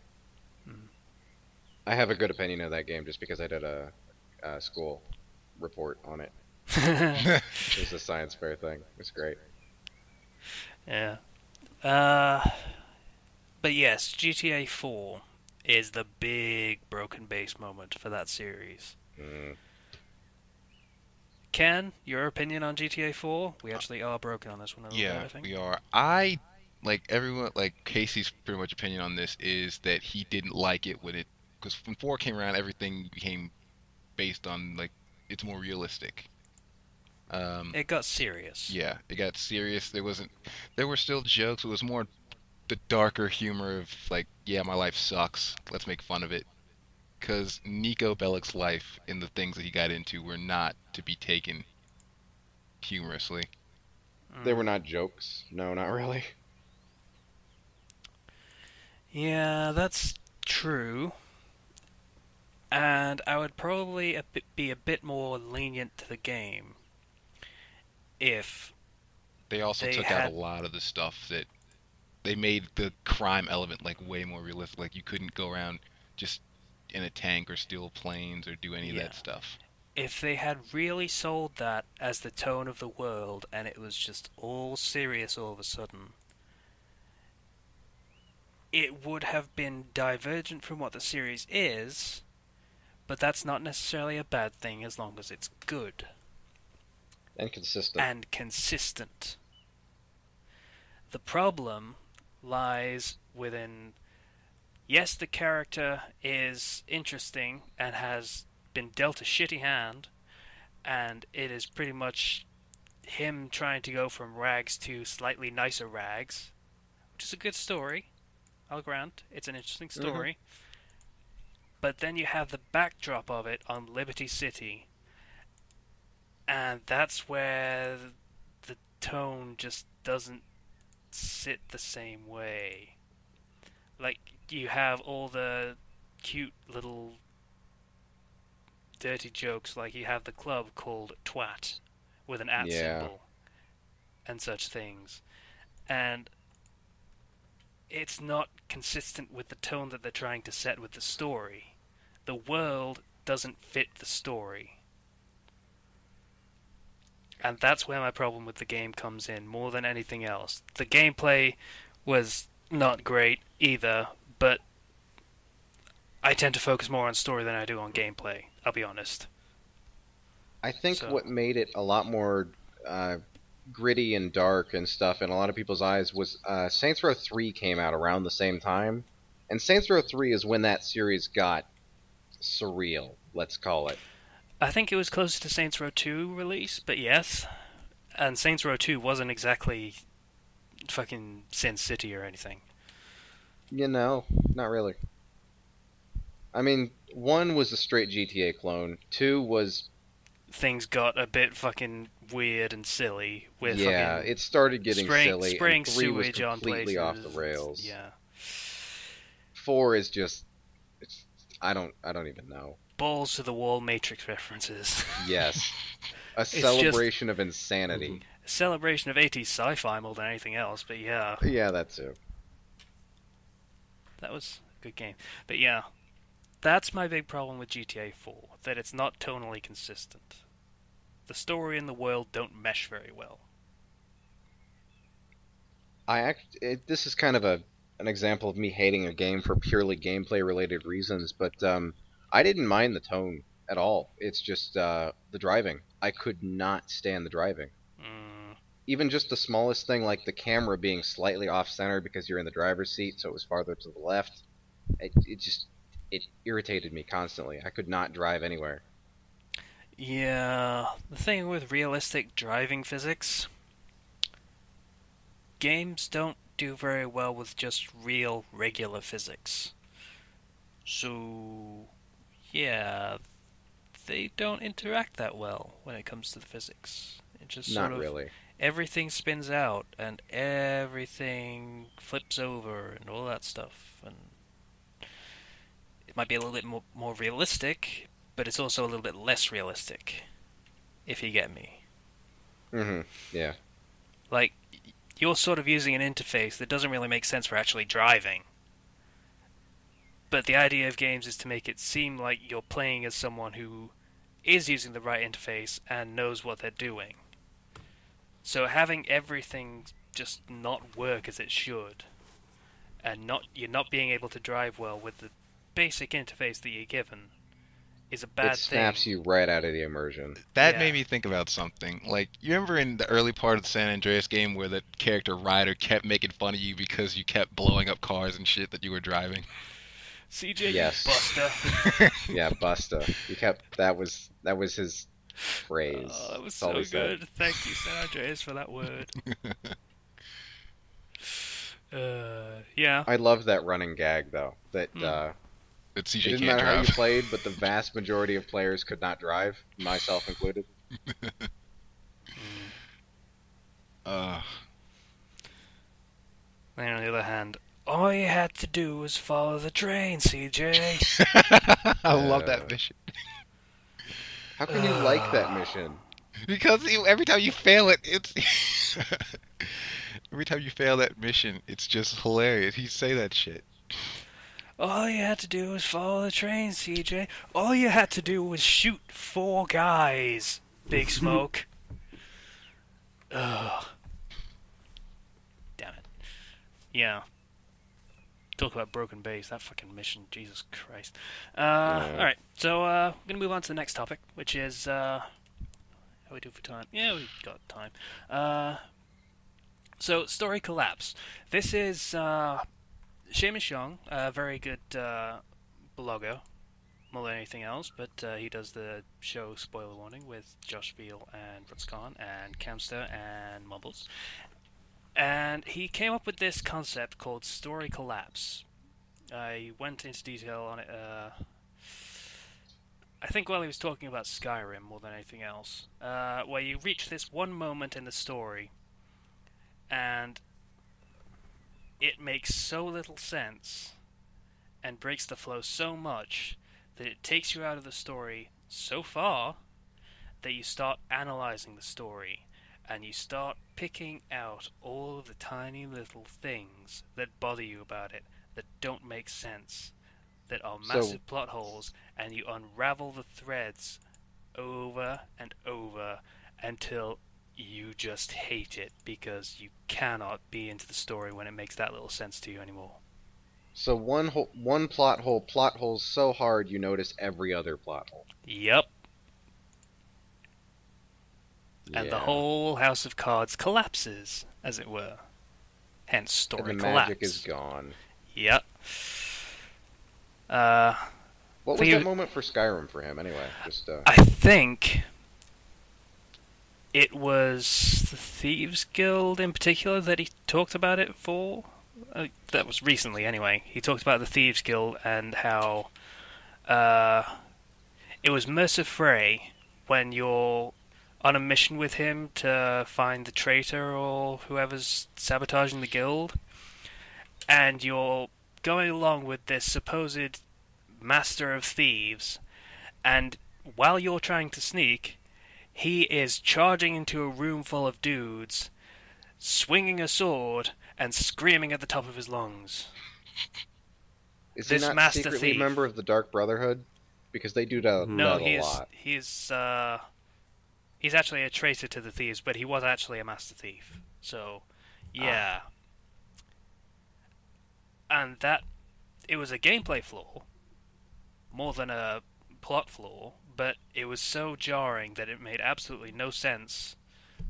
Mm. I have a good opinion of that game just because I did a school report on it. It was a science fair thing. It was great. Yeah. Uh, but yes, GTA 4 is the big broken base moment for that series. Mm. Ken, your opinion on GTA 4? We actually are broken on this one a little bit, Yeah, I think. we are. I like everyone. Like Casey's pretty much opinion on this is that he didn't like it when it because when 4 came around, everything became based on like it's more realistic. Um, It got serious. yeah, it got serious. There were still jokes. It was more the darker humor of like, yeah, my life sucks. Let's make fun of it. Because Nico Bellic's life and the things that he got into were not to be taken humorously. They were Mm. not jokes. No, not really. Yeah, that's true. And I would probably be a bit more lenient to the game if They also they took out a had. lot of the stuff that they made the crime element like way more realistic. Like you couldn't go around just in a tank or steal planes or do any of Yeah. that stuff. If they had really sold that as the tone of the world and it was just all serious all of a sudden, it would have been divergent from what the series is, but that's not necessarily a bad thing as long as it's good And consistent. and consistent. The problem lies within, yes, the character is interesting and has been dealt a shitty hand, and it is pretty much him trying to go from rags to slightly nicer rags, which is a good story. I'll grant it's an interesting story. But then you have the backdrop of it on Liberty City, and that's where the tone just doesn't sit the same way. Like, you have all the cute little dirty jokes, like you have the club called Twat with an at Yeah. symbol and such things. And it's not consistent with the tone that they're trying to set with the story. The world doesn't fit the story. And that's where my problem with the game comes in, more than anything else. The gameplay was not great either, but I tend to focus more on story than I do on gameplay, I'll be honest. I think So- what made it a lot more gritty and dark and stuff in a lot of people's eyes was Saints Row 3 came out around the same time. And Saints Row 3 is when that series got surreal, let's call it. I think it was closer to Saints Row 2 release, but yes. And Saints Row 2 wasn't exactly fucking Sin City or anything. You know, not really. I mean, 1 was a straight GTA clone. 2 was... Things got a bit fucking weird and silly with yeah, fucking it started getting silly, spraying and 3 was sewage on completely places. off the rails. Yeah. 4 is just... I don't even know. Balls to the wall Matrix references. Yes. A just- celebration of insanity. A celebration of 80s sci-fi more than anything else, but yeah, Yeah, that too. that was a good game. But yeah, that's my big problem with GTA 4, that it's not tonally consistent. The story and the world don't mesh very well. This is kind of an example of me hating a game for purely gameplay related reasons, but I didn't mind the tone at all. It's just the driving. I could not stand the driving. Mm, Even just the smallest thing, like the camera being slightly off center because you're in the driver's seat, so it was farther to the left. It irritated me constantly. I could not drive anywhere. yeah, the thing with realistic driving physics, games don't do very well with just real, regular physics. So, yeah, they don't interact that well when it comes to the physics. It just Not sort of really. everything spins out and everything flips over and all that stuff. And it might be a little bit more realistic, but it's also a little bit less realistic, if you get me. Mm-hmm. Yeah. Like, you're sort of using an interface that doesn't really make sense for actually driving. But the idea of games is to make it seem like you're playing as someone who is using the right interface and knows what they're doing. So having everything just not work as it should, and you're not being able to drive well with the basic interface that you're given, is a bad It snaps thing. you right out of the immersion. That Yeah. made me think about something. Like, you remember in the early part of the San Andreas game where the character Ryder kept making fun of you because you kept blowing up cars and shit that you were driving? CJ, Yes. you buster. Yeah, Busta. That was his phrase. Oh, that was That's all so he said. good. Thank you, San Andreas, for that word. Yeah. I love that running gag though. That Hmm. That it CJ didn't can't matter how you drive. played, but the vast majority of players could not drive, myself included. Uh, And on the other hand, all you had to do was follow the train, CJ. I love that Uh, mission. How can you like that mission? Because every time you fail it, it's every time you fail that mission, it's just hilarious. He say that shit. All you had to do was follow the train, CJ. All you had to do was shoot 4 guys, Big Smoke. Ugh. Damn it. Yeah. Talk about broken base, that fucking mission, Jesus Christ. Alright, so we're gonna move on to the next topic, which is, how we do for time? Yeah, we've got time. So, Story Collapse. This is, Seamus Young, a very good, blogger, more than anything else, but he does the show Spoiler Warning with Josh Veal and Rutscon and Camster and Mumbles. And he came up with this concept called Story Collapse. He went into detail on it, I think while he was talking about Skyrim more than anything else, where you reach this one moment in the story, and it makes so little sense and breaks the flow so much that it takes you out of the story so far that you start analyzing the story and you start picking out all of the tiny little things that bother you about it that don't make sense, that are So- massive plot holes, and you unravel the threads over and over until you just hate it because you cannot be into the story when it makes that little sense to you anymore. So one plot holes so hard you notice every other plot hole. Yep. And the Yeah. whole house of cards collapses, as it were. Hence, story And the collapse. magic is gone. Yep. What For was you- that moment for Skyrim for him anyway? Just I think it was the Thieves Guild in particular that he talked about it for. That was recently, anyway. He talked about the Thieves Guild and how it was Mercer Frey when you're on a mission with him to find the traitor or whoever's sabotaging the guild, and you're going along with this supposed master of thieves, and while you're trying to sneak, he is charging into a room full of dudes, swinging a sword, and screaming at the top of his lungs. is this he not Master secretly Thief. a member of the Dark Brotherhood? Because they do that, No, that a lot. he's actually a traitor to the thieves, but he was actually a master thief. So, yeah. And that, it was a gameplay flaw, more than a plot flaw, but it was so jarring that it made absolutely no sense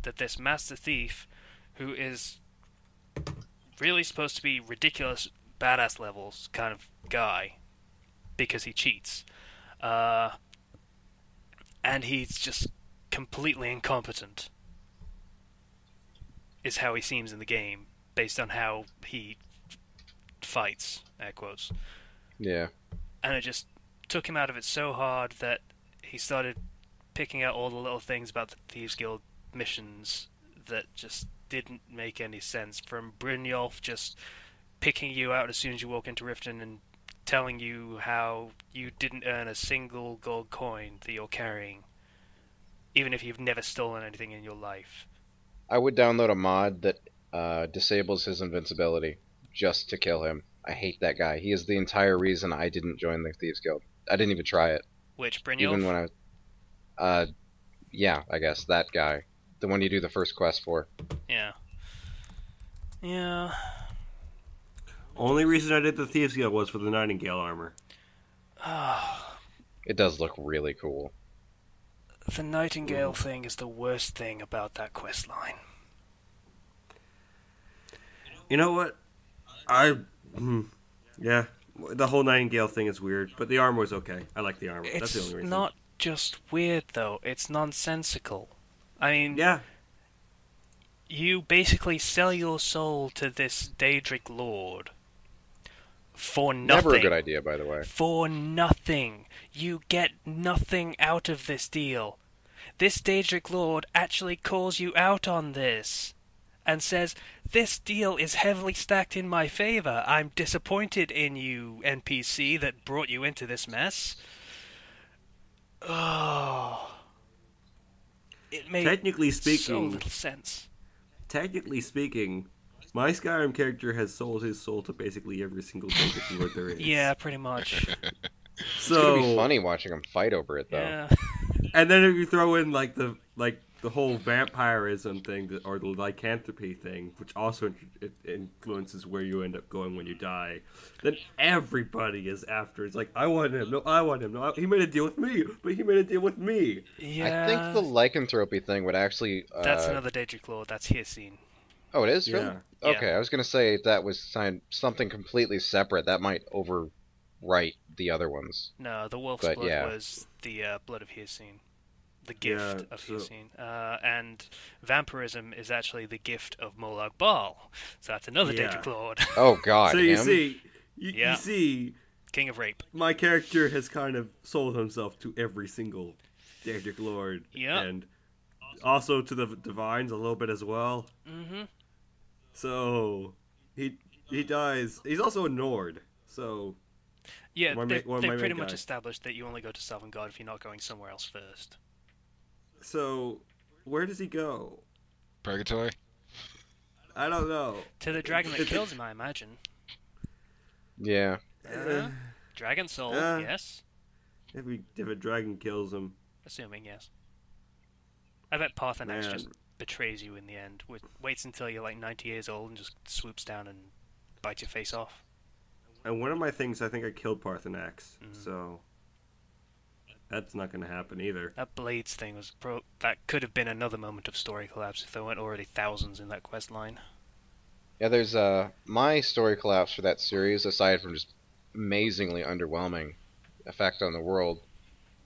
that this master thief, who is really supposed to be ridiculous badass levels kind of guy, because he cheats, and he's just completely incompetent, is how he seems in the game, based on how he fights, air quotes. Yeah. And it just took him out of it so hard that he started picking out all the little things about the Thieves Guild missions that just didn't make any sense. From Brynjolf just picking you out as soon as you walk into Riften and telling you how you didn't earn a single gold coin that you're carrying, even if you've never stolen anything in your life. I would download a mod that disables his invincibility just to kill him. I hate that guy. He is the entire reason I didn't join the Thieves Guild. I didn't even try it. Which, Even Brynjolf? when yeah, I guess that guy. The one you do the first quest for. Yeah. Yeah. Only reason I did the Thieves Guild was for the Nightingale armor. It does look really cool. The Nightingale thing is the worst thing about that quest line. You know what? Yeah, the whole Nightingale thing is weird, but the armor was okay. I like the armor. That's the only It's reason. not just weird, though. It's nonsensical. I mean, Yeah. you basically sell your soul to this Daedric Lord for nothing. Never a good idea, by the way. For nothing. You get nothing out of this deal. This Daedric Lord actually calls you out on this and says, this deal is heavily stacked in my favor. I'm disappointed in you, NPC, that brought you into this mess. Oh. It made Technically so speaking, little sense. My Skyrim character has sold his soul to basically every single Daedric Lord there is. Yeah, pretty much. It's gonna be funny watching him fight over it, though. Yeah. And then if you throw in like the whole vampirism thing or the lycanthropy thing, which also influences where you end up going when you die, then everybody is after. It's like, I want him. No, I want him. No, he made a deal with me, but he made a deal with me. Yeah. I think the lycanthropy thing would actually. That's another Daedric Lord. That's Hircine. Oh, it is? Yeah. Really? Yeah. Okay, I was gonna say if that was something completely separate. That might overwrite the other ones. No, the wolf's But, blood yeah. was the blood of Hircine. The gift Yeah, of so- Hircine. And vampirism is actually the gift of Molag Bal. So that's another Yeah. Daedric Lord. Oh God, So you him? see, Yeah. you see, King of Rape. my character has kind of sold himself to every single Daedric Lord. Yep. And also to the Divines a little bit as well. Mm-hmm. So he dies. He's also a Nord. So Yeah, One they've of my pretty main much guys. established that you only go to Southern God if you're not going somewhere else first. where does he go? Purgatory? I don't know. To the dragon that kills him, I imagine. Yeah. Dragon Soul, Uh. yes. If a dragon kills him, Assuming, yes. I bet Parthenax Man. just betrays you in the end. Waits until you're like 90 years old and just swoops down and bites your face off. and one of my things, I think I killed Parthenax. Mhm. So that's not going to happen either. That Blades thing was that could have been another moment of story collapse if there weren't already thousands in that quest line. Yeah, there's my story collapse for that series, aside from just amazingly underwhelming effect on the world,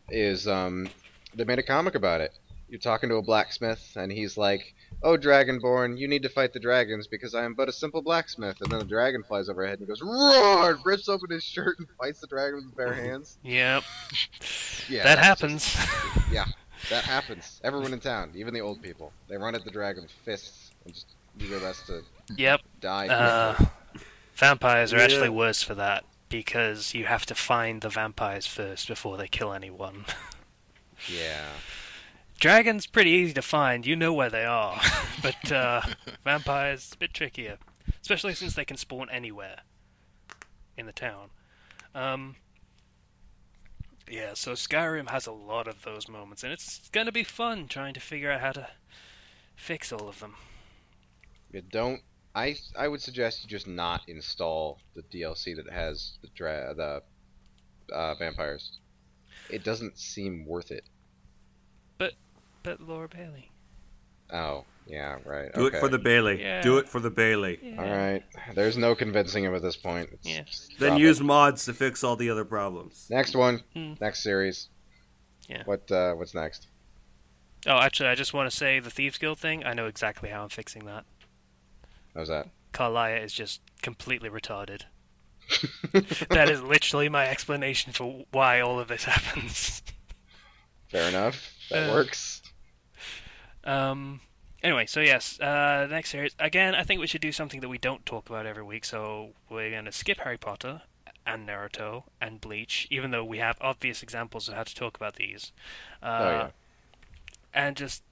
is they made a comic about it. You're talking to a blacksmith, and he's like, "Oh, Dragonborn, you need to fight the dragons because I am but a simple blacksmith." And then the dragon flies overhead and he goes, "Roar!" Rips open his shirt and fights the dragon with his bare hands. Yep, Yeah, that that's happens. just- yeah, that happens. Everyone in town, even the old people, they run at the dragon with fists and just do their best to Yep. die. Vampires are Yeah. actually worse for that because you have to find the vampires first before they kill anyone. Yeah. Dragons pretty easy to find, you know where they are. But vampires a bit trickier, especially since they can spawn anywhere in the town. Yeah, so Skyrim has a lot of those moments, and it's gonna be fun trying to figure out how to fix all of them. You don't. I would suggest you just not install the DLC that has the vampires. It doesn't seem worth it. But Laura Bailey. Oh, yeah, right. Do okay. it for the Bailey. Yeah. Do it for the Bailey. Yeah. All right. There's no convincing him at this point. Yeah. Then Stop use it. mods to fix all the other problems. Next one. Hmm. Next series. Yeah. What's next? Oh, actually, I just want to say the Thieves Guild thing, I know exactly how I'm fixing that. How's that? Karliah is just completely retarded. That is literally my explanation for why all of this happens. Fair enough. That Uh, works. Anyway, so yes, next series. Again, I think we should do something that we don't talk about every week, so we're going to skip Harry Potter and Naruto and Bleach, even though we have obvious examples of how to talk about these. Oh, yeah. And just,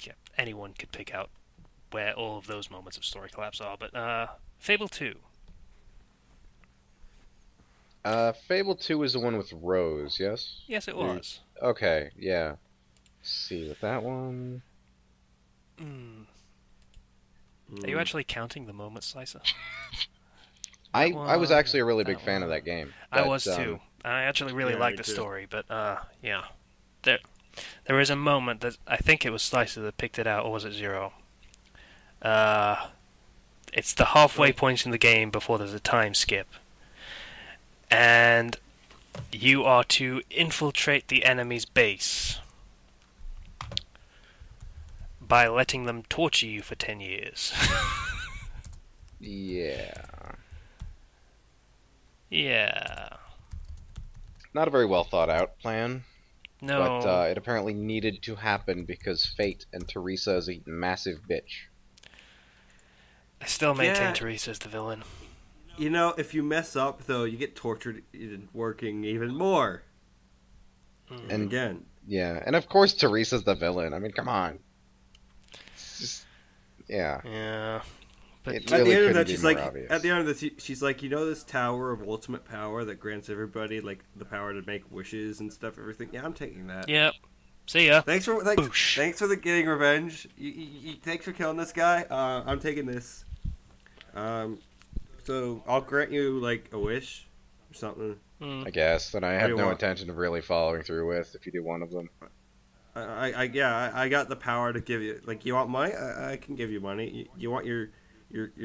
yeah, anyone could pick out where all of those moments of story collapse are. But Fable 2. Fable 2 is the one with Rose, yes? Yes, it was. Okay, yeah. Let's see, with that one... Are you actually counting the moment slicer? I was actually a really big fan of that game. I but, was too. I actually really yeah, liked me the too. story, but yeah. There is a moment that I think it was Slicer that picked it out, or was it Zero? It's the halfway point in the game before there's a time skip. And you are to infiltrate the enemy's base by letting them torture you for 10 years. Yeah. Yeah. Not a very well thought out plan, No. but it apparently needed to happen because Fate and Teresa is a massive bitch. I still maintain Yeah. Teresa's the villain. You know, if you mess up, though, you get tortured in working even more. And Again. yeah, and of course Teresa's the villain. I mean, come on. It's just, yeah. Yeah. But It At really the end of couldn't that, be she's more like, obvious. at the end of this, she's like, you know, this tower of ultimate power that grants everybody like the power to make wishes and stuff, everything. Yeah, I'm taking that. Yep. See ya. Thanks for Boosh. thanks for the getting revenge. Thanks for killing this guy. I'm taking this. So I'll grant you like a wish or something. I guess that I do have you no want? intention of really following through with if you do one of them. I got the power to give you. Like, you want money? I can give you money. You want your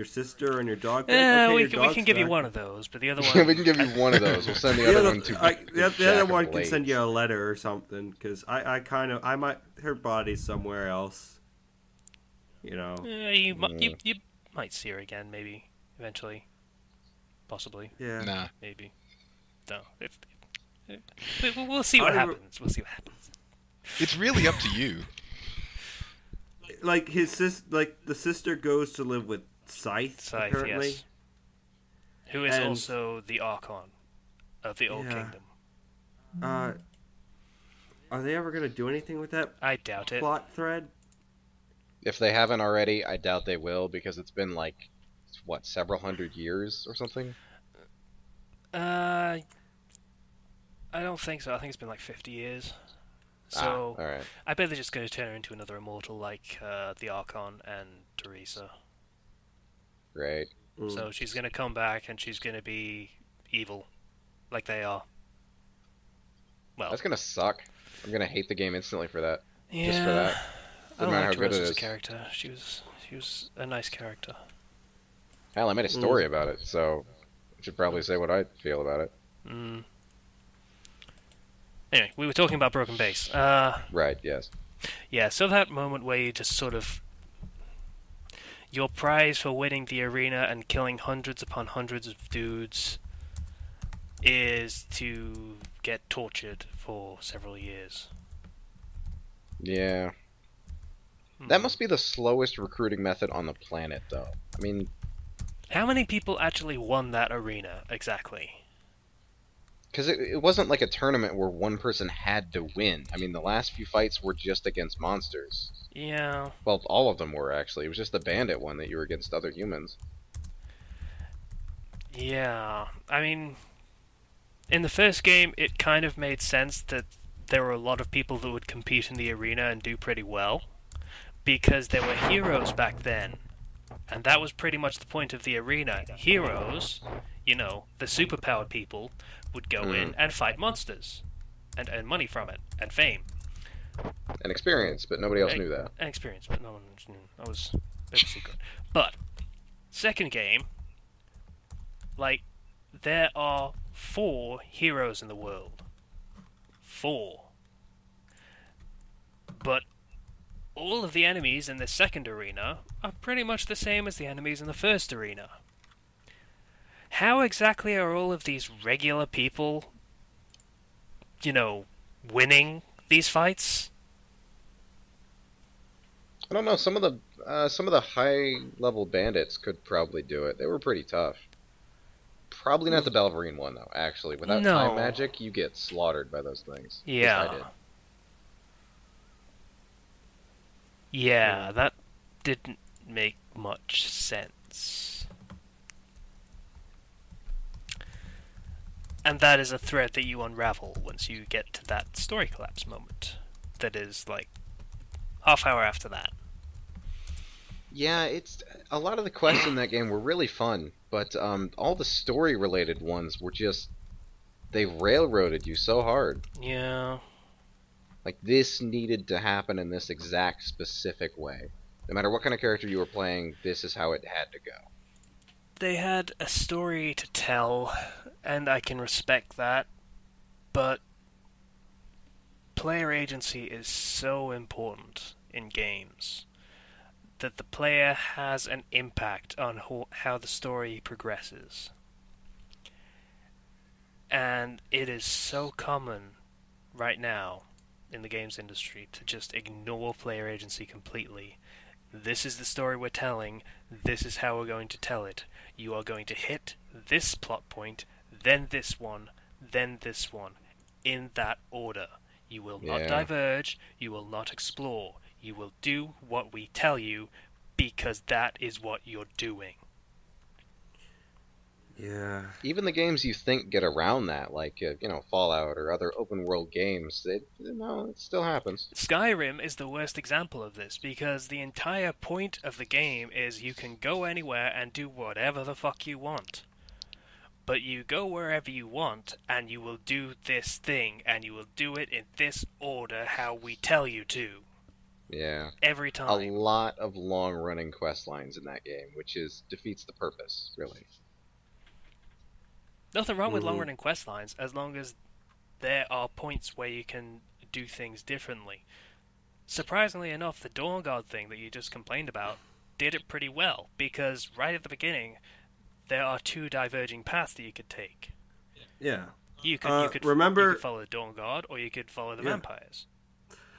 sister and your dog? Yeah, Okay, we your can dog's give you back. one of those, but the other one... We can give you one of those. We'll send the The other other, one to the other Jack of one can Blades. send you a letter or something, because I might, her body's somewhere else. You know. you might see her again, maybe, eventually. Possibly, Yeah. Nah. maybe. No. We'll see what I re- happens. We'll see what happens. It's really up to you. Like the sister goes to live with Scythe, Scythe, apparently. yes. Who is And- also the Archon of the Old Yeah. Kingdom. Are they ever gonna do anything with that I doubt it. plot thread? If they haven't already, I doubt they will because it's been like, what, several hundred years or something? I don't think so. I think it's been like 50 years. So, alright. I bet they're just going to turn her into another immortal like the Archon and Teresa. Great. So she's going to come back and she's going to be evil, like they are. Well, That's gonna suck. I'm gonna hate the game instantly for that. yeah, Just for that. I No don't matter like how good it Teresa as a is. character. She was a nice character. Hell, I made a story about it, so I should probably say what I feel about it. Anyway, we were talking about Broken Base. Right, yes. Yeah, so that moment where you just sort of... Your prize for winning the arena and killing hundreds upon hundreds of dudes is to get tortured for several years. Yeah. That must be the slowest recruiting method on the planet, though. I mean, How many people actually won that arena, exactly? because it wasn't like a tournament where one person had to win. I mean, the last few fights were just against monsters. Yeah. Well, all of them were, actually. It was just the bandit one that you were against other humans. Yeah. I mean, in the first game, it kind of made sense that there were a lot of people that would compete in the arena and do pretty well, because there were heroes back then. And that was pretty much the point of the arena. Heroes, you know, the superpowered people, would go in and fight monsters. And earn money from it. And fame. And experience, but nobody else knew that. And experience, but no one knew. That was a bit of a secret. But, second game, like, there are 4 heroes in the world. 4. But all of the enemies in the second arena are pretty much the same as the enemies in the first arena. How exactly are all of these regular people, you know, winning these fights? I don't know. Some of the high level bandits could probably do it. They were pretty tough. Probably not the Belverine one though. Actually, without No. time magic, you get slaughtered by those things. At least Yeah. I did. Yeah, that didn't make much sense. And that is a thread that you unravel once you get to that story collapse moment. That is like half hour after that. Yeah, it's a lot of the quests in that game were really fun, but all the story-related ones were just they railroaded you so hard. Yeah. Like this needed to happen in this exact specific way. No matter what kind of character you were playing, this is how it had to go. They had a story to tell, and I can respect that, but player agency is so important in games that the player has an impact on how the story progresses. And it is so common right now in the games industry to just ignore player agency completely. This is the story we're telling, this is how we're going to tell it. You are going to hit this plot point, then this one, in that order. You will not diverge, you will not explore. You will do what we tell you, because that is what you're doing. Yeah. Even the games you think get around that, like Fallout or other open world games, it still happens. Skyrim is the worst example of this, because the entire point of the game is you can go anywhere and do whatever the fuck you want. But you go wherever you want, and you will do this thing, and you will do it in this order how we tell you to. Yeah. Every time. A lot of long-running quest lines in that game, which defeats the purpose, really. Nothing wrong with long-running quest lines, as long as there are points where you can do things differently. Surprisingly enough, the Dawn Guard thing that you just complained about did it pretty well, because right at the beginning, there are two diverging paths that you could take. Yeah. You could follow the Dawn Guard, or you could follow the vampires.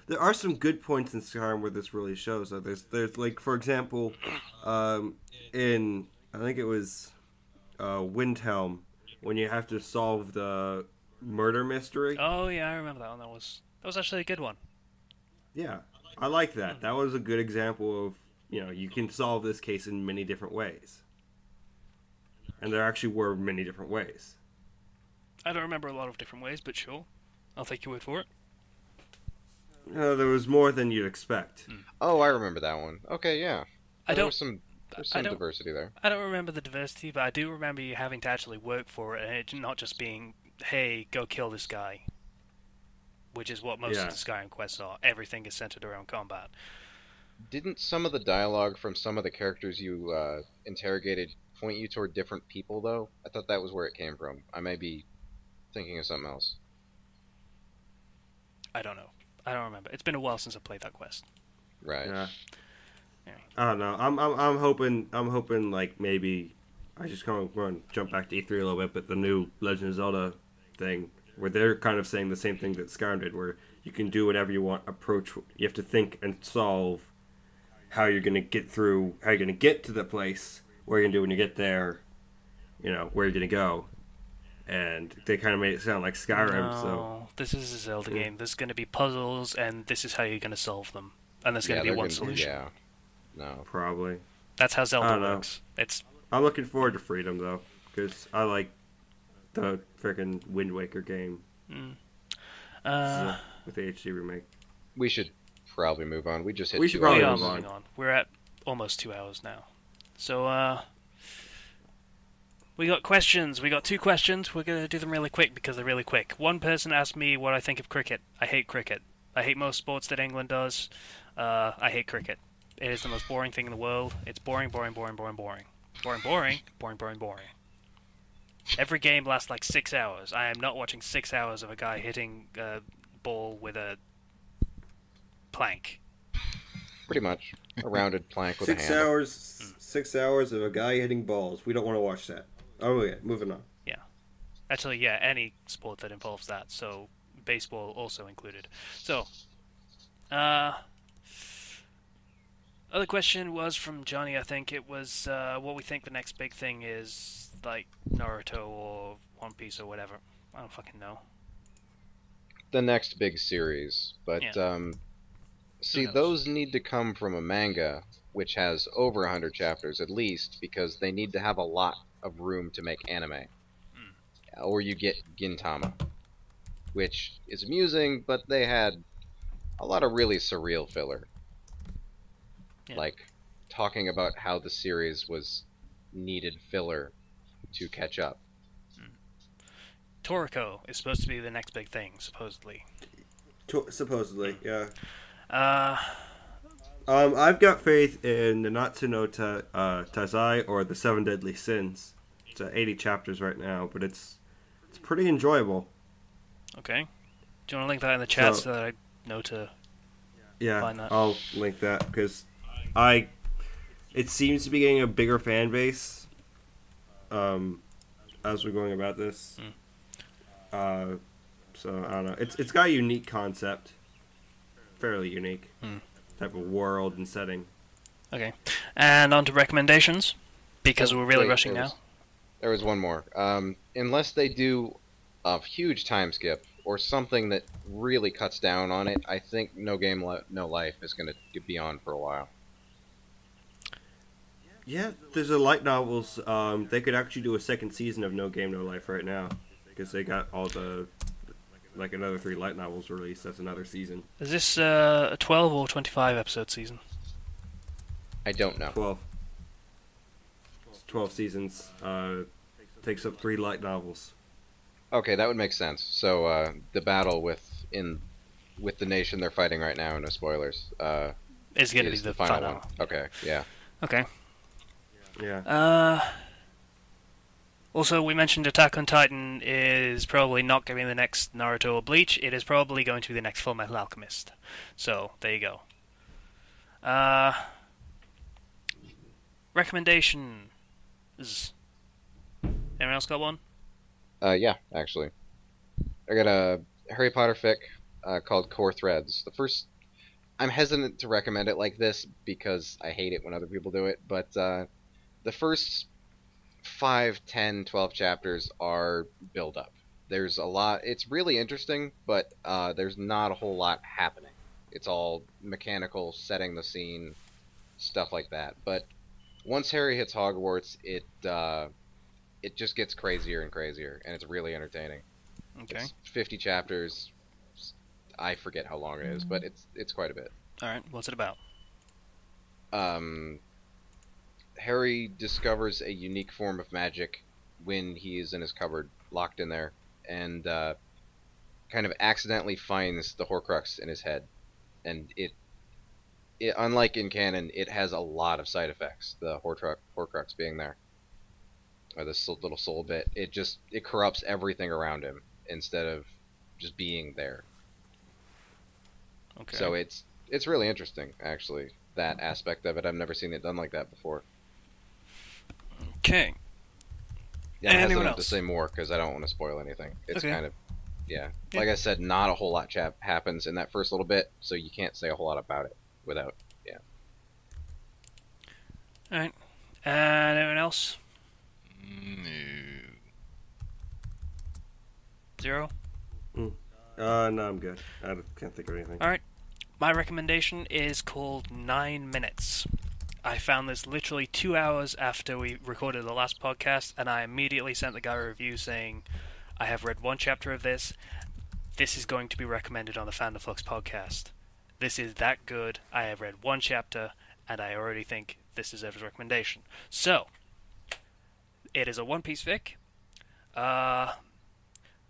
There are some good points in Skyrim where this really shows. There's like, for example, in I think it was Windhelm, when you have to solve the murder mystery. Oh yeah, I remember that one. That was actually a good one. Yeah, I like that. That was a good example of you can solve this case in many different ways, and there actually were many different ways. I don't remember a lot of different ways, but sure, I'll take your word for it. There was more than you'd expect. Oh, I remember that one. Okay, yeah. There's some I don't- diversity there. I don't remember the diversity, but I do remember you having to actually work for it, and it not just being, hey, go kill this guy. Which is what most of the Skyrim quests are. Everything is centered around combat. Didn't some of the dialogue from some of the characters you interrogated point you toward different people, though? I thought that was where it came from. I may be thinking of something else. I don't know. I don't remember. It's been a while since I played that quest. Right. Yeah. Anyway. I don't know. I'm hoping like maybe I just want to jump back to E3 a little bit, but the new Legend of Zelda thing, where they're kind of saying the same thing that Skyrim did, where you can do whatever you want. You have to think and solve how you're going to get through, how you're going to get to the place, what you're going to do when you get there, where you're going to go. And they kind of made it sound like Skyrim. No, So this is a Zelda game. There's going to be puzzles, and this is how you're going to solve them. And there's going to be one solution. Yeah. No. probably. That's how I Zelda don't know. works. I'm looking forward to Freedom though, because I like the freaking Wind Waker game with the HD remake. We should probably move on. We just hit We 2 should probably we are hours. move moving on. We're at almost 2 hours now. So, we got questions. We got 2 questions. We're going to do them really quick because they're really quick. One person asked me what I think of cricket. I hate cricket. I hate most sports that England does. I hate cricket. It is the most boring thing in the world. It's boring, boring, boring, boring, boring. Boring, boring, boring, boring, boring. Every game lasts like 6 hours. I am not watching 6 hours of a guy hitting a ball with a plank. Pretty much. A rounded plank with a 6 handle. hours. 6 hours of a guy hitting balls. We don't want to watch that. Oh yeah, moving on. Actually, yeah, any sport that involves that, so baseball also included. So, other question was from Johnny, I think. It was what we think the next big thing is, like Naruto or One Piece or whatever. I don't fucking know. The next big series. But, Yeah. see, knows? those need to come from a manga which has over 100 chapters at least, because they need to have a lot of room to make anime. Or you get Gintama, which is amusing, but they had a lot of really surreal filler. Yeah. Like, talking about how the series was needed filler to catch up. Toriko is supposed to be the next big thing, supposedly. Supposedly, yeah. Uh, I've got faith in the Natsuno Tazai or the Seven Deadly Sins. It's 80 chapters right now, but it's pretty enjoyable. okay. Do you want to link that in the chat So- so that I know to... Yeah, Why not? I'll link that because it seems to be getting a bigger fan base. As we're going about this, so I don't know. It's got a unique concept, fairly unique type of world and setting. Okay. And on to recommendations, because we're really Wait, rushing now. There was one more. Unless they do a huge time skip or something that really cuts down on it, I think No Game No Life is going to be on for a while. Yeah, there's a light novels. They could actually do a second season of No Game No Life right now because they got all the another 3 light novels released. That's another season. Is this a 12 or 25 episode season? I don't know. 12. It's 12 seasons. Takes up 3 light novels. Okay, that would make sense. So the battle with the nation they're fighting right now, no spoilers, Is going to be is the final final. one. Okay, yeah. Okay. Yeah. Also, we mentioned Attack on Titan is probably not going to be the next Naruto or Bleach. It is probably going to be the next Full Metal Alchemist. So, there you go. Recommendations. Anyone else got one? Yeah, actually. I got a Harry Potter fic called Core Threads. I'm hesitant to recommend it like this because I hate it when other people do it, but the first 5, 10, 12 chapters are build up. There's a lot. It's really interesting, but there's not a whole lot happening. It's all mechanical, setting the scene, stuff like that. But once Harry hits Hogwarts, it just gets crazier and crazier, and it's really entertaining. Okay. It's 50 chapters. I forget how long it is, but it's quite a bit. Alright, what's it about? Harry discovers a unique form of magic when he is in his cupboard, locked in there, and kind of accidentally finds the Horcrux in his head. And it unlike in canon, it has a lot of side effects, the Horcrux being there. Or this little soul bit. It corrupts everything around him instead of just being there. Okay. So it's really interesting, actually, that aspect of it. I've never seen it done like that before. Okay. Yeah, I'm Anyone hesitant to else? say more because I don't want to spoil anything. It's Okay. kind of, yeah. Yeah. Like I said, not a whole lot happens in that first little bit, so you can't say a whole lot about it without, yeah. Alright. And anyone else? No. Zero? No, I'm good. I can't think of anything. Alright. My recommendation is called 9 Minutes. I found this literally 2 hours after we recorded the last podcast, and I immediately sent the guy a review saying, I have read 1 chapter of this. This is going to be recommended on the Fandom Flux podcast. This is that good. I have read 1 chapter, and I already think this deserves a recommendation. So, it is a One Piece fic.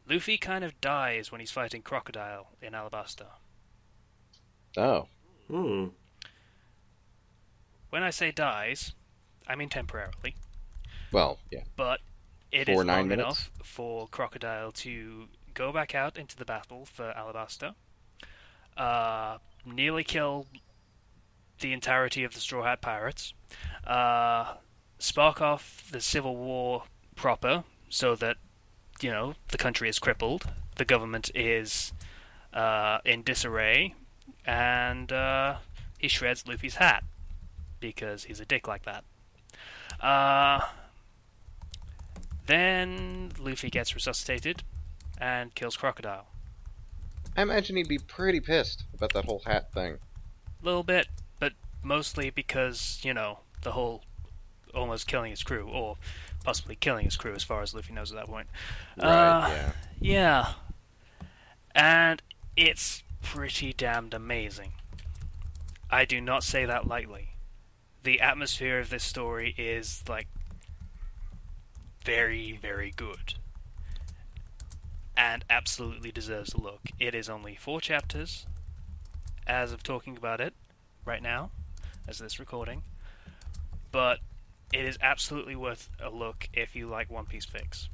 Luffy kind of dies when he's fighting Crocodile in Alabasta. Oh. Hmm. When I say dies, I mean temporarily, Well, yeah. but it For is 9 long minutes? enough for Crocodile to go back out into the battle for Alabasta, nearly kill the entirety of the Straw Hat Pirates, spark off the Civil War proper so that, the country is crippled, the government is in disarray, and he shreds Luffy's hat because he's a dick like that. Then Luffy gets resuscitated and kills Crocodile. I imagine he'd be pretty pissed about that whole hat thing. A little bit, but mostly because, the whole almost killing his crew, or possibly killing his crew as far as Luffy knows at that point. Right, yeah. Yeah. And it's pretty damned amazing. I do not say that lightly. The atmosphere of this story is, like, very, very good. And absolutely deserves a look. It is only 4 chapters, as of talking about it right now, as this recording. But it is absolutely worth a look if you like One Piece fics.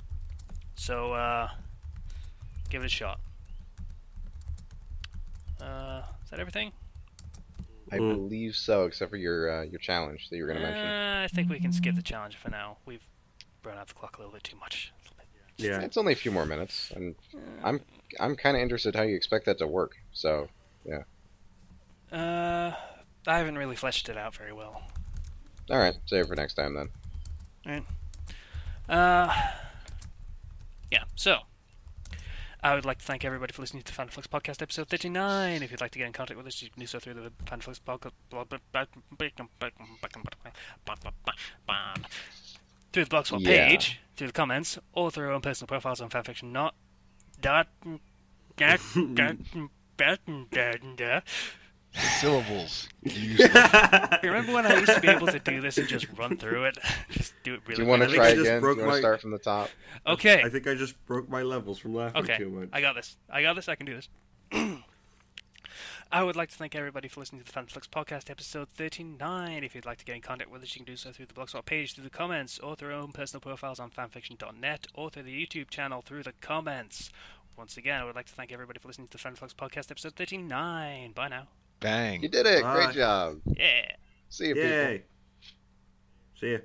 So, give it a shot. Is that everything? I believe so, except for your challenge that you were going to mention. I think we can skip the challenge for now. We've run out the clock a little bit too much. Yeah. It's only a few more minutes, and I'm kind of interested how you expect that to work. So, yeah. I haven't really fleshed it out very well. All right, save it for next time then. Alright. Yeah, so I would like to thank everybody for listening to the Fandom Flux Podcast episode 39. If you'd like to get in contact with us, you can do so through the Fandom Flux Podcast through the Blogspot page, through the comments, or through our own personal profiles on fanfiction. Syllables. Remember when I used to be able to do this and just run through it? Just do it really Do you want to quickly? try I just again? Do broke you want to my- start from the top? Okay. I think I just broke my levels from laughing too much. I got this. I can do this. I would like to thank everybody for listening to the Fandom Flux Podcast episode 39. If you'd like to get in contact with us, you can do so through the Blogspot page, through the comments, or through our own personal profiles on fanfiction.net, or through the YouTube channel through the comments. Once again, I would like to thank everybody for listening to the Fandom Flux Podcast episode 39. Bye now. Bang. You did it! Bye. Great job! Yeah. See you, people. Yay. See ya.